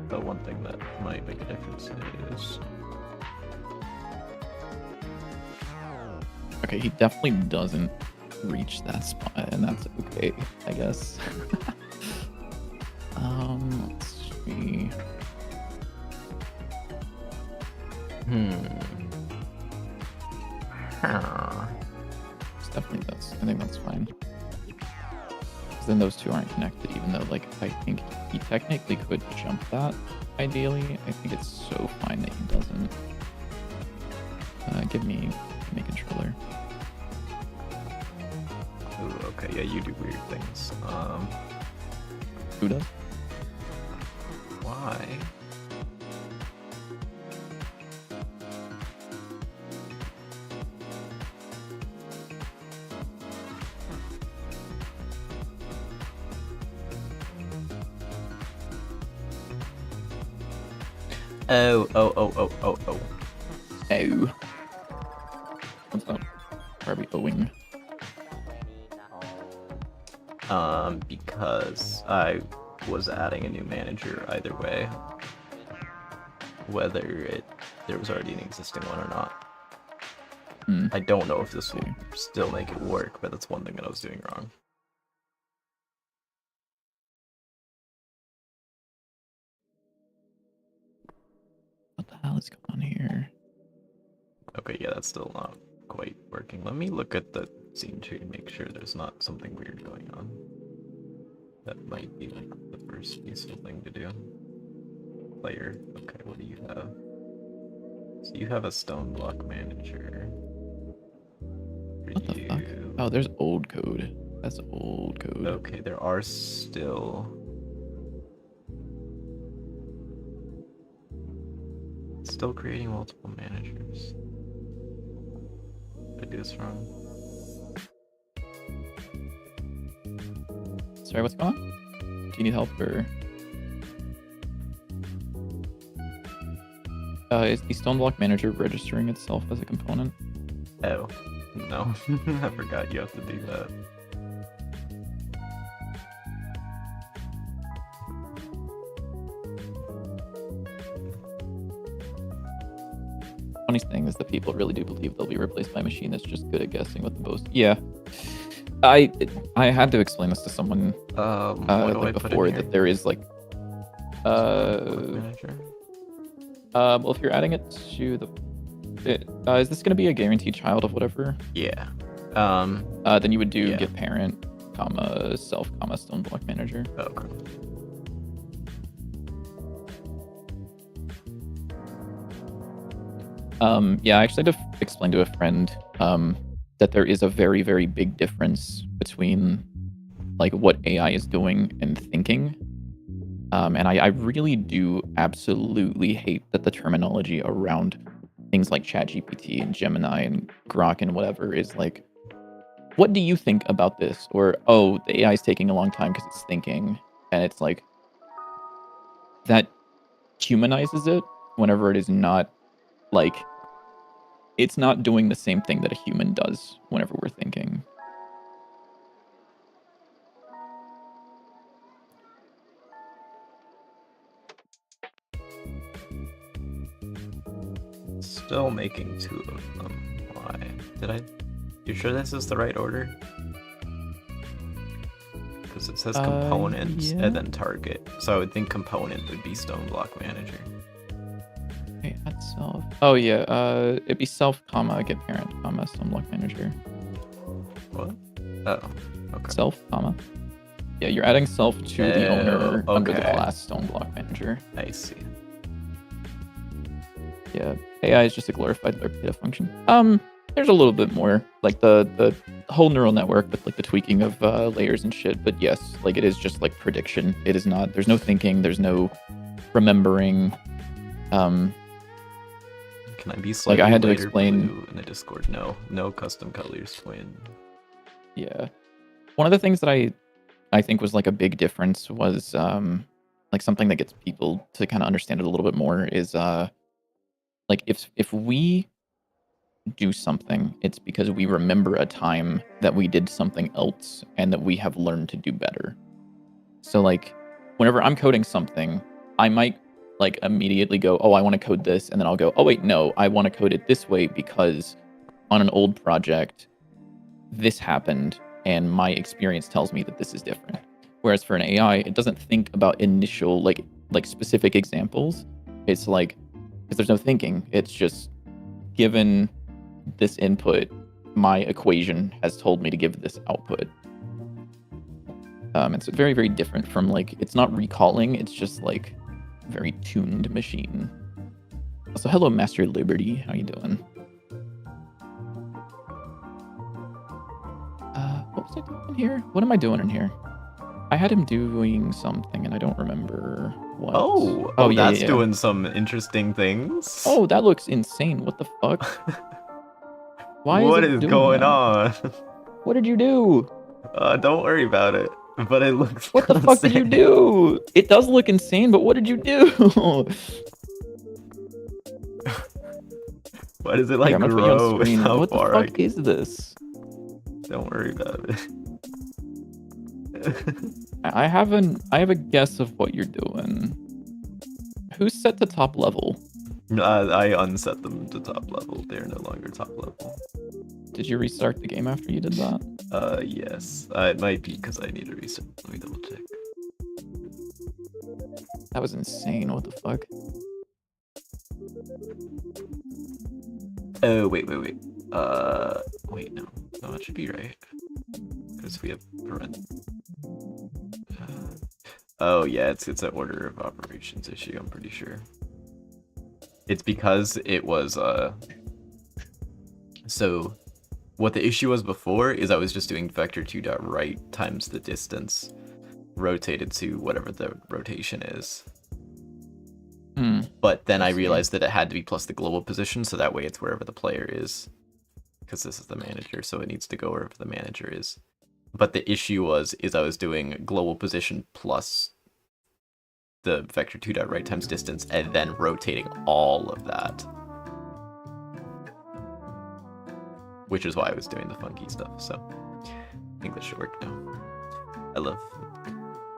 the one thing that might make a difference is... Okay, he definitely doesn't reach that spot, and that's okay, I guess. Let's see. It's definitely does. I think that's fine. Because then those two aren't connected, even though, like, I think he technically could jump that, ideally. I think it's so fine that he doesn't. Give me controller. Ooh, okay, yeah, you do weird things. Who does? Why? Oh. Oh. What's up? Why are we owing? Because I was adding a new manager either way. Whether there was already an existing one or not. I don't know if this will still make it work, but that's one thing that I was doing wrong. What the hell is going on here? Okay, yeah, that's still not quite working. Let me look at the scene tree and make sure there's not something weird going on. That might be like the first useful thing to do. Player. Okay, what do you have? So you have a stone block manager. What the fuck? Oh, there's old code. That's old code. Okay, there are still... Still creating multiple managers. Did I do this wrong? Sorry, what's going on? Do you need help or? Is the Stoneblock manager registering itself as a component? Oh, no. I forgot you have to do that. Funny thing is that people really do believe they'll be replaced by a machine that's just good at guessing what the most. Yeah, I had to explain this to someone What do I like put in before here? that there is like Manager? well, if you're adding it to the is this going to be a guaranteed child of whatever? Yeah. Then you would do Yeah. get parent, comma self, comma Stoneblock manager. Okay. Yeah, I actually had to explain to a friend that there is a very, very big difference between like what AI is doing and thinking. And I really do absolutely hate that the terminology around things like ChatGPT and Gemini and Grok and whatever is like, what do you think about this? Or, oh, the AI is taking a long time because it's thinking. And it's like, that humanizes it whenever it is not like, it's not doing the same thing that a human does whenever we're thinking. Still making 2 of them. Why? Did I? You sure this is the right order? Because it says components yeah. and then target. So I would think component would be Stoneblock manager. Wait, add self. Oh yeah, it'd be self, comma, get parent, comma, Stoneblock manager. What? Oh, okay. Self, comma. Yeah, you're adding self to the owner under the okay. class Stoneblock manager. I see. Yeah, AI is just a glorified data function. There's a little bit more, like the whole neural network with like the tweaking of layers and shit. But yes, like it is just like prediction. It is not. There's no thinking. There's no remembering. Can I be slightly like I had to lighter explain blue in the Discord? No custom colors, Quinn. Yeah, one of the things that I think was like a big difference was like something that gets people to kind of understand it a little bit more is like if we do something, it's because we remember a time that we did something else and that we have learned to do better. So like whenever I'm coding something, I might like immediately go, oh, I want to code this, and then I'll go, oh wait, no, I want to code it this way because on an old project this happened and my experience tells me that this is different. Whereas for an AI, it doesn't think about initial like specific examples. It's like, because there's no thinking, it's just given this input, my equation has told me to give this output. It's very, very different from like, it's not recalling, it's just like very tuned machine. So hello, Master Liberty, how you doing? What was I doing in here? What am I doing in here? I had him doing something and I don't remember what. Oh, yeah, that's doing some interesting things. Oh, that looks insane. What the fuck? Why What is it is doing going that? on? What did you do? Don't worry about it. But it looks What the fuck did you do? It does look insane, but what did you do? Why does it like I'm gonna put you on grow? screen. How What the far fuck is this? Don't worry about it. I have a guess of what you're doing. Who's set to top level? I unset them to top level. They're no longer top level. Did you restart the game after you did that? Yes. It might be because I need to reset. Let me double check. That was insane. What the fuck? Oh, wait. Wait, no. No, that should be right. Because we have parent. Oh, yeah, it's an order of operations issue, I'm pretty sure. It's because it was, so what the issue was before is I was just doing vector2.right times the distance rotated to whatever the rotation is. But then I I see. realized that it had to be plus the global position, so that way it's wherever the player is. Because this is the manager, so it needs to go wherever the manager is. But the issue is I was doing global position plus the vector 2.right times distance, and then rotating all of that. Which is why I was doing the funky stuff, so I think this should work now. I love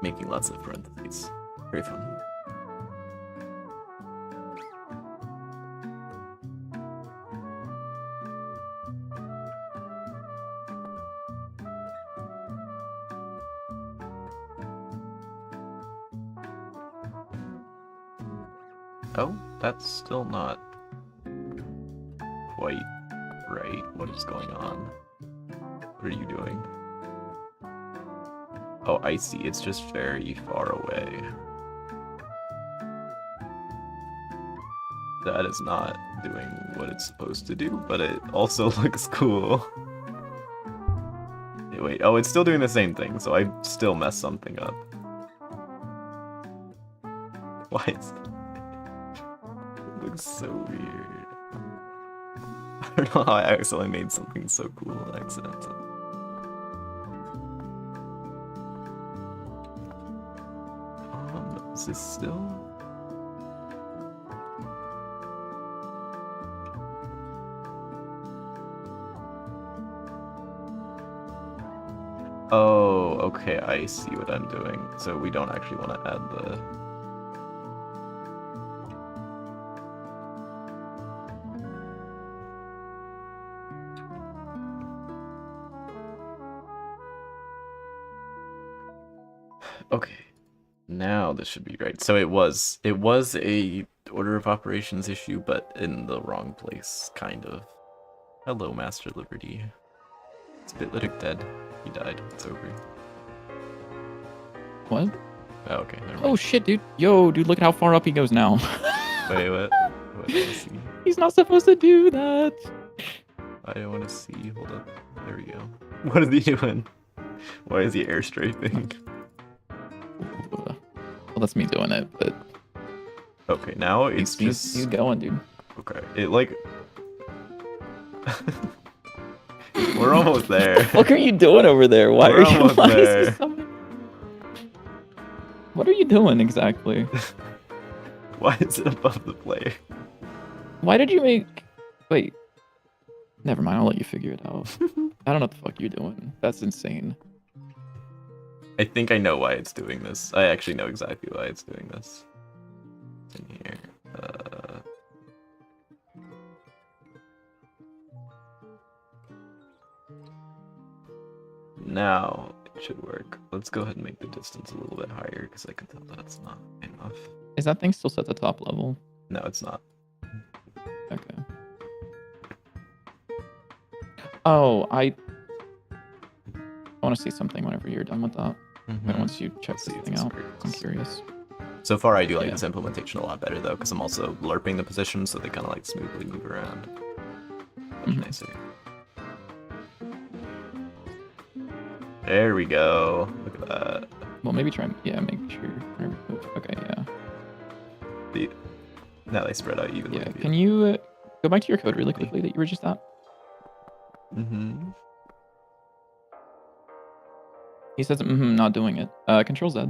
making lots of parentheses. Very fun. Oh, that's still not quite right. What is going on? What are you doing? Oh, I see. It's just very far away. That is not doing what it's supposed to do, but it also looks cool. Hey, wait. Oh, it's still doing the same thing, so I still messed something up. Why is that? It looks so weird. I don't know how I accidentally made something so cool accidentally. Is this still? Oh, okay, I see what I'm doing. So we don't actually want to add the... Okay, now this should be right. So it was a order of operations issue, but in the wrong place, kind of. Hello, Master Liberty. Is Bitlytic dead? He died. It's over. What? Oh, okay. Never mind. Oh shit, dude. Yo, dude, look at how far up he goes now. Wait, what? What do I see? He's not supposed to do that. I don't want to see. Hold up. There we go. What is he doing? Why is he airstrafing? Well, that's me doing it, but Okay, now it's he's just... going, dude. Okay, it like... We're almost there. What are you doing over there? Why We're are you? almost Why there. is he summoning? What are you doing exactly? Why is it above the player? Why did you make? Wait. Never mind. I'll let you figure it out. I don't know what the fuck you're doing. That's insane. I think I know why it's doing this. I actually know exactly why it's doing this. It's in here. Now it should work. Let's go ahead and make the distance a little bit higher because I can tell that's not enough. Is that thing still set to top level? No, it's not. Okay. Oh, I want to see something whenever you're done with that. And once you check See, this it's thing out, great. I'm curious. So far, I do like Yeah. this implementation a lot better though, because I'm also lerping the position, so they kind of like smoothly move around. Much nicer. There we go. Look at that. Well, maybe try. Yeah, make sure. Okay, yeah. Now they spread out evenly. Yeah. Can you go back to your code really quickly that you were just at? He says, not doing it. Control Z.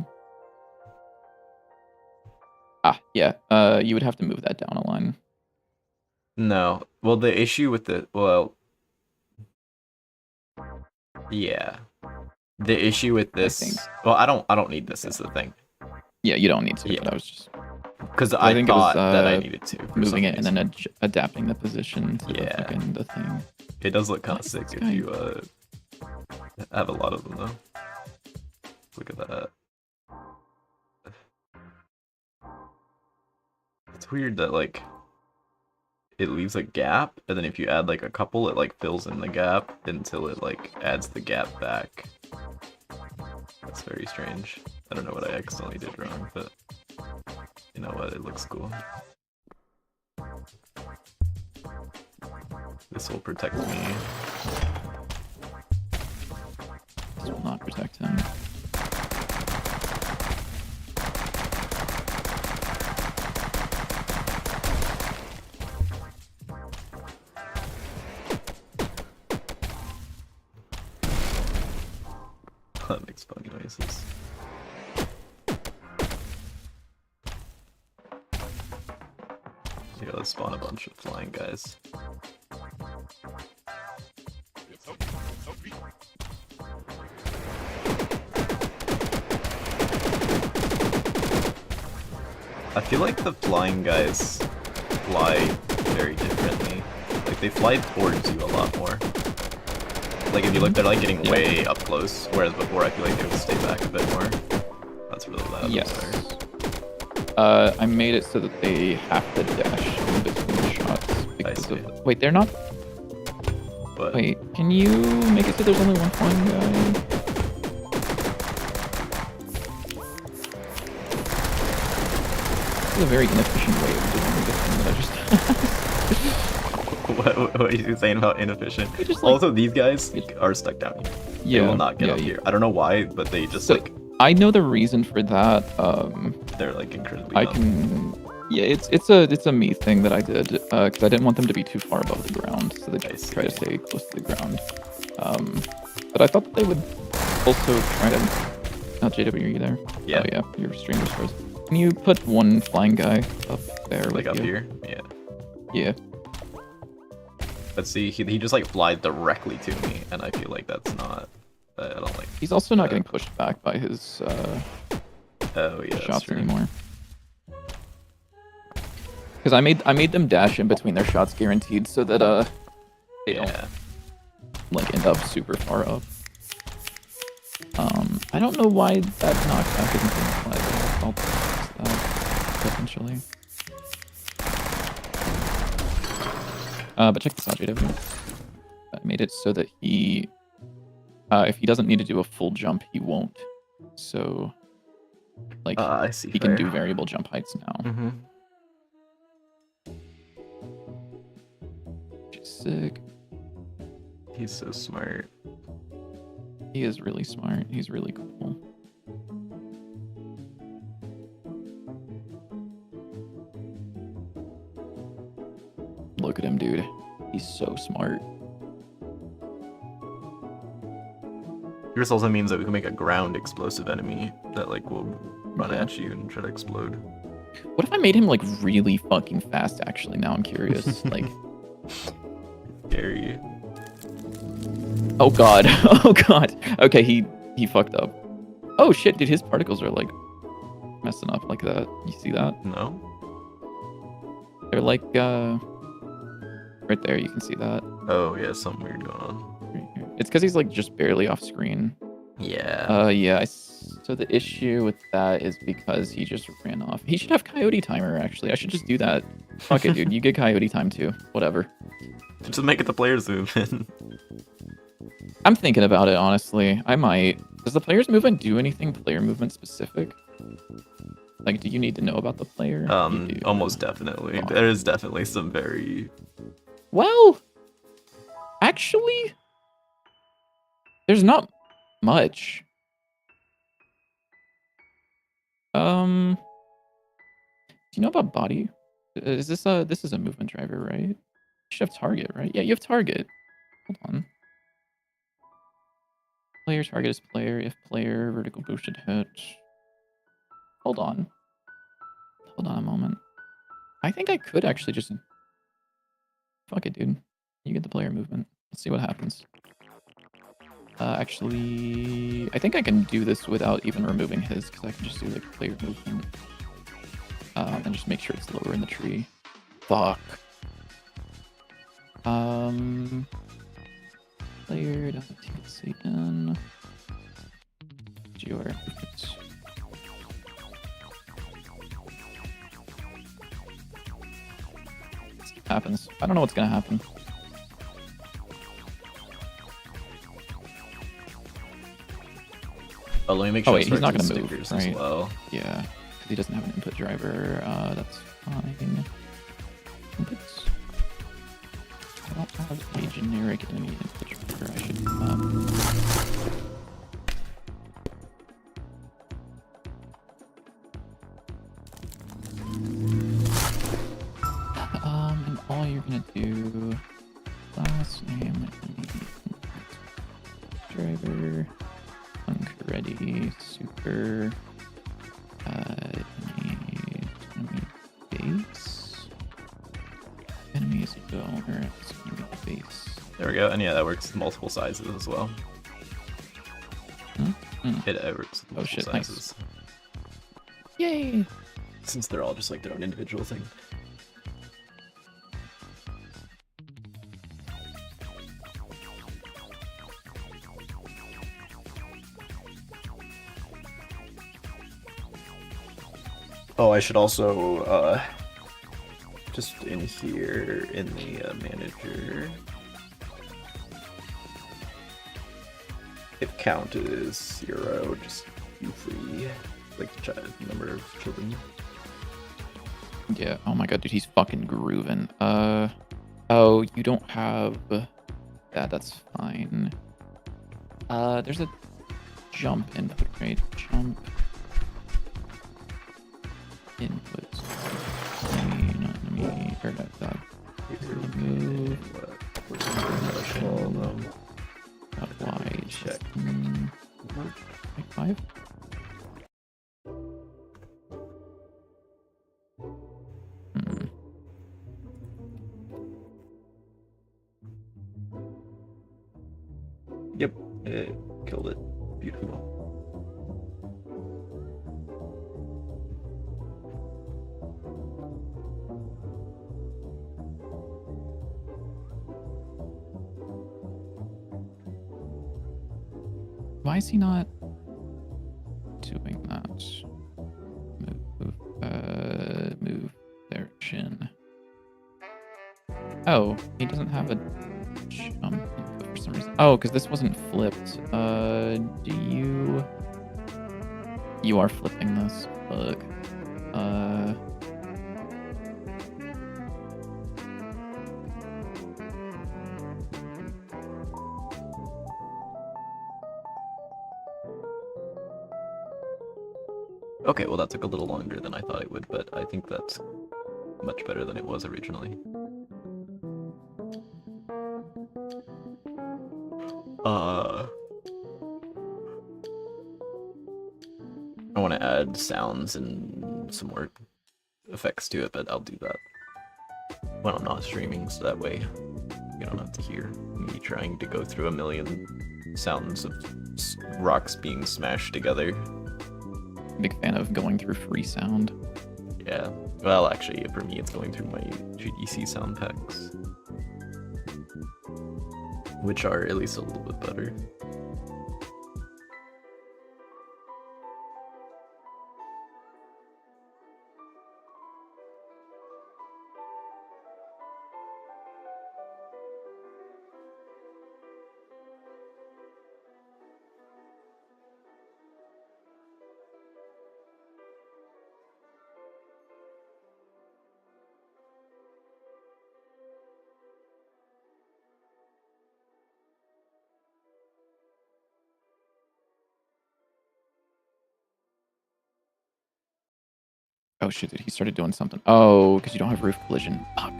Ah, yeah. You would have to move that down a line. No. Well, the issue with the yeah. The issue with this. Well, I don't need this. Is the thing. Yeah, you don't need to. Yeah. But I was just Because I think it thought was, that I needed to. for moving some it and then reason. adapting the position to Yeah. the thing. It does look kind of Nice, sick this if guy. you have a lot of them though. Look at that. It's weird that like it leaves a gap, and then if you add like a couple, it like fills in the gap until it like adds the gap back. That's very strange. I don't know what I accidentally did wrong, but you know what? It looks cool. This will protect me. This will not protect him. that makes funny noises. Here, let's spawn a bunch of flying guys. I feel like the flying guys fly very differently. Like, they fly towards you a lot more. Like, if you look, they're like getting way up close, whereas before I feel like they would stay back a bit more. That's really loud. Yes. Sorry. I made it so that they have to dash in between shots. Because see. of... Wait, they're not? But Wait, can you make it so there's only one flying guy? This is a very inefficient way of doing the thing that I just what are you saying about inefficient? just, like, Also, these guys are stuck down here. Yeah, They will not get up here. I don't know why, but they just So, like I know the reason for that. they're like incredibly I dumb. can. Yeah, it's a me thing that I did because I didn't want them to be too far above the ground, so they just try to stay close to the ground. But I thought that they would also try to. Oh, JW, are you there? Yeah. Oh yeah, your stream just froze. Can you put one flying guy up there? Like with up you? here? Yeah. Yeah. But see, he just like flies directly to me, and I feel like that's not. I don't like. He's also not getting pushed back by his Oh yeah, that's shots true. anymore. Because I made them dash in between their shots guaranteed so that they don't Yeah. like end up super far up. I don't know why that knockback isn't being applied. I'll fix that eventually. But check this out, JW. I made it so that he, if he doesn't need to do a full jump, he won't. So, like, I see. he can do variable jump heights now. Mm-hmm. Which is sick. He's so smart. He is really smart. He's really cool. Look at him, dude. He's so smart. This also means that we can make a ground explosive enemy that like will run Yeah. at you and try to explode. What if I made him like really fucking fast? Actually, now I'm curious. Like, Scary. oh god, oh god. Okay, he fucked up. Oh shit, dude, his particles are like messing up like that. You see that? No? They're like right there. You can see that. Oh yeah, something weird going on. Right here. It's because he's like just barely off screen. Yeah. Yeah. So the issue with that is because he just ran off. He should have coyote timer. Actually, I should just do that. Fuck it, dude. You get coyote time too. Whatever. Just make it the player's movement. I'm thinking about it, honestly. I might. Does the player's movement do anything player movement specific? Like, do you need to know about the player? You do. Almost definitely. Fuck. There is definitely some very. Well, actually, there's not much. Do you know about body? Is this this is a movement driver, right? You should have target, right? Yeah, you have target. Hold on. Player target is player. If player vertical boosted hit. Hold on. Hold on a moment. I think I could actually just. Fuck it, dude. You get the player movement. Let's see what happens. Actually, I think I can do this without even removing his, because I can just do like player movement. And just make sure it's lower in the tree. Fuck. Player .tcn. GR. Happens. I don't know what's gonna happen. Oh, let me make Oh sure. wait, he's not gonna move, stickers right? as well. Yeah, because he doesn't have an input driver. That's fine. Inputs. I don't have a generic enemy input driver. I should and all you're gonna do last name driver ready. Super. Enemy base. Enemies go. Or it's gonna be the base. There we go. And yeah, that works with multiple sizes as well. It works with multiple sizes. Nice. Yay! Since they're all just like their own individual thing. Oh, I should also, just in here in the manager, if count is 0, just be free, like the number of children. Yeah, oh my god, dude, he's fucking grooving. Oh, you don't have that, that's fine. There's a jump input, right? Jump inputs. Enemy, or that. Move. Y, check. Like 5? Yep, it killed it. Beautiful. Why is he not doing that? Move their chin. Oh, he doesn't have a jump input for some reason. Oh, because this wasn't flipped. Do you... You are flipping this. Fuck. Okay, well that took a little longer than I thought it would, but I think that's much better than it was originally. I want to add sounds and some more effects to it, but I'll do that when I'm not streaming, so that way you don't have to hear me trying to go through a million sounds of rocks being smashed together. Big fan of going through free sound. Yeah, well actually for me it's going through my GDC sound packs, which are at least a little bit better. Oh shit, dude, he started doing something. Oh, because you don't have roof collision. Fuck.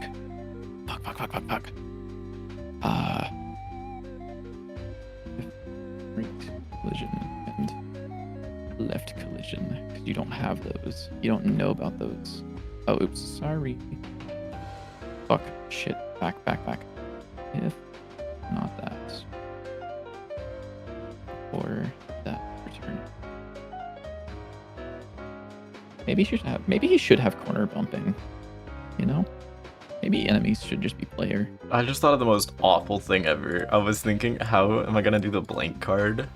Fuck. Right collision and left collision. Because you don't have those. You don't know about those. Oh, oops, sorry. Fuck, shit. Back. If not that. Or that, return. Maybe he should have corner bumping, you know? Maybe enemies should just be player. I just thought of the most awful thing ever. I was thinking, how am I gonna do the blank card?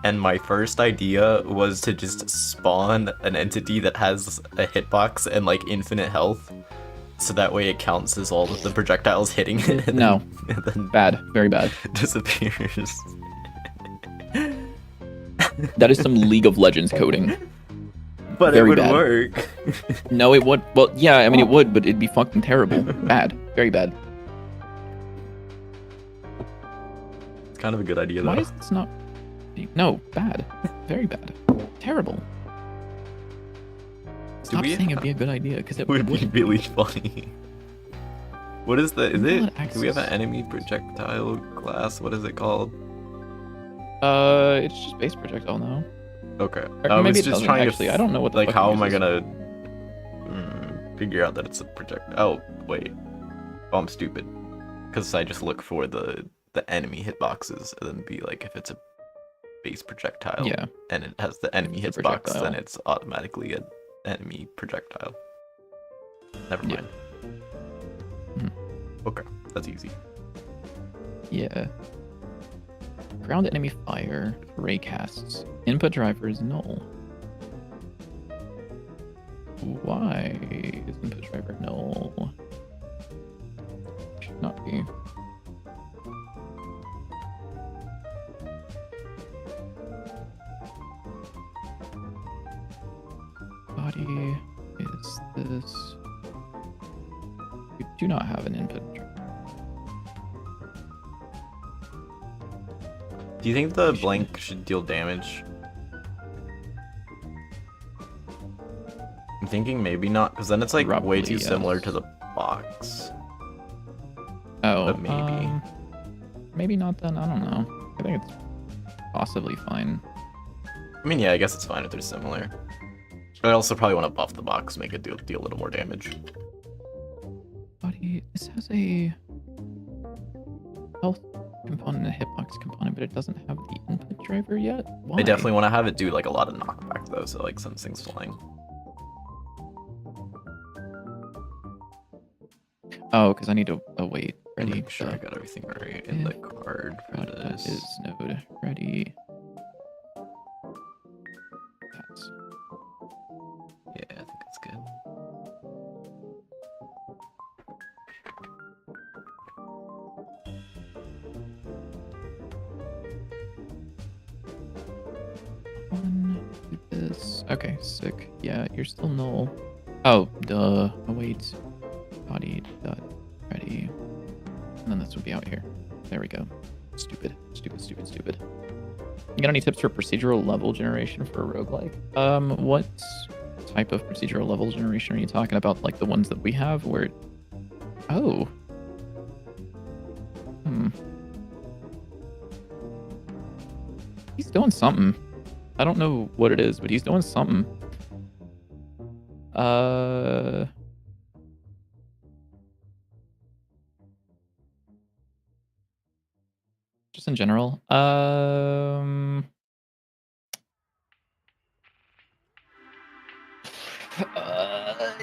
And my first idea was to just spawn an entity that has a hitbox and like infinite health, so that way it counts as all of the projectiles hitting it. And No, then, and then bad, very bad. disappears. That is some League of Legends coding. But Very it would bad. work. No, it would. Well, yeah, I mean it would, but it'd be fucking terrible. Bad, very bad. It's kind of a good idea though. Why is this not? No, bad, very bad, terrible. Stop saying it'd be a good idea, because it would be wouldn't. really funny. What is the? Is Not it? Do we have an access. enemy projectile class? What is it called? It's just base projectile now. Okay. Or I was maybe it just doesn't, trying actually. to I don't know what the like fuck how it am I uses. gonna figure out that it's a projectile? Oh wait. Oh, I'm stupid. Because I just look for the enemy hitboxes and then be like, if it's a base projectile Yeah. and it has the enemy It's a hitbox, then projectile. it's automatically an enemy projectile. Never Yeah. mind. Mhm. Okay, that's easy. Yeah. Ground enemy fire, ray casts. Input driver is null. Why is input driver null? Should not be. Body is this. We do not have an input driver. Do you think the blank should deal damage? I'm thinking maybe not, because then it's like way Roughly, too similar yes. to the box. Oh, But maybe. Maybe not then. I don't know. I think it's possibly fine. I mean, yeah, I guess it's fine if they're similar. I also probably want to buff the box, make it deal a little more damage. Body. This has a health component and a hitbox component, but it doesn't have the input driver yet. Why? I definitely want to have it do like a lot of knockback though, so like sends things flying. Oh, because I need to await ready. Make sure I got everything right in the card for this. That is node ready. That's Yeah, I think it's good. one. Do this. Okay, sick. Yeah, you're still null. Oh, duh. Await. Body dot ready. And then this would be out here. There we go. Stupid. Stupid. You got any tips for procedural level generation for a roguelike? What type of procedural level generation are you talking about? Like the ones that we have where... Oh. He's doing something. I don't know what it is, but he's doing something. Just in general.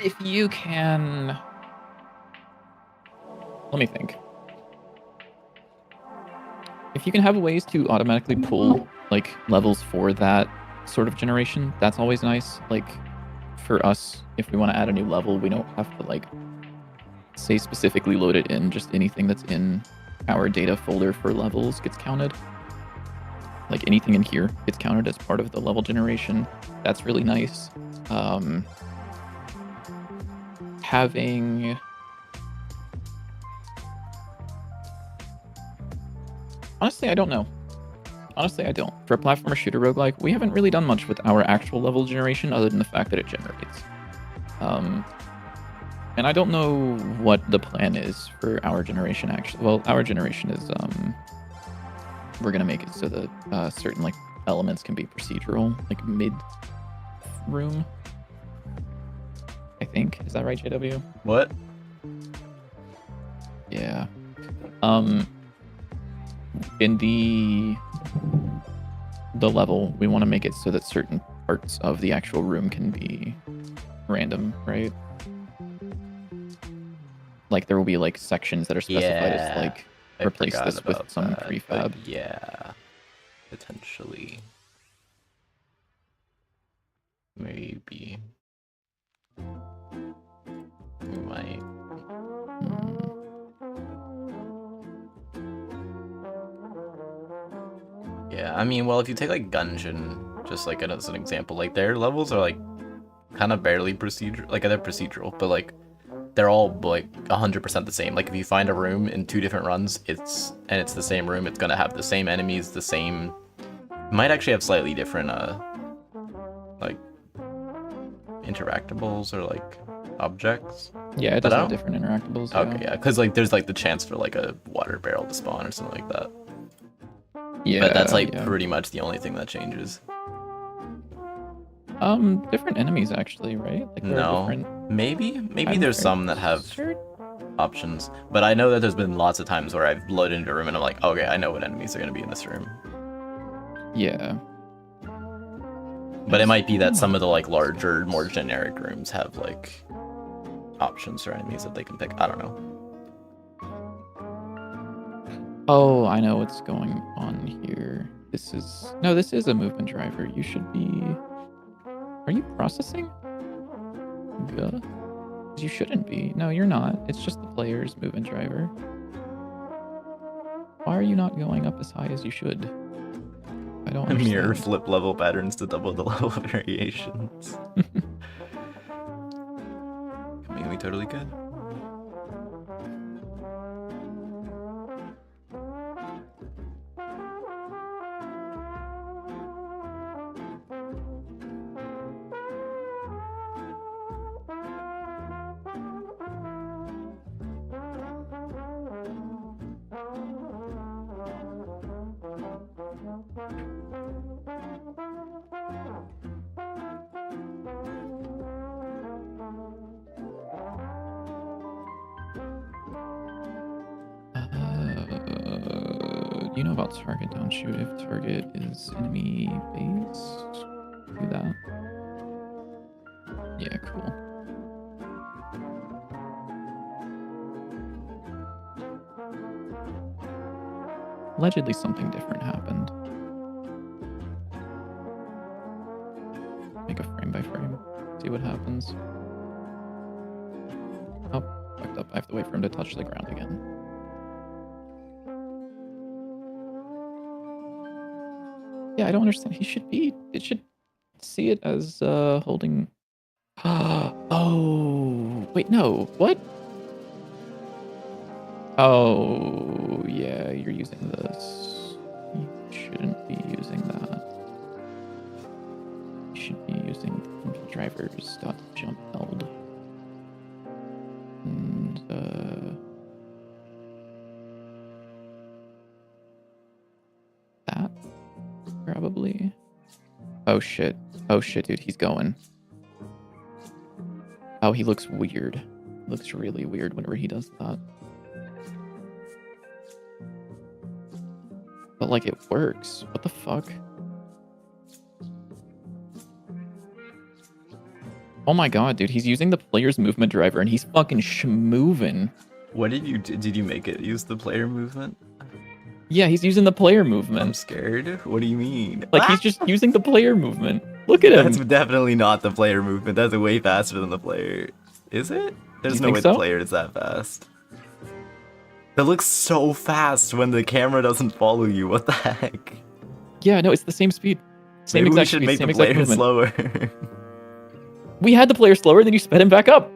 If you can... Let me think. If you can have ways to automatically pull like levels for that sort of generation, that's always nice. Like for us, if we want to add a new level, we don't have to like say specifically load it in. Just anything that's in our data folder for levels gets counted. Like anything in here gets counted as part of the level generation. That's really nice. Having... Honestly, I don't know. Honestly, I don't. For a platformer shooter roguelike, we haven't really done much with our actual level generation other than the fact that it generates. And I don't know what the plan is for our generation, actually. Well, our generation is, we're going to make it so that certain, like, elements can be procedural, like mid-room. I think. Is that right, JW? What? Yeah. In the level, we want to make it so that certain parts of the actual room can be random, right? Like there will be like sections that are specified as like replace this with some prefab. Yeah, potentially. Maybe. We might. Yeah, I mean, well, if you take like Gungeon, just like as an example, like their levels are like kind of barely procedural, like they're procedural, but like they're all like 100% the same. Like if you find a room in 2 different runs, it's the same room, it's gonna have the same enemies, the same. Might actually have slightly different like interactables or like objects. Yeah, it does have different interactables. Okay, yeah, because like there's like the chance for like a water barrel to spawn or something like that. Yeah. But that's like yeah. pretty much the only thing that changes. Different enemies actually, right? Like there are No, different. maybe I'm there's some that have certain- options, but I know that there's been lots of times where I've loaded into a room and I'm like, okay, I know what enemies are gonna be in this room. Yeah. But it might be that some of the like larger, more generic rooms have like options for enemies that they can pick. I don't know. Oh, I know what's going on here. This is a movement driver. You should be. Are you processing? Duh. You shouldn't be. No, you're not. It's just the player's movement driver. Why are you not going up as high as you should? I don't understand. Mirror flip level patterns to double the level variations. I mean, we totally could. You know about target, don't you? If target is enemy base, do that. Yeah, cool. Allegedly something different happened. Make a frame by frame. See what happens. Oh, fucked up. I have to wait for him to touch the ground again. Yeah, I don't understand. It should see it as holding. Oh, wait, no. What? Oh, yeah, you're using this. You shouldn't be using that. You should be using drivers dot jump held. And that probably. Oh shit, dude, he's going. Oh, he looks weird. Looks really weird whenever he does that. But like it works. What the fuck? Oh my god, dude, he's using the player's movement driver and he's fucking schmovin'. What did you do? Did you make it use the player movement? Yeah, he's using the player movement. I'm scared. What do you mean? Like he's just using the player movement. Look at him. That's definitely not the player movement. That's way faster than the player. Is it? There's You no think way so? the player is that fast. That looks so fast when the camera doesn't follow you. What the heck? Yeah, no, it's the same speed. Same Maybe we exact should speed, make same the exact player movement. slower. We had the player slower, then you sped him back up.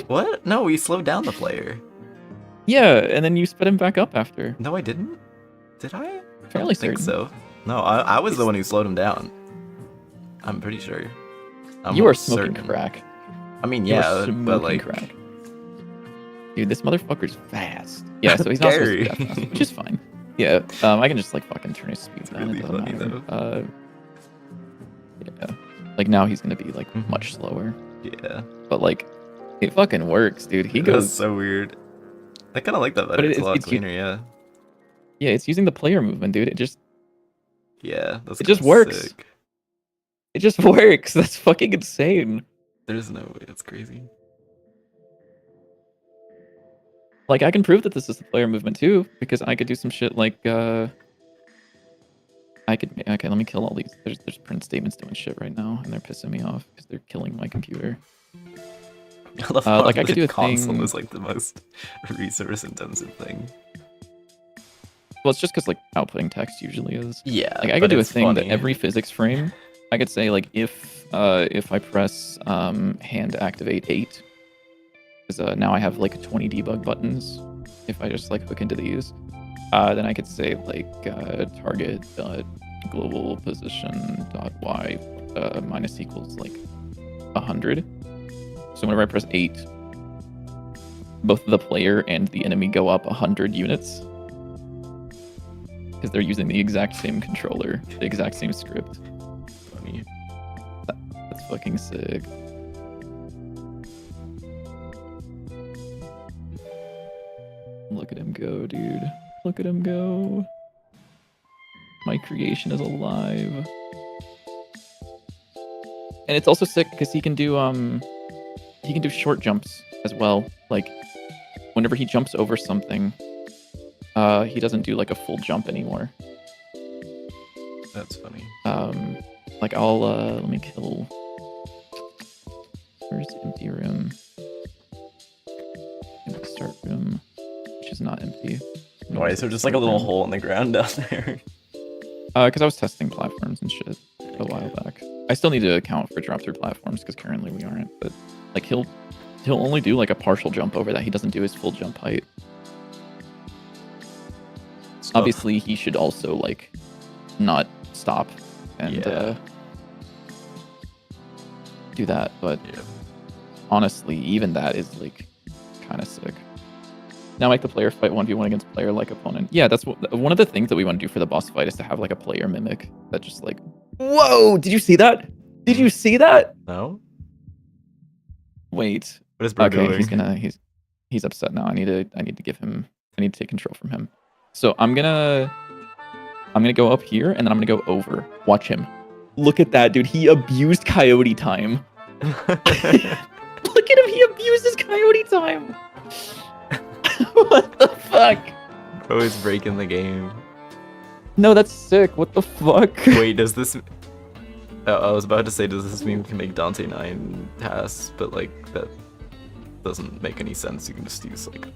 What? No, we slowed down the player. Yeah, and then you sped him back up after. No, I didn't. Did I? I Fairly don't think certain. so. No, I was the one who slowed him down. I'm pretty sure. You are almost smoking certain. crack. I mean, You are yeah, smoking but like, crack. Dude, this motherfucker's fast. Yeah, so he's not supposed to be that Scary. fast, which is fine. Yeah, I can just like fucking turn his speed down. really It doesn't funny, matter. Yeah, like now he's gonna be like Mhm. much slower, yeah, but like it fucking works, dude. He that's goes. so weird. I kind of like that better. But It's a lot it's cleaner. Yeah, Yeah, it's using the player movement, dude. It just that's It just kinda works. sick. works. That's fucking insane. There's no way. That's crazy. Like I can prove that this is the player movement too, because I could do some shit like okay, let me kill all these. There's print statements doing shit right now, and they're pissing me off because they're killing my computer. I love how like, I could the do a console thing- is like the most resource intensive thing. Well, it's just because like outputting text usually is. Yeah, Like I but could do a it's thing that funny. every physics frame, I could say like if I press hand activate 8, because now I have like 20 debug buttons. If I just like hook into these, then I could say like target global position dot y minus equals like 100. So whenever I press 8, both the player and the enemy go up 100 units. because they're using the exact same controller, the exact same script. Funny. That's fucking sick. Look at him go, dude. Look at him go. My creation is alive. And it's also sick because he can do short jumps as well. Like whenever he jumps over something, he doesn't do like a full jump anymore. That's funny. Like I'll let me kill. Where's the empty room? Empty start room, which is not empty. Why is there just like a little hole in the ground down there? Because I was testing platforms and shit a while back. I still need to account for drop through platforms because currently we aren't. But like he'll only do like a partial jump over that. He doesn't do his full jump height. Obviously, he should also like not stop and do that. But honestly, even that is like kind of sick. Now make the player fight 1v1 against player-like opponent. Yeah, that's one of the things that we want to do for the boss fight is to have like a player mimic that just like, whoa, did you see that? Did you see that? No. Wait. What is Bro okay, doing? he's upset now. I need to take control from him. So I'm gonna go up here and then I'm gonna go over. Watch him. Look at that, dude. He abused coyote time. Look at him. He abused his coyote time. What the fuck? Bro is breaking the game. No, that's sick. What the fuck? Wait, does this... I was about to say, does this mean we can make Dante 9 pass? But like, that doesn't make any sense. You can just use like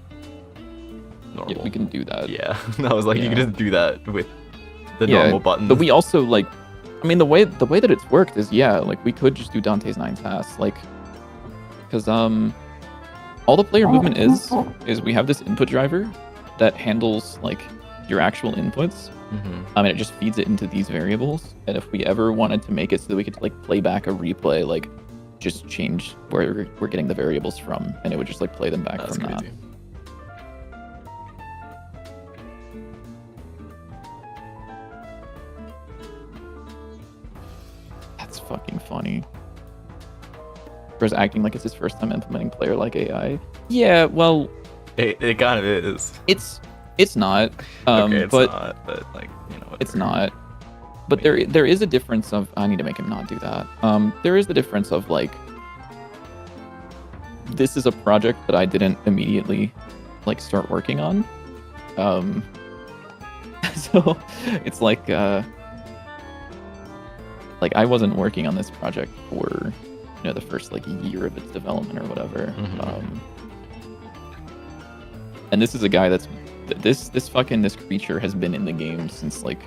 normal. Yeah, we can do that. Yeah, I was like, you can just do that with the normal buttons. But we also like, I mean, the way that it's worked is like we could just do Dante's 9 pass, like, because all the player movement is we have this input driver that handles like your actual inputs. And it just feeds it into these variables. And if we ever wanted to make it so that we could like play back a replay, like just change where we're getting the variables from, and it would just like play them back from that. That's fucking funny. Bro's acting like it's his first time implementing player-like AI. Yeah, well, it kind of is. It's not. Okay, it's but not. But like, you know, whatever. It's not. But there is a difference of. I need to make him not do that. There is the difference of like. This is a project that I didn't immediately, like, start working on. So it's like I wasn't working on this project for the first like year of its development or whatever. And this is a guy that's this creature has been in the game since like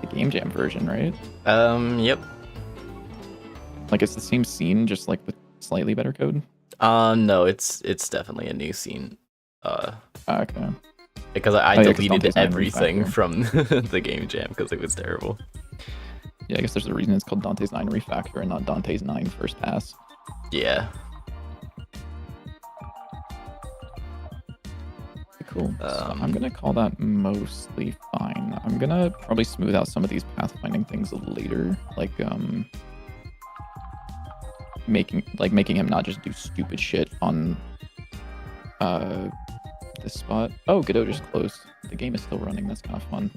the Game Jam version, right? Yep. Like it's the same scene, just like with slightly better code. No, it's definitely a new scene. Okay. Because I deleted yeah, everything from the Game Jam because it was terrible. Yeah, I guess there's a reason it's called Dante's 9 Refactor and not Dante's 9 First Pass. Yeah. Cool. So I'm gonna call that mostly fine. I'm gonna probably smooth out some of these pathfinding things later, like making him not just do stupid shit on this spot. Oh, Godot just closed. The game is still running. That's kind of fun.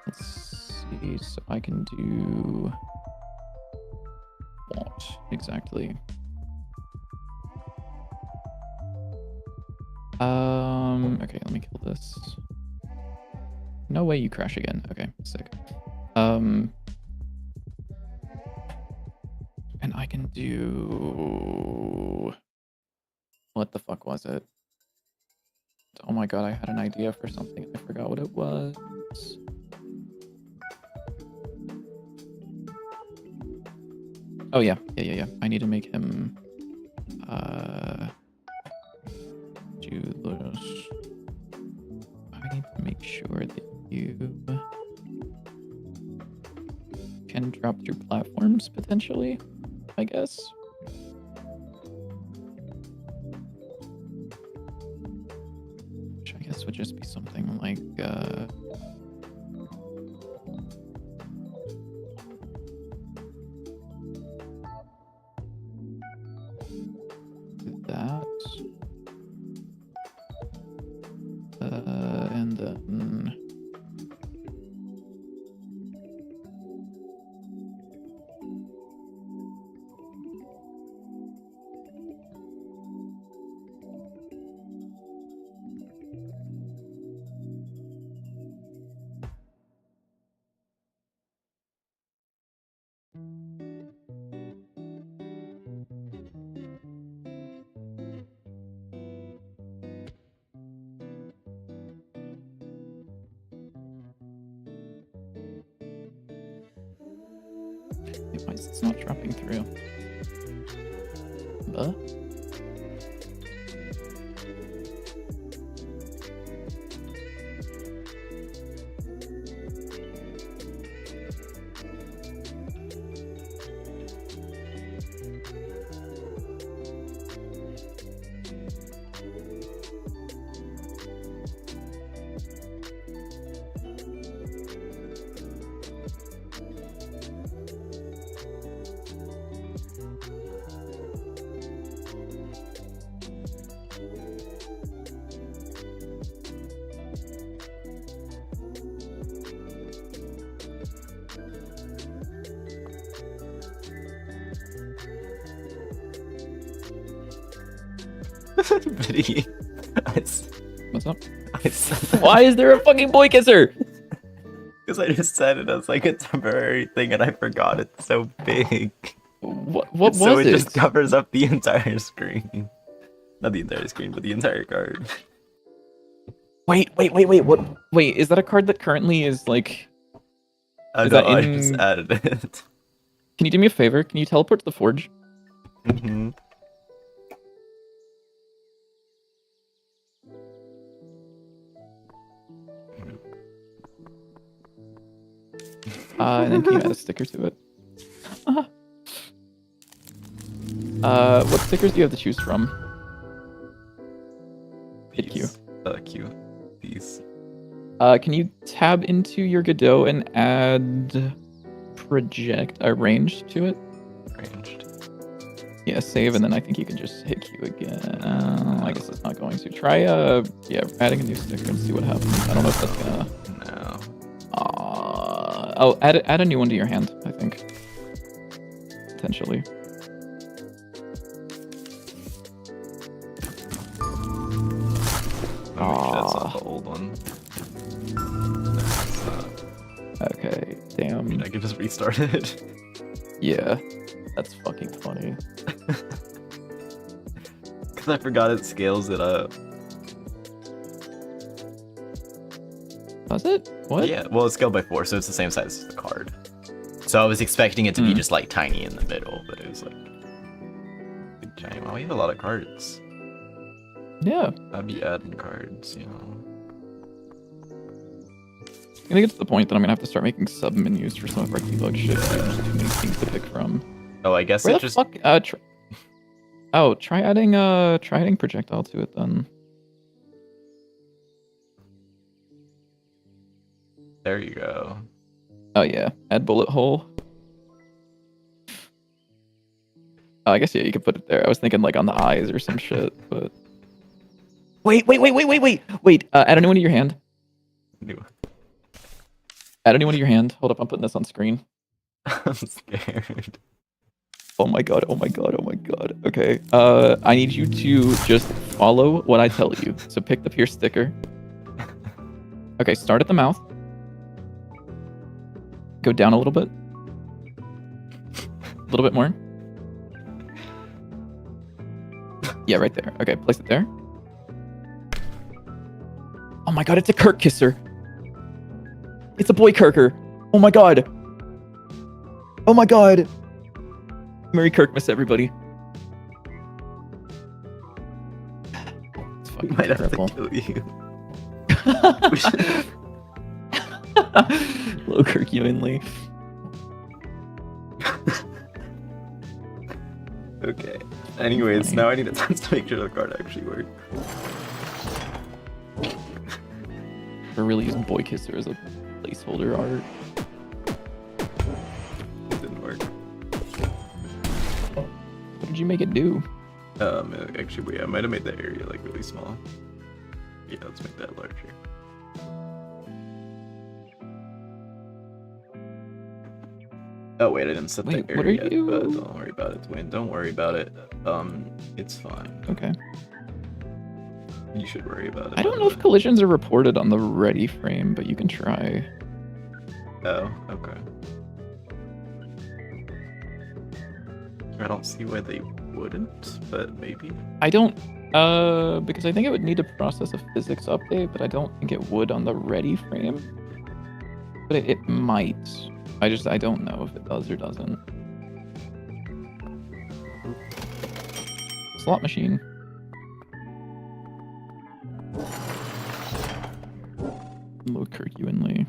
Let's see. So I can do what exactly? Okay, let me kill this. No way you crash again. Okay, sick. And I can do... What the fuck was it? Oh my god, I had an idea for something. I forgot what it was. Oh yeah. I need to make him do this. I need to make sure that you can drop through platforms potentially, I guess. like that. And then why is it not dropping through? Biddy. What's up? I said Why is there a fucking boy kisser? because I just said it as like a temporary thing and I forgot it's so big. What was So it it? just covers up the entire screen. Not the entire screen, but the entire card. Wait, what? Wait, is that a card that currently is like... Is No, that I in- just added it. Can you do me a favor? Can you teleport to the forge? Mm-hmm. And then can you add a sticker to it? What stickers do you have to choose from? Hit Q. Q. These. Can you tab into your Godot and add range to it? Ranged. Yeah, save, and then I think you can just hit Q again. I guess it's not going to. Try, adding a new sticker and see what happens. I don't know if that's gonna... No. Oh, add a new one to your hand, I think. Potentially. Oh, that's not the old one. No, it's not. Okay, I damn. mean, I could just restart it. Yeah, that's fucking funny. Because I forgot it scales it up. Does it? What? Yeah, well, it's scaled by 4, so it's the same size as the card. So I was expecting it to be just like tiny in the middle, but it was like big giant. Wow, we have a lot of cards. Yeah. I'd be adding cards, you know. I think it's to the point that I'm gonna have to start making sub menus for some of our debug shit. There's too many things to pick from. Oh, I guess Where it the just. fuck? Try adding projectile to it then. There you go. Oh yeah, add bullet hole. Oh, I guess yeah, you could put it there. I was thinking like on the eyes or some shit, but wait. Add a new one to your hand. New. Add a new one to your hand. Hold up, I'm putting this on screen. I'm scared. Oh my god. Okay. I need you to just follow what I tell you. So pick the pierce sticker. Okay, start at the mouth. Go down a little bit. A little bit more. Yeah, right there. Okay, place it there. Oh my god, it's a Kirk kisser. It's a boy Kirker. Oh my god. Oh my god. Merry Kirkmas, everybody. It's We fucking might have terrible. to kill you. Low Kirk Ewanley. Okay. Anyways, Funny. now I need a chance to make sure the card actually works. For really use Boy Kisser as a placeholder art. It didn't work. What did you make it do? Actually, I might have made that area like really small. Yeah, let's make that larger. Oh wait, I didn't set Wait, that what area are yet, you- but don't worry about it, Dwayne. Don't worry about it. It's fine. Okay. You should worry about it. I don't know if collisions are reported on the ready frame, but you can try. Oh, okay. I don't see why they wouldn't, but maybe. I don't, because I think it would need to process a physics update, but I don't think it would on the ready frame. But it might. I don't know if it does or doesn't. Slot machine. Low Kirk-Ewanly.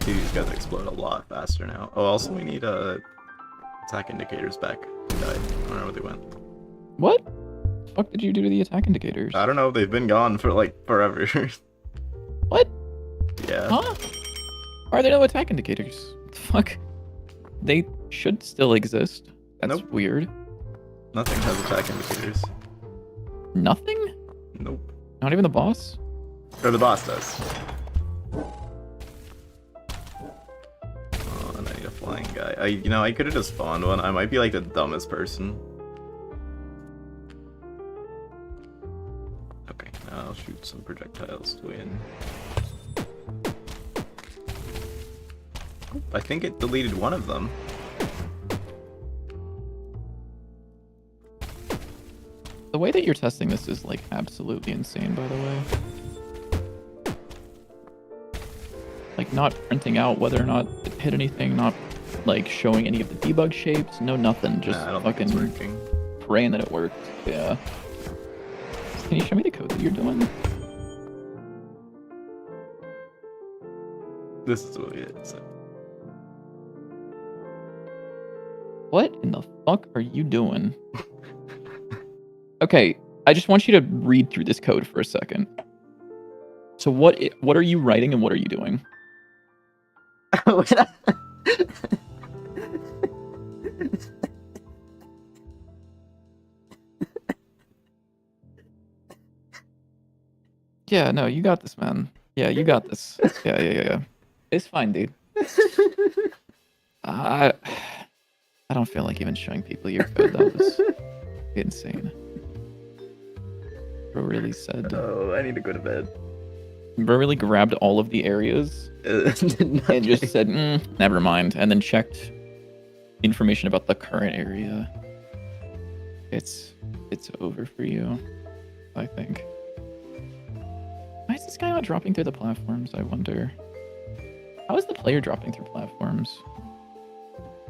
These guys explode a lot faster now. Oh, also we need attack indicators back. They died. I don't know where they went. What? The fuck did you do to the attack indicators? I don't know. They've been gone for like forever. What? Yeah. Huh? Why are there no attack indicators? What the fuck? They should still exist. That's Nope. weird. Nothing has attack indicators. Nothing? Nope. Not even the boss? Or the boss does. Oh, and I need a flying guy. I could have just spawned one. I might be like the dumbest person. Okay, now I'll shoot some projectiles to win. I think it deleted one of them. The way that you're testing this is like absolutely insane, by the way. Like not printing out whether or not it hit anything, not like showing any of the debug shapes, no nothing, just Nah, I don't think it's fucking working. praying that it worked. Yeah. Can you show me the code that you're doing? This is what it is. What in the fuck are you doing? Okay, I just want you to read through this code for a second. So what are you writing and what are you doing? Yeah, no, you got this, man. Yeah, you got this. Yeah. It's fine, dude. I don't feel like even showing people your code. That was insane. Bro really said. Oh, I need to go to bed. Bro really grabbed all of the areas and just said, never mind, and then checked information about the current area. It's over for you, I think. Why is this guy not dropping through the platforms, I wonder? How is the player dropping through platforms?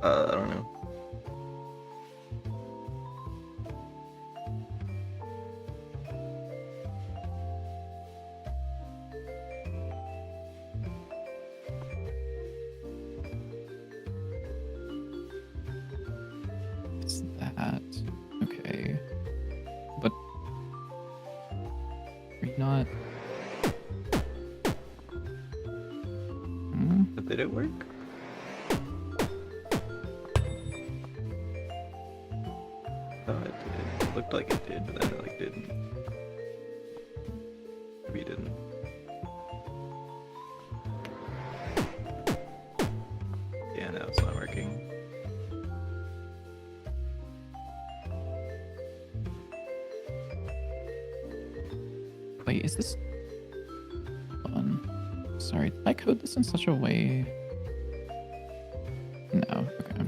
I don't know. It's that. Okay. But are you not? But did it work? Oh, it did. It looked like it did, but then it like didn't. Maybe it didn't. Yeah, no, it's not working. Wait, is this? Hold on. Sorry, did I code this in such a way? No. Okay.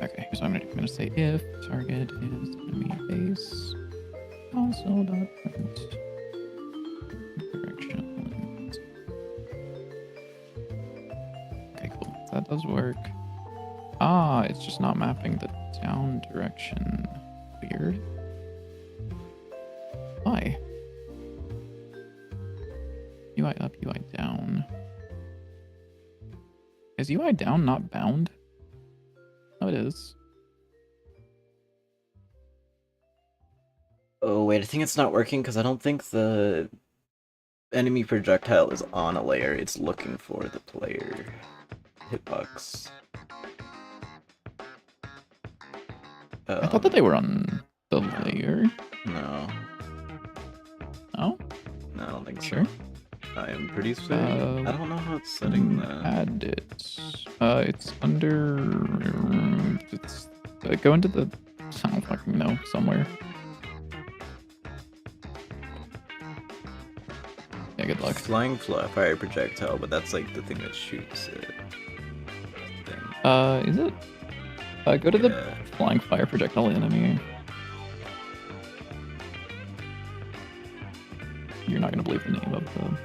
Okay, here's what I'm gonna say if target is enemy base console.print direction. Okay, cool. That does work. Ah, it's just not mapping the down direction. Weird. Why? UI up, UI down. Is UI down not bound? it is. Oh wait, I think it's not working because I don't think the enemy projectile is on a layer. It's looking for the player hitbox. I thought that they were on the layer. No. Oh, No, I don't think sure. so. I am pretty sure. I don't know how it's setting that. Add it. It's under. It's go into the. I don't fucking know, somewhere. Yeah, good luck. Flying fire projectile, but that's like the thing that shoots it. Is it? Go to the flying fire projectile enemy. You're not gonna believe the name of the.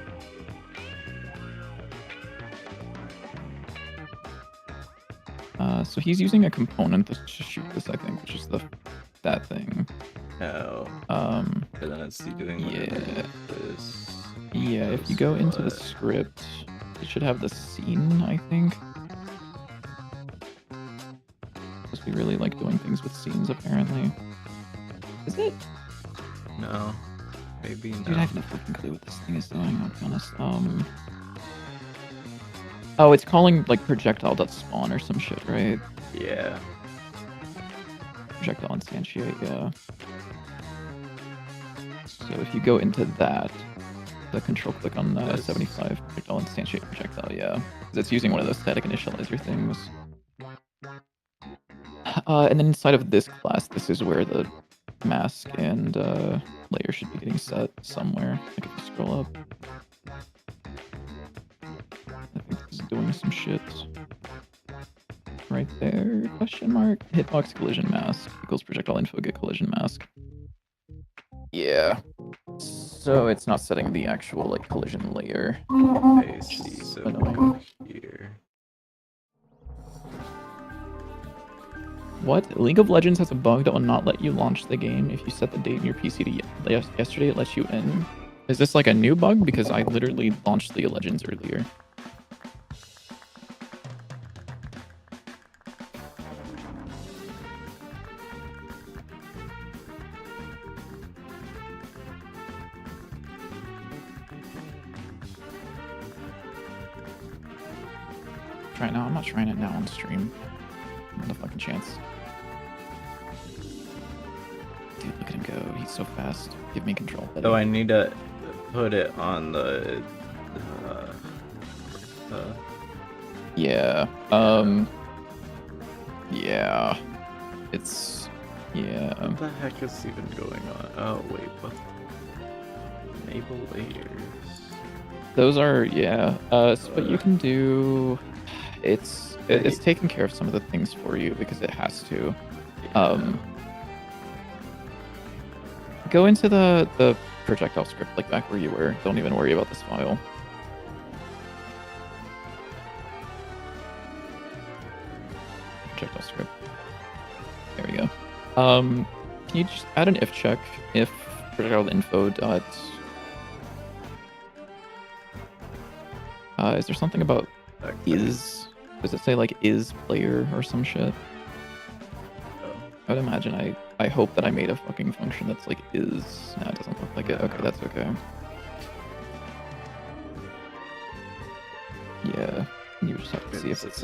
So he's using a component to shoot this, I think, which is that thing. Oh. Um. But then it's doing this. Yeah, if you go into the script, it should have the scene, I think. Because we really like doing things with scenes, apparently. Is it? No. Maybe no. Dude, I have no fucking clue what this thing is doing, I'll be honest. Oh, it's calling, like, projectile.spawn or some shit, right? Yeah. Projectile instantiate, yeah. So if you go into that, the control click on 75 projectile instantiate projectile, yeah. Because it's using one of those static initializer things. And then inside of this class, this is where the mask and layer should be getting set somewhere. Like if you scroll up. I think this is doing some shit. Right there, question mark. Hitbox collision mask equals projectile info get collision mask. Yeah. So it's not setting the actual like collision layer. I see. So Annoying. here. What? League of Legends has a bug that will not let you launch the game if you set the date in your PC to yesterday. It lets you in. Is this like a new bug? Because I literally launched League of Legends earlier. Try it now. I'm not trying it now on stream. Not a fucking chance. Dude, look at him go. He's so fast. Give me control. So I need to put it on the. Yeah. Yeah. It's. Yeah. What the heck is even going on? Oh wait, what? Enable layers. Those are so what you can do. It's taking care of some of the things for you because it has to. Go into the projectile script like back where you were. Don't even worry about this file. Projectile script. There we go. Can you just add an if check if projectile info dot. Is there something about is? Does it say like is player or some shit? I would imagine I hope that I made a fucking function that's like is. No, it doesn't look like it. Okay, that's okay. Yeah, you just have to see if it's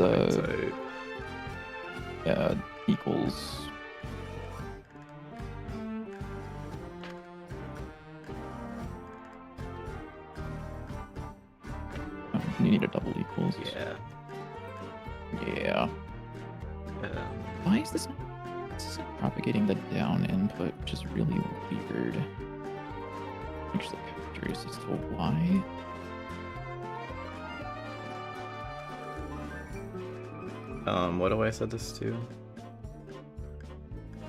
yeah, equals. Oh, you need a double equals. Yeah. Yeah. Why is this propagating the down input, which is really weird? I'm just like curious as to why. What do I set this to?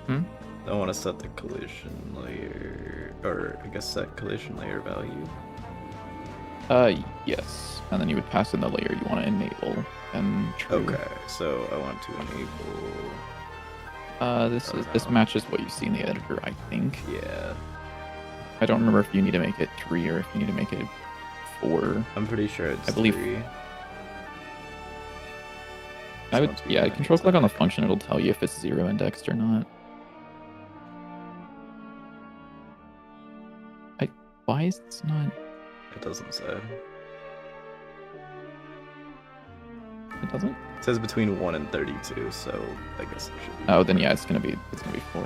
I want to set the collision layer, or I guess set collision layer value. Yes. And then you would pass in the layer you want to enable and true. Okay, so I want to enable. This matches what you see in the editor, I think. Yeah. I don't remember if you need to make it 3 or if you need to make it 4. I'm pretty sure it's I believe 3. I would, sounds yeah, weird. control click on the function. It'll tell you if it's 0 indexed or not. Why is this not? It doesn't say. It doesn't. It says between 1 and 32, so I guess it should be. Oh, then yeah, it's gonna be 4.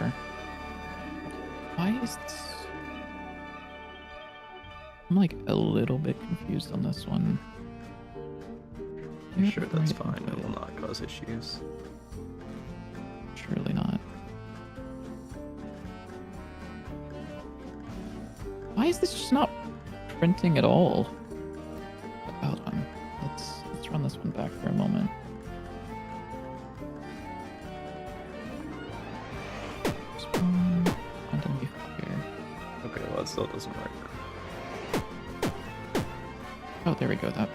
Why is this? I'm like a little bit confused on this one. I'm sure that's fine. It will not cause issues. Surely not. Why is this just not printing at all? Hold on. Let's run this one back for a moment. Spawn, content here. Okay, well, it still doesn't work. Oh, there we go. That.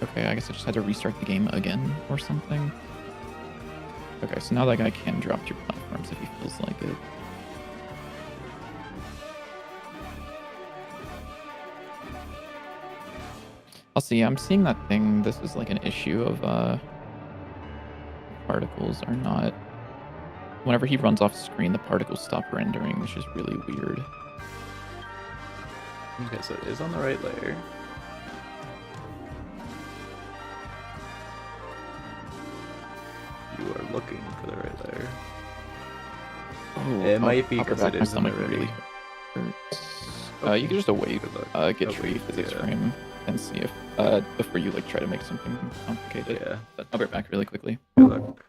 Okay, I guess I just had to restart the game again or something. Okay, so now that guy can drop through platforms if he feels like it. I'll see. I'm seeing that thing. This is like an issue of particles are not. Whenever he runs off screen, the particles stop rendering, which is really weird. Okay, so it is on the right layer. You are looking for the right layer. Oh, It might be because back, it my is in the stomach right. really hurts. You can just await Good luck. a get Okay, free physics yeah. frame and see if before you like try to make something complicated. Yeah, But I'll be right back really quickly. good luck.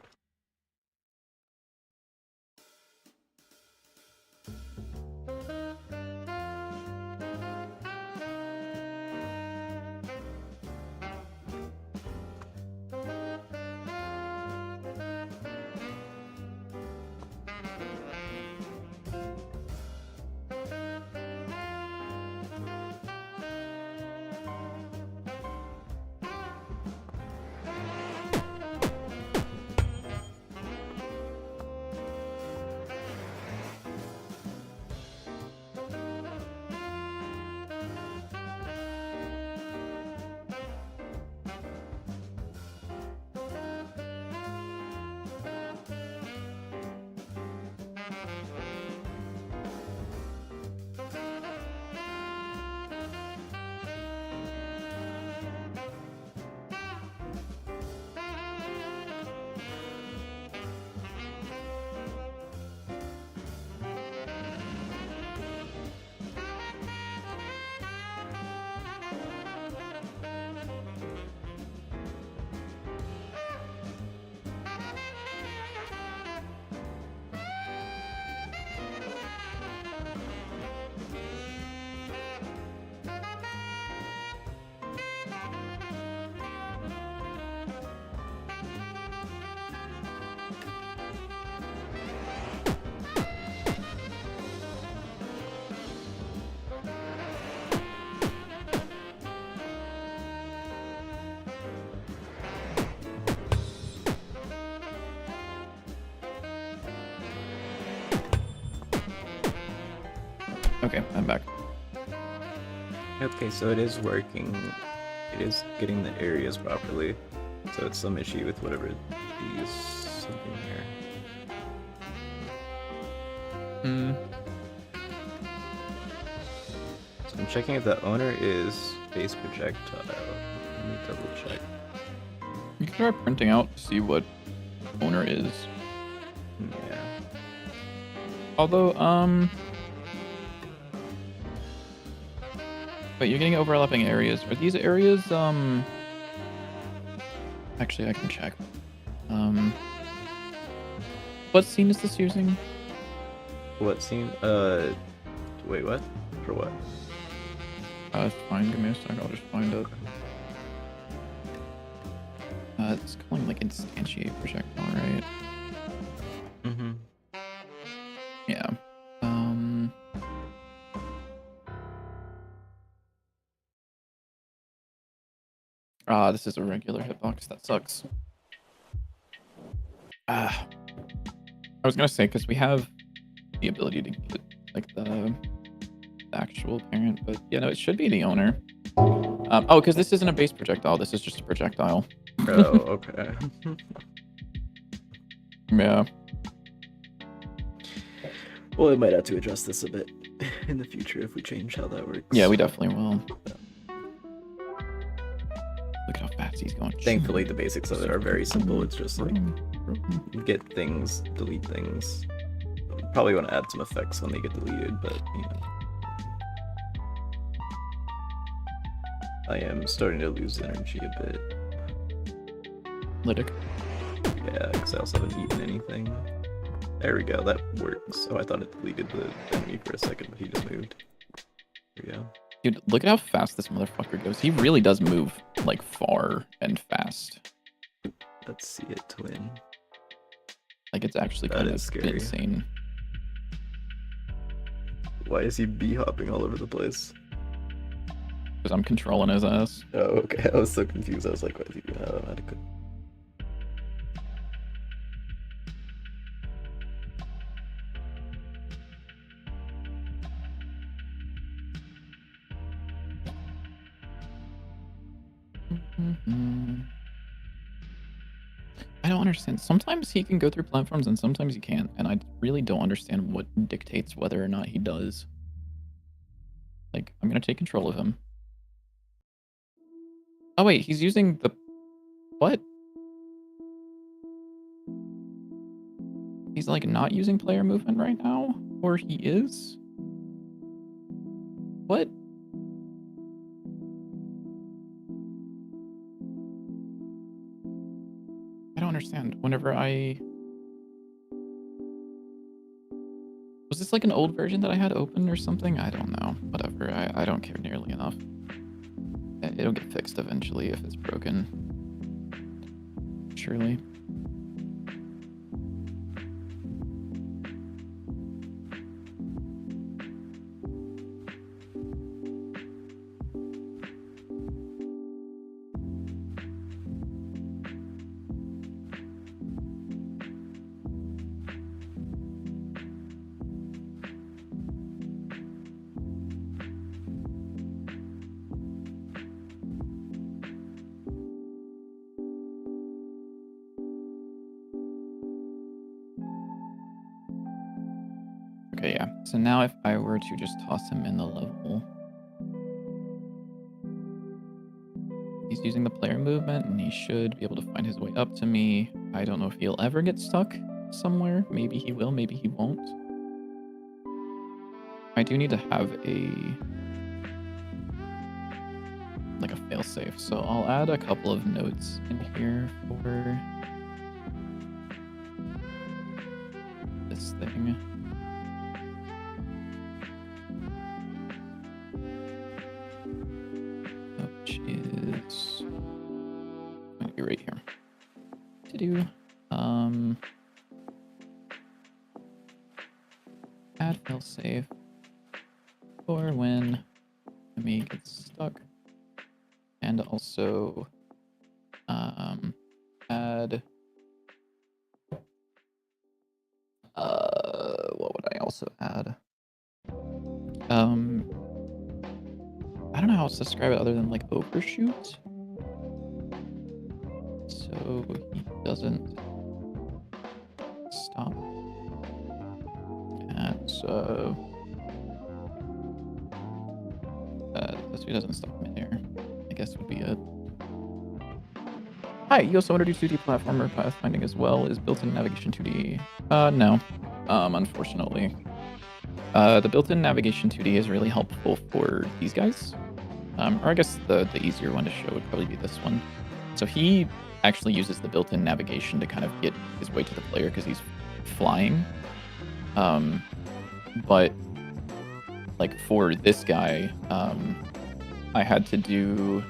Okay, I'm back. Okay, so it is working. It is getting the areas properly. So it's some issue with whatever these something here. So I'm checking if the owner is base projectile. Let me double check. You can try printing out to see what owner is. Yeah. Although, but you're getting overlapping areas. Are these areas, actually I can check. What scene is this using? What scene? Wait, what? For what? It's fine, give me a sec, I'll just find it. It's calling like instantiate projectile, right? Mm-hmm. Yeah. This is a regular hitbox. That sucks. I was gonna say, because we have the ability to get like the actual parent, but yeah, no, it should be the owner. Oh, because this isn't a base projectile. This is just a projectile. Oh, okay. Yeah. Well, we might have to adjust this a bit in the future if we change how that works. Yeah, we definitely will. Look at how fast he's going. Thankfully, the basics of it are very simple. It's just like get things, delete things. Probably want to add some effects when they get deleted, but you know. I am starting to lose energy a bit. Lytic. Yeah, because I also haven't eaten anything. There we go, that works. Oh, I thought it deleted the enemy for a second, but he just moved. There we go. Dude, look at how fast this motherfucker goes. He really does move, like, far and fast. Let's see it, twin. Like, it's actually That kind of is scary. insane. Why is he bee-hopping all over the place? Because I'm controlling his ass. Oh, okay. I was so confused. I was like, what is he doing? I don't know how to cook. I don't understand. Sometimes he can go through platforms and sometimes he can't. And I really don't understand what dictates whether or not he does. Like, I'm going to take control of him. Oh, wait. He's using the... What? He's, like, not using player movement right now? Or he is? What? I don't understand. Whenever I... Was this like an old version that I had open or something? I don't know. Whatever. I don't care nearly enough. It'll get fixed eventually if it's broken. Surely. Okay, yeah. So now if I were to just toss him in the level, he's using the player movement and he should be able to find his way up to me. I don't know if he'll ever get stuck somewhere. Maybe he will, maybe he won't. I do need to have a failsafe, so I'll add a couple of notes in here for this thing. Which is going to be right here. To do add failsafe for when enemy gets stuck, and also add what would I also add? I don't know how else to describe it other than like overshoot. So he doesn't stop. And so he doesn't stop midair, I guess would be it. Hi, you also want to do 2D platformer pathfinding as well? Is built-in navigation 2D? No. Unfortunately. The built-in navigation 2D is really helpful for these guys. Or I guess the easier one to show would probably be this one. So he actually uses the built-in navigation to kind of get his way to the player because he's flying. But like for this guy, I had to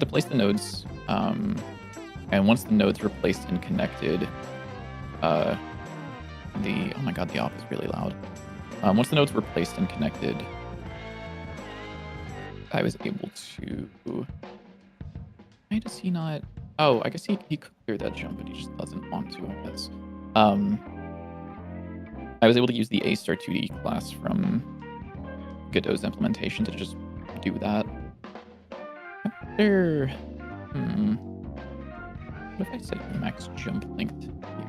place the nodes, and once the nodes were placed and connected, oh my god, the op is really loud. Once the nodes were placed and connected, I was able to... Why does he not... Oh, I guess he could clear that jump, but he just doesn't want to, I guess. I was able to use the A*2D class from Godot's implementation to just do that. What if I set max jump length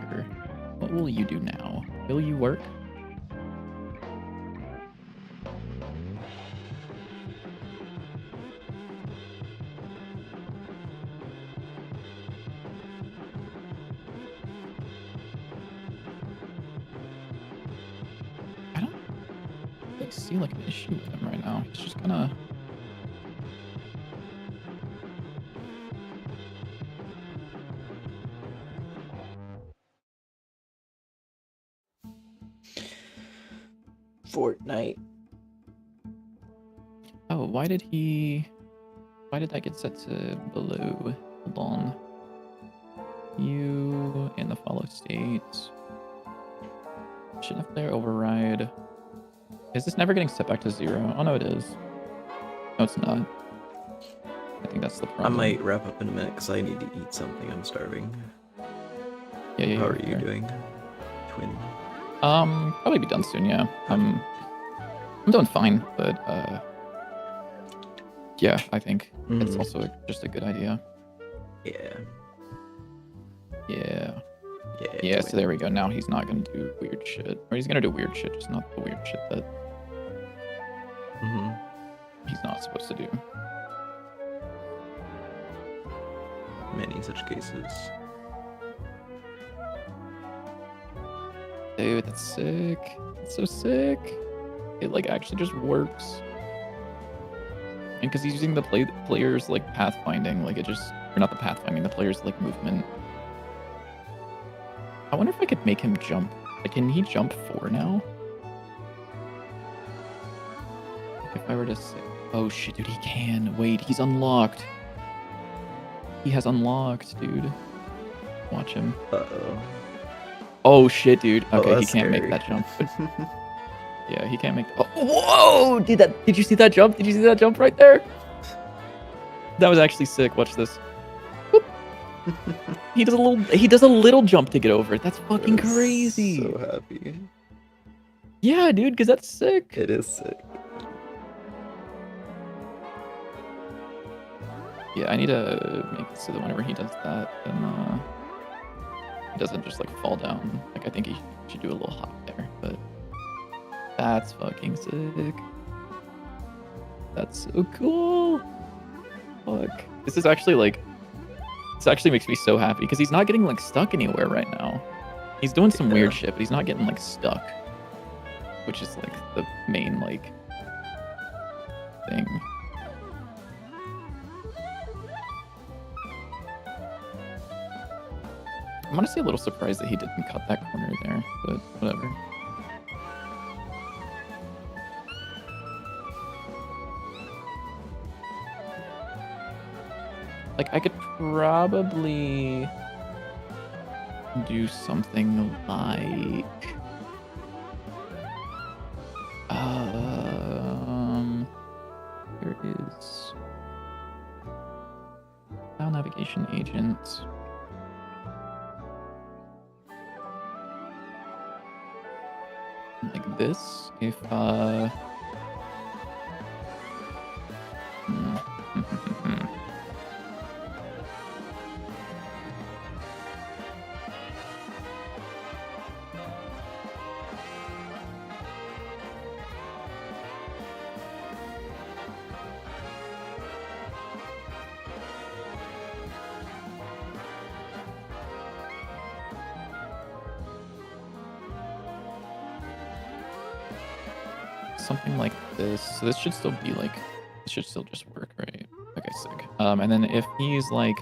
here? will you do now? Will you work? I don't really see like an issue with him right now. He's just kind of. Fortnite. Oh, why did that get set to below? Hold on. You in the follow state. Shouldn't have player override. Is this never getting set back to 0? Oh no, it is. No, it's not. I think that's the I problem. might wrap up in a minute because I need to eat something. I'm starving. Yeah. How are you fair. doing, twin? Probably be done soon. Yeah. I'm doing fine, but yeah, I think it's Mhm. also just a good idea. Yeah. Yeah. Yeah. So there we go. Now he's not gonna do weird shit, or he's gonna do weird shit, just not the weird shit that Mm-hmm. he's not supposed to do. Many such cases. Dude, that's sick. It's so sick. It like actually just works. And because he's using the player's like pathfinding, like it just, or not the pathfinding, the player's like movement. I wonder if I could make him jump. Like, can he jump 4 now? Like if I were to say, oh shit, dude, he can. Wait, he's unlocked. He has unlocked, dude. Watch him. Uh-oh. Oh shit, dude. Oh, Okay, he that's can't make scary. that jump. But yeah, he can't make. Oh, whoa! Did you see that jump? Did you see that jump right there? That was actually sick. Watch this. Whoop. He does a little jump to get over it. That's fucking I'm crazy. So happy. Yeah, dude, because that's sick. It is sick. Yeah, I need to make it so that whenever he does that, then he doesn't just like fall down. Like I think he should do a little hop there, but that's fucking sick. That's so cool. Fuck. This is actually like, this actually makes me so happy because he's not getting like stuck anywhere right now. He's doing some weird shit, but he's not getting like stuck, which is like the main like thing. I'm honestly a little surprised that he didn't cut that corner there, but whatever. Like, I could probably do something like... Here is... File navigation agent. Like this, if something like this. So this should still be like, this should still just work, right? Okay, sick. And then if he's like,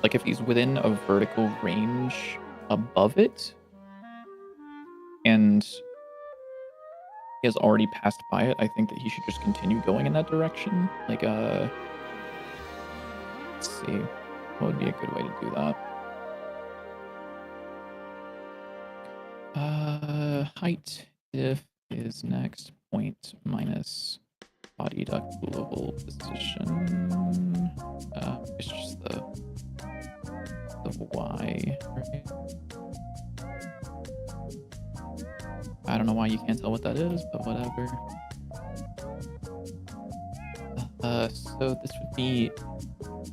like if he's within a vertical range above it, and he has already passed by it, I think that he should just continue going in that direction. Like, let's see, what would be a good way to do that? Height diff is next point minus body duct global position. It's just the Y, right? I don't know why you can't tell what that is, but whatever. So this would be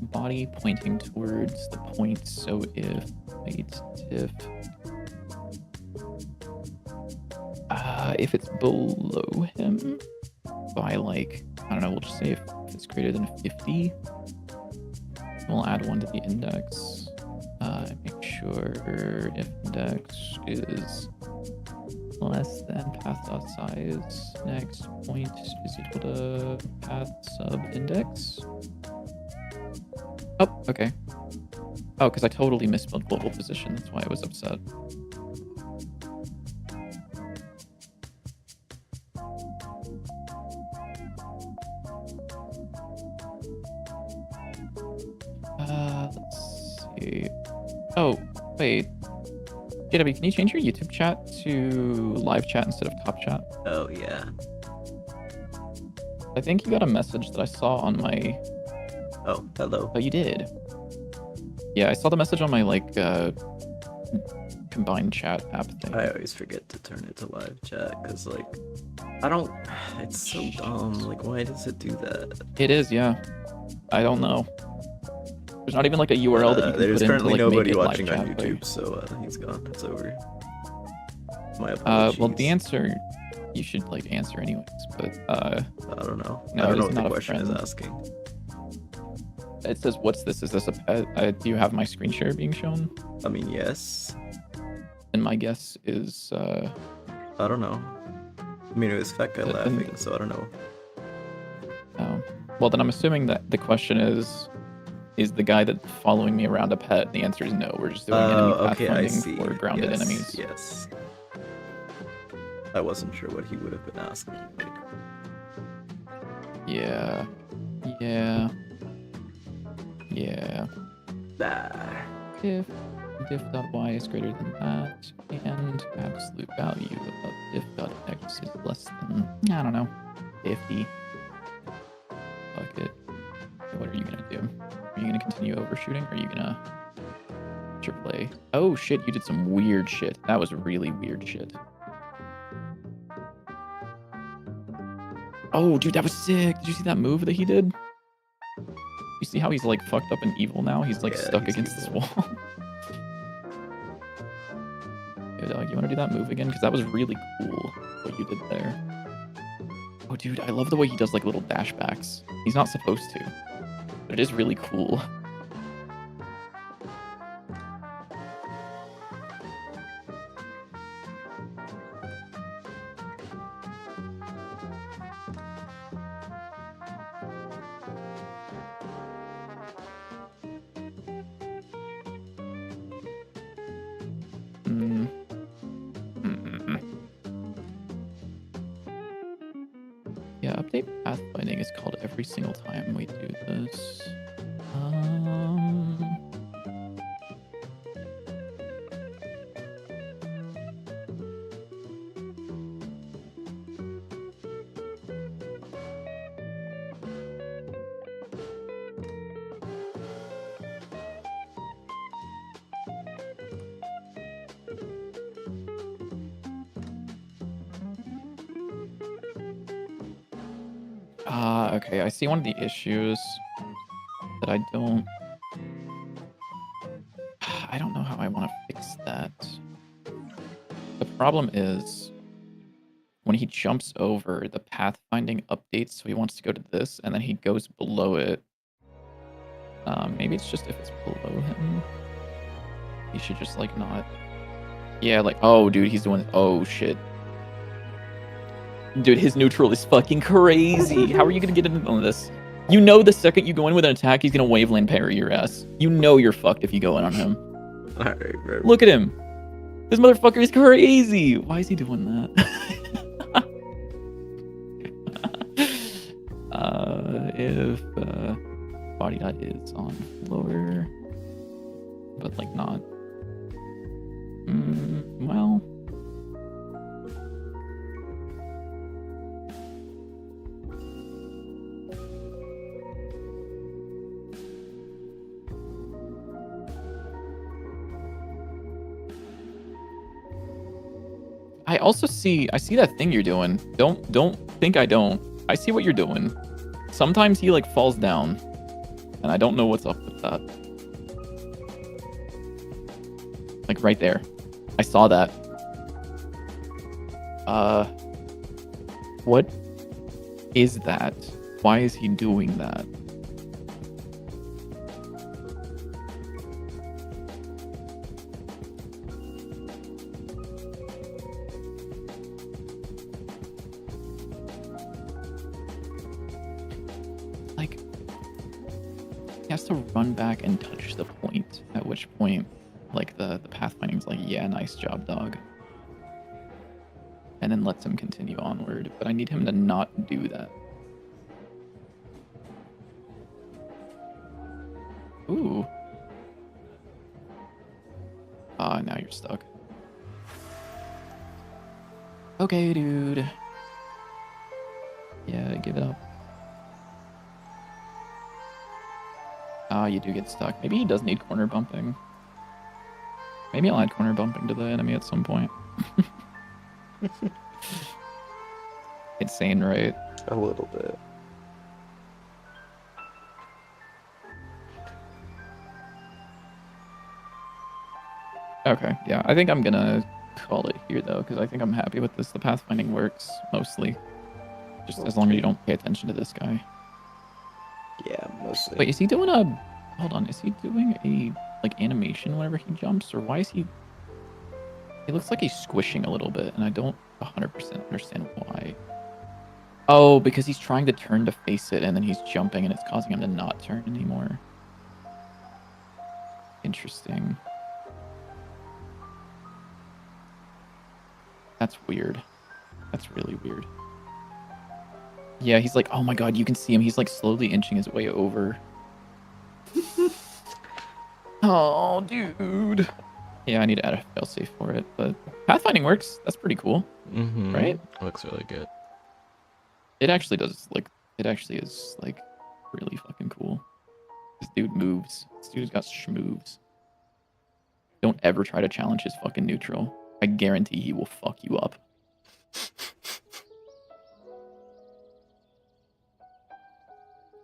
body pointing towards the point. So if height diff, if it's below him by like, I don't know, we'll just say if it's greater than 50, we'll add 1 to the index. Make sure if index is less than path.size, next point is equal to path sub index. Oh, okay. Oh, because I totally misspelled global position. That's why I was upset. Let's see. Oh, wait. JW, can you change your YouTube chat to live chat instead of top chat? Oh yeah. I think you got a message that I saw on my... Oh, hello. Oh, you did? Yeah, I saw the message on my, like, combined chat app thing. I always forget to turn it to live chat because, like, I don't. It's so dumb. Like, why does it do that? It is, yeah. I don't know. There's not even like a URL that you can there's put in currently to, like, nobody make it live watching on chat, YouTube, so he's gone. It's over. My apologies. well, the answer you should like answer anyways, but I don't know. No, I don't it know is what the not a question is friend. asking. It says, "What's this? Is this a pet?" Do you have my screen share being shown? I mean, yes. And my guess is, I don't know. I mean, it was Fat Guy Then- laughing, so I don't know. oh, well then I'm assuming that the question is the guy that's following me around a pet? The answer is no. We're just doing enemy Okay, I pathfinding see. for grounded Yes, enemies. Yes. I wasn't sure what he would have been asking. Yeah. If diff.y is greater than that, and absolute value of diff.x is less than, I don't know, 50. Fuck it. What are you gonna do? Are you gonna continue overshooting, or are you gonna play? Oh shit, you did some weird shit. That was really weird shit. Oh, dude, that was sick. Did you see that move that he did? You see how he's like fucked up and evil now? He's like Yeah, stuck he's against evil. this wall. Yo, dog, you want to do that move again? Because that was really cool what you did there. Oh, dude, I love the way he does like little dashbacks. He's not supposed to, but it is really cool. Yeah, update pathfinding is called every single time we do this. Okay, I see one of the issues that I don't know how I want to fix that. The problem is when he jumps over, the pathfinding updates, so he wants to go to this, and then he goes below it. Maybe it's just if it's below him. He should just like not. Yeah, like, oh dude, he's doing, oh shit. Dude, his neutral is fucking crazy. How are you gonna get in on this? You know the second you go in with an attack, he's gonna waveland parry your ass. You know you're fucked if you go in on him. Alright, bro. Look at him. This motherfucker is crazy. Why is he doing that? If body dot is on lower, but like not. Well. I see that thing you're doing. Don't think I don't. I see what you're doing. Sometimes he like falls down. And I don't know what's up with that. Like right there. I saw that. What is that? Why is he doing that? Like, he has to run back and touch the point, at which point, like, the pathfinding's like, yeah, nice job, dog. And then lets him continue onward. But I need him to not do that. Ooh. Ah, now you're stuck. Okay, dude. Yeah, give it up. Ah, you do get stuck. Maybe he does need corner bumping. Maybe I'll add corner bumping to the enemy at some point. Insane, right? A little bit. Okay, yeah, I think I'm gonna call it here though, because I think I'm happy with this. The pathfinding works mostly. Just as long as you don't pay attention to this guy. Yeah, mostly. Wait, is he doing a... Hold on, is he doing a, like, animation whenever he jumps? Or why is he... It looks like he's squishing a little bit, and I don't 100% understand why. Oh, because he's trying to turn to face it, and then he's jumping, and it's causing him to not turn anymore. Interesting. That's weird. That's really weird. Yeah, he's like, oh my god, you can see him. He's like slowly inching his way over. Oh, dude. Yeah, I need to add a failsafe for it, but pathfinding works. That's pretty cool, right? Looks really good. It actually does, like, it actually is, like, really fucking cool. This dude moves. This dude's got schmoves. Don't ever try to challenge his fucking neutral. I guarantee he will fuck you up.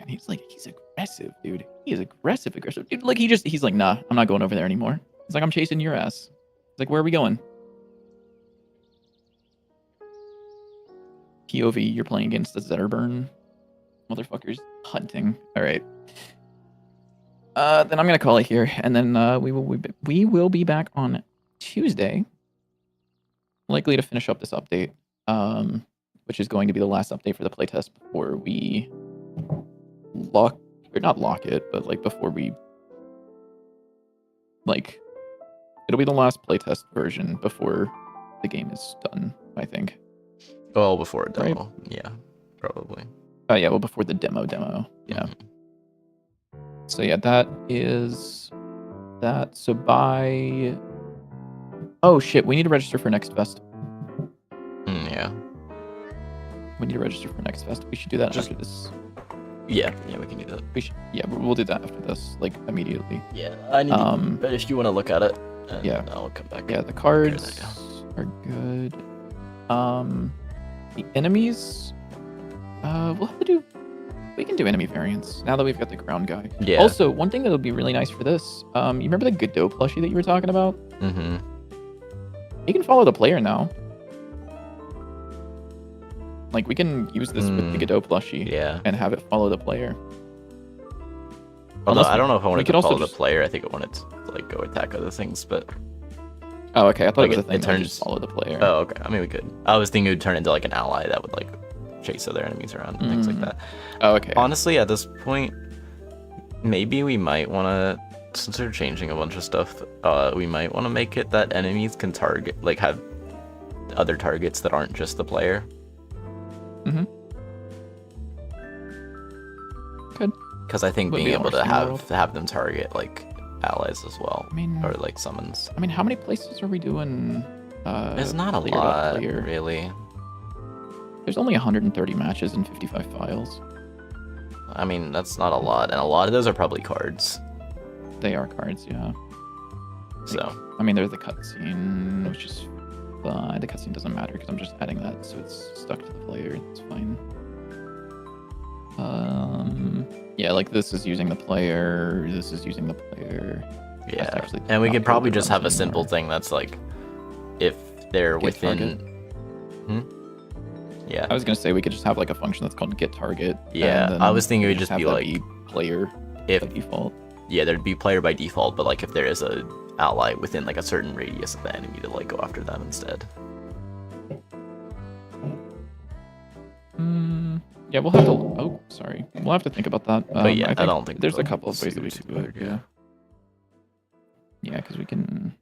And he's like, he's aggressive, dude. He is aggressive. Dude, like, he's like, nah, I'm not going over there anymore. He's like, I'm chasing your ass. He's like, where are we going? POV, you're playing against the Zetterburn. Motherfuckers hunting. All right. Then I'm going to call it here. And then we will be back on Tuesday. Likely to finish up this update. Which is going to be the last update for the playtest before we not lock it, but like before we, like, it'll be the last playtest version before the game is done, I think. Oh, before a demo. Right? Yeah, probably. Oh yeah, well, before the demo. Yeah. So yeah, that is that. So by... Oh shit, we need to register for Next Fest. Yeah. We need to register for Next Fest. We should do that after this. Yeah, we can do that. We'll do that after this, like, immediately. Yeah, I need to, but if you want to look at it, yeah, I'll come back. Yeah, the cards are good. The enemies, we'll have to do... We can do enemy variants now that we've got the ground guy. Yeah. Also, one thing that would be really nice for this, you remember the Godot plushie that you were talking about? Mm-hmm. You can follow the player now. Like, we can use this with the Godot plushie and have it follow the player. Although, I don't know if I wanted to follow the just... player. I think I wanted to, like, go attack other things, but... Oh, okay. I thought like, it was a thing it that turns... would just follow the player. Oh, okay. I mean, we could. I was thinking it would turn into, like, an ally that would, like, chase other enemies around and things like that. Oh, okay. Honestly, at this point, maybe we might want to, since we're changing a bunch of stuff, we might want to make it that enemies can target, like, have other targets that aren't just the player. Mm-hmm. Good. Because I think being able to have them target, like, allies as well, or like summons. I mean, how many places are we doing? There's not a lot, really. There's only 130 matches and 55 files. I mean, that's not a lot, and a lot of those are probably cards. They are cards, yeah. So, like, I mean, there's the cutscene, which is fine. The cutscene doesn't matter because I'm just adding that, so it's stuck to the player. It's fine. Yeah, like this is using the player. This is using the player. Yeah, actually and we not could code probably that just have a runs simple anymore. thing that's like, if they're Get within. target. Yeah. I was gonna say we could just have like a function that's called get target. Yeah, and I then was thinking it would we just have be that like player if by default. yeah, there'd be player by default, but like if there is a ally within like a certain radius of the enemy to like go after them instead. Yeah, we'll have to. Oh, sorry. We'll have to think about that. But yeah, I don't think there's a they'll couple of see ways that we what's could do it. good, Yeah. Yeah, because we can.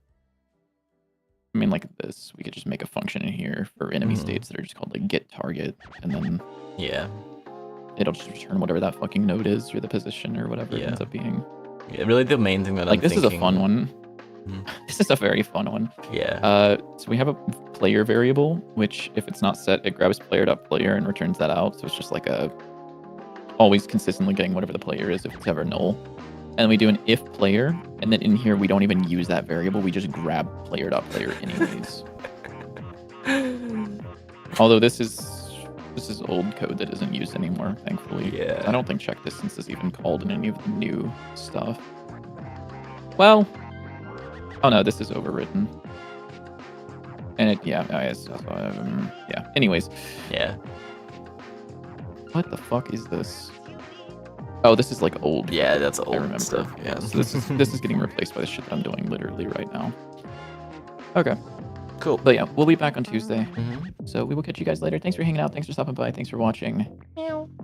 I mean, like this, we could just make a function in here for enemy states that are just called like get target, and then Yeah. it'll just return whatever that fucking node is or the position or whatever it ends up being. Yeah, really the main thing that Like I'm this thinking. is a fun one. This is a very fun one. Yeah. So we have a player variable, which if it's not set, it grabs player.player and returns that out. So it's just like a always consistently getting whatever the player is if it's ever null. And we do an if player, and then in here we don't even use that variable. We just grab player.player anyways. Although this is old code that isn't used anymore, thankfully. Yeah. I don't think check distance is even called in any of the new stuff. Well, oh no, this is overwritten. And it, yeah, yeah. Anyways, Yeah. what the fuck is this? Oh, this is like old. Yeah, that's I old remember. stuff. Yeah, so this is getting replaced by the shit that I'm doing literally right now. Okay. Cool. But yeah, we'll be back on Tuesday. Mhm. So we will catch you guys later. Thanks for hanging out. Thanks for stopping by. Thanks for watching. Meow.